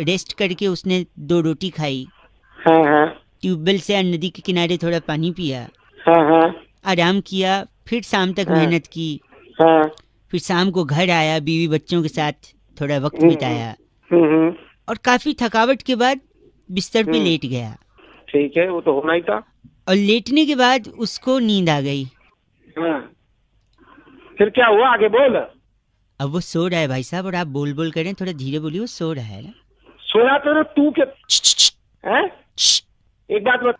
रेस्ट करके उसने 2 रोटी खाई। ट्यूबवेल से नदी के किनारे थोड़ा पानी पिया। आराम किया, फिर शाम तक मेहनत की। फिर शाम को घर आया, बीवी बच्चों के साथ थोड़ा वक्त बिताया, और काफी थकावट के बाद बिस्तर पे लेट गया। ठीक है, वो तो होना ही था। और लेटने के बाद उसको नींद आ गई। फिर क्या हुआ, आगे बोल। अब वो सो रहा है भाई साहब, और आप बोल बोल करें, थोड़ा धीरे बोलिए। वो सो रहा है ना। सोया तो तू के हैं? एक बात बता,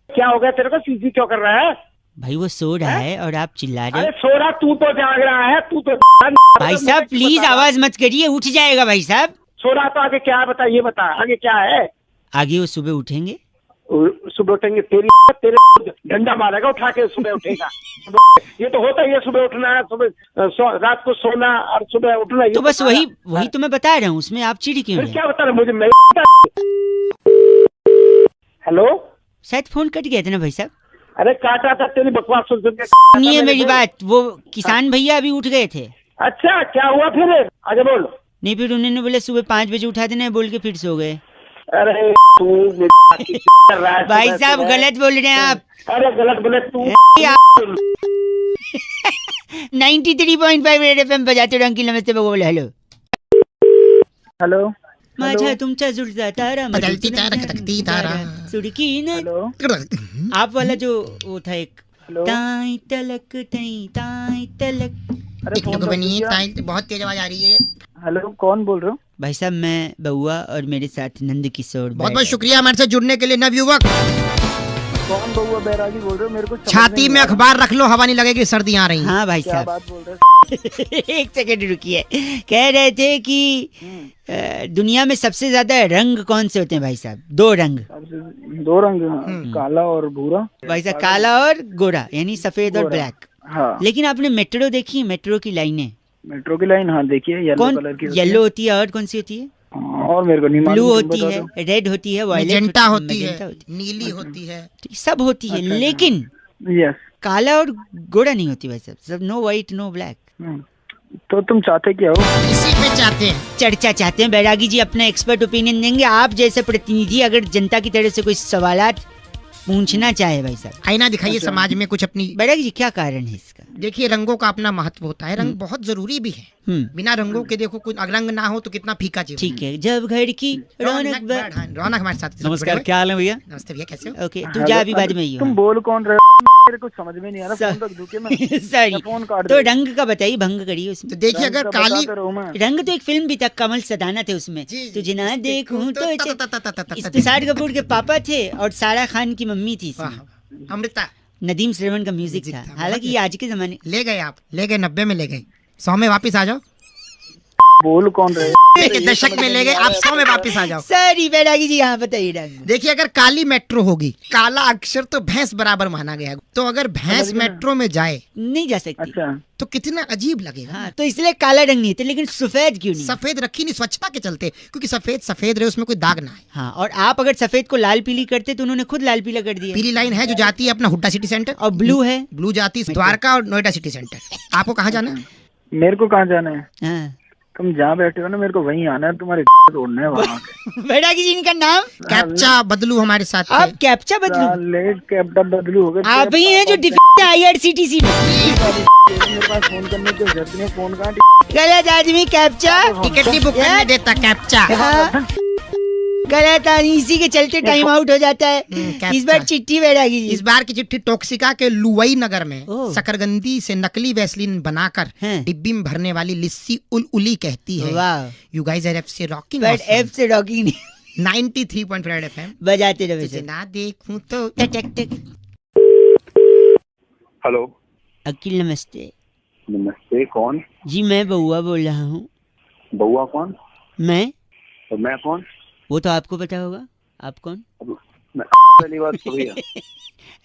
क्या हो गया तेरे को, सीधी क्यों कर रहा है? भाई वो सो रहा है और आप चिल्ला रहे। अरे सो रहा, तू तो जाग रहा है, तू तो। भाई साहब प्लीज आवाज मत करिए, उठ जाएगा भाई साहब। सो रहा तो आगे क्या है बता, ये बता आगे क्या है। आगे वो सुबह उठेंगे, सुबह उठेंगे तेरी डंडा मारेगा उठा के, सुबह उठेगा। ये तो होता ही है, सुबह उठना, सुबह रात को सोना और सुबह उठना। तो बस वही तो मैं बता रहा हूँ, उसमें आप चिढ़ क्यों रहे? क्या बता रहे मुझे? हेलो, शायद फोन कट गया था ना भाई साहब? अरे काटा था, तेरी बकवास सुन के। सुनिए मेरी बात, वो किसान भैया अभी उठ गए थे। अच्छा, क्या हुआ फिर? आगे बोल। नहीं, फिर उन्होंने बोले सुबह 5 बजे उठा देना है बोल के फिर सो गए। अरे तू भाई साहब गलत बोल रहे हैं आप। अरे गलत बोले तू। 93.5 रेड एफएम बजाते रहो। अंकिल नमस्ते, बोल हेलो। हेलो, माझा तुमचा जुळता तारा बदलती तारा खटकती तारा सुड़की न। आप वाला जो वो था एक ताई तलक ताई तलक। अरे बनिए ताई, बहुत तेज आवाज आ रही है। हेलो, कौन बोल रहे हो? भाई साहब मैं बउआ और मेरे साथ नंद किशोर। बहुत बहुत शुक्रिया हमारे साथ जुड़ने के लिए नवयुवक। कौन बउआ बैरागी बोल रहे हो? मेरे को छाती में अखबार रख लो, हवा नहीं लगेगी, सर्दी आ रही। हाँ भाई साहब, बात बोल रहे एक सेकंड रुकिए। कह रहे थे कि दुनिया में सबसे ज्यादा रंग कौन से होते हैं भाई साहब? 2 रंग। 2 रंग, काला और भूरा। भाई साहब काला और गोरा, यानी सफेद और ब्लैक। हाँ। लेकिन आपने मेट्रो देखी? मेट्रो की लाइनें, मेट्रो की लाइन, हाँ देखिए, येलो कलर की। येलो होती है, और कौन सी होती है? और मेरे को नहीं मालूम। ब्लू होती है, रेड होती है, वायलेट होती है, नीली होती है, सब होती है। लेकिन यस, काला और गोरा नहीं होती भाई साहब। सब नो व्हाइट नो ब्लैक। तो तुम चाहते क्या हो? इसी पे चाहते हैं, चर्चा चाहते हैं। बैरागी जी अपना एक्सपर्ट ओपिनियन देंगे। आप जैसे प्रतिनिधि अगर जनता की तरफ से कोई सवालात पूछना चाहे भाई साहब, आईना दिखाइए समाज में कुछ अपनी। बैरागी जी क्या कारण है इसका? देखिए, रंगों का अपना महत्व होता है, रंग बहुत जरूरी भी है। बिना रंगों के देखो, कुछ रंग ना हो तो कितना फीका जीवन। ठीक है, जब घर की रौनक रौनक हमारे साथ। नमस्कार, क्या हाल है भैया? नमस्ते भैया, कैसे हो? ओके, तू जा अभी बाद में। तुम बोल कौन रहे हो? मेरे कुछ समझ में नहीं आ रहा। फोन रख दूं क्या मैं? सॉरी, फोन काट तो रंग का बताइए, भंग करिए उसमें। तो देखिए, अगर काली रंग तो एक फिल्म भी था, कमल सदाना थे उसमें। तुझे ना देखूं तो तुषार कपूर के पापा थे और सारा खान की मम्मी थी। अमृता, नदीम श्रवण का म्यूजिक था। हालांकि ये आज के जमाने। ले गए आप, ले गए 90 में, ले गए 100 में वापस आ जाओ। बोल कौन रहे? दशक में ले गए आप, 100 में वापस आ जाओ। सॉरी बैरागी जी, यहाँ बताइए रंग। देखिए, अगर काली मेट्रो होगी, काला अक्षर तो भैंस बराबर माना गया, तो अगर भैंस मेट्रो में जाए, नहीं जा सकती। अच्छा, तो कितना अजीब लगेगा। हाँ, तो इसलिए काला रंग नहीं थे। लेकिन सफेद क्यों नहीं? सफेद रखी नहीं, स्वच्छता के चलते, क्योंकि सफेद रहे, उसमें कोई दाग ना है। हाँ, और आप अगर सफेद को लाल पीली करते तो उन्होंने खुद लाल पीला कर दिया। पीली लाइन है जो जाती है अपना हुड्डा सिटी सेंटर, और ब्लू है, ब्लू जाती है द्वारका और नोएडा सिटी सेंटर। आपको कहाँ जाना है? मेरे को कहाँ जाना है? हाँ। तुम जहाँ बैठे हो ना, मेरे को वहीं आना है। तुम्हारे तोड़ना है वहाँ। बैरागी जी इनका नाम कैप्चा बदलू हमारे साथ। आप कैप्चा बदलू? कैप्चा बदलू हो गए। आप ही हैं जो डिफेक्ट IRCTC में। मेरे पास फोन करने की जरूरत नहीं, फोन कहाँ? गलत आदमी कैप्चा। टिकट नहीं बुक करने देता कैप्चा। गलत आदमी, इसी के चलते टाइम आउट हो जाता है। इस बार चिट्ठी बैरागी जी। इस बार की चिट्ठी टोक्सिका के लुवई नगर में शकरगंदी से नकली वैसलीन बनाकर डिब्बी में भरने वाली लिस्सी उली कहती है। यू गाइस आर एफ से रॉकिंग। बट एफ से रॉकिंग नहीं। 93.5 FM बजाते रहे। तुझे ना देखूं तो। हेलो अकील नमस्ते। नमस्ते, कौन? जी मैं बउआ बोल रहा हूँ। बउआ कौन? मैं? और मैं कौन? वो तो आपको पता होगा। आप कौन? मैं पहली बात तो भैया।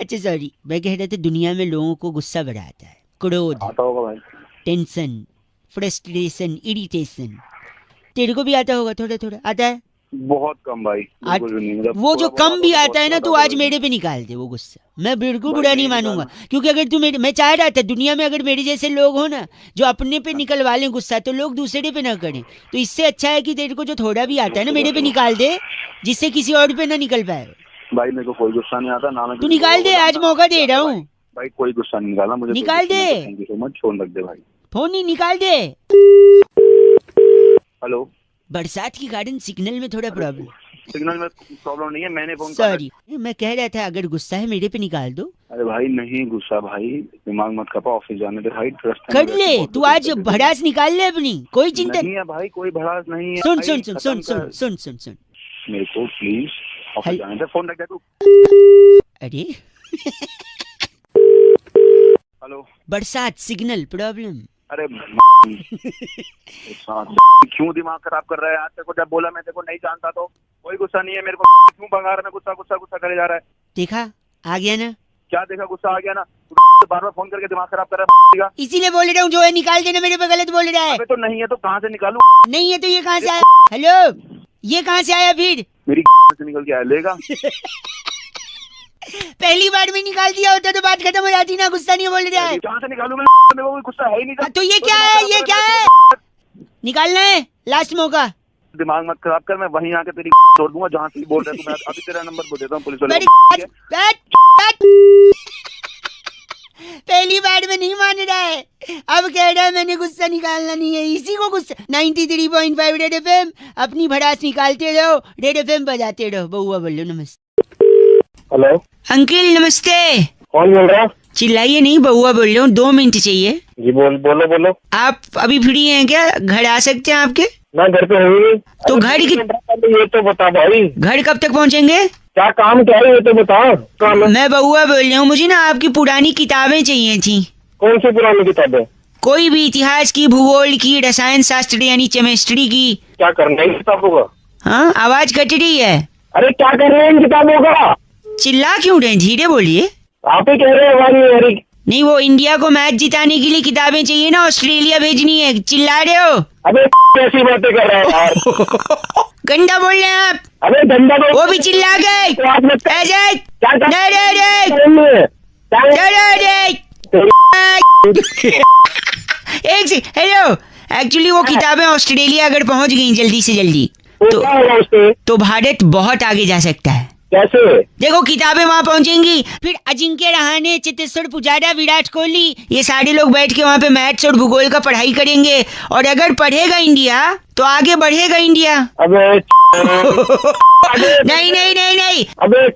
अच्छा सॉरी, मैं कह रहा था दुनिया में लोगों को गुस्सा बड़ा आता है, क्रोध आता होगा भाई, टेंशन, फ्रस्ट्रेशन, इरिटेशन। तेरे को भी आता होगा? थोड़ा थोड़ा आता है? बहुत कम भाई, बिल्कुल भी नहीं। मतलब वो जो कम भी आता है ना, तो आज मेरे पे निकाल दे वो गुस्सा। मैं बिल्कुल बुरा नहीं मानूंगा, क्योंकि अगर तू मैं चाह रहा था दुनिया में अगर मेरे जैसे लोग हो ना, जो अपने पे निकलवा लें गुस्सा, तो लोग दूसरे पे ना करें। तो इससे अच्छा है कि तेरे को जो थोड़ा भी आता है ना, मेरे पे निकाल दे, जिससे किसी और पे ना निकल पाए। भाई मेरे को कोई गुस्सा नहीं आता ना। तू निकाल दे, आज मौका दे रहा हूँ भाई। कोई गुस्सा नहीं निकाला मुझे। निकाल दे। Thank you so much. Phone रख दे भाई। फोन नहीं, निकाल दे। हेलो, बरसात के कारण सिग्नल में थोड़ा प्रॉब्लम। सिग्नल में प्रॉब्लम नहीं है, मैंने फोन। सॉरी, मैं कह रहा था अगर गुस्सा है मेरे पे निकाल दो। अरे भाई नहीं गुस्सा भाई, दिमाग मत खपा, ऑफिस जाने दे भाई। कर ले तू, आज भड़ास निकाल ले अपनी, कोई चिंता नहीं है भाई, कोई भड़ास नहीं है। सुन सुन सुन सुन सुन सुन सुन सुन मेरे को प्लीज ऑफिस जाने दे। फोन रख दे तू। अरे हेलो, बरसात, सिग्नल प्रॉब्लम। अरे क्यों दिमाग खराब कर रहा है? आज तेरे को जब बोला मैं तेरे को नहीं जानता तो कोई गुस्सा नहीं है मेरे को, क्यों भगा रहा है? गुस्सा गुस्सा गुस्सा करे जा रहा है। देखा आ गया ना? क्या देखा? गुस्सा आ गया ना? बार बार फोन करके दिमाग खराब कर रहा है। इसीलिए बोल रहा हूँ, जो है निकाल देना, मेरे पे गलत बोल रहा है। अबे तो नहीं है तो कहाँ से निकालूं? नहीं है तो ये कहाँ से आया? हेलो, ये कहाँ से आया फिर? मेरी से निकल के आया, लेगा? पहली बार में निकाल दिया होता तो बात खत्म हो जाती ना। गुस्सा नहीं बोल रहा है। कहाँ से निकालूं मैं? मेरे को कोई गुस्सा है ही नहीं। तो ये क्या है? ये क्या है? निकालना है, लास्ट मौका। दिमाग मत खराब कर, मैं वहीं आके तेरी छोड़ दूंगा जहाँ से बोल रहे तू। मैं अभी तेरा नंबर बोल देता हूँ पुलिस वाले को। पहली बार में नहीं मान रहा है, अब कह रहा है मैंने गुस्सा निकालना नहीं है। इसी को गुस्सा। 93.5 रेड एफएम, अपनी भड़ास निकालते रहो, रेड एफएम बजाते रहो। बउआ बोलो नमस्ते। हेलो अंकल नमस्ते। कौन बोल रहा? चिल्लाइए नहीं, बउआ बोल रहा हूँ। 2 मिनट चाहिए। जी बोलो। आप अभी फ्री हैं क्या? घर आ सकते हैं आपके? मैं घर पे हूँ। तो घर की ये तो बता भाई, घर कब तक पहुँचेंगे? क्या काम क्या है ये तो बता। मैं बउआ बोल रहा हूँ, मुझे ना आपकी पुरानी किताबें चाहिए थी। कौन सी पुरानी किताबें? कोई भी, इतिहास की, भूगोल की, रसायन शास्त्र यानी केमिस्ट्री की। क्या करना है इन किताबों का? हाँ, आवाज कट रही है। अरे क्या कर रहे हैं इन किताबों का? चिल्ला क्यों रहे? धीरे बोलिए। आप ही कह रहे हैं, आवाज नहीं आ रही। नहीं, वो इंडिया को मैच जिताने के लिए किताबें चाहिए ना, ऑस्ट्रेलिया भेजनी है। चिल्ला रहे हो? अबे कैसी बातें कर रहे हैं यार? गंदा बोल रहे हैं आप। अबे गंदा वो भी चिल्ला गए। एक से हेलो, एक्चुअली वो किताबें ऑस्ट्रेलिया अगर पहुंच गई जल्दी से जल्दी तो भारत बहुत आगे जा सकता है। कैसे? देखो, किताबें वहाँ पहुंचेंगी, फिर अजिंक्य रहाणे, चेतेश्वर पुजारा, विराट कोहली, ये सारे लोग बैठ के वहाँ पे मैथ्स और भूगोल का पढ़ाई करेंगे। और अगर पढ़ेगा इंडिया तो आगे बढ़ेगा इंडिया। अबे नहीं नहीं नहीं नहीं। अबे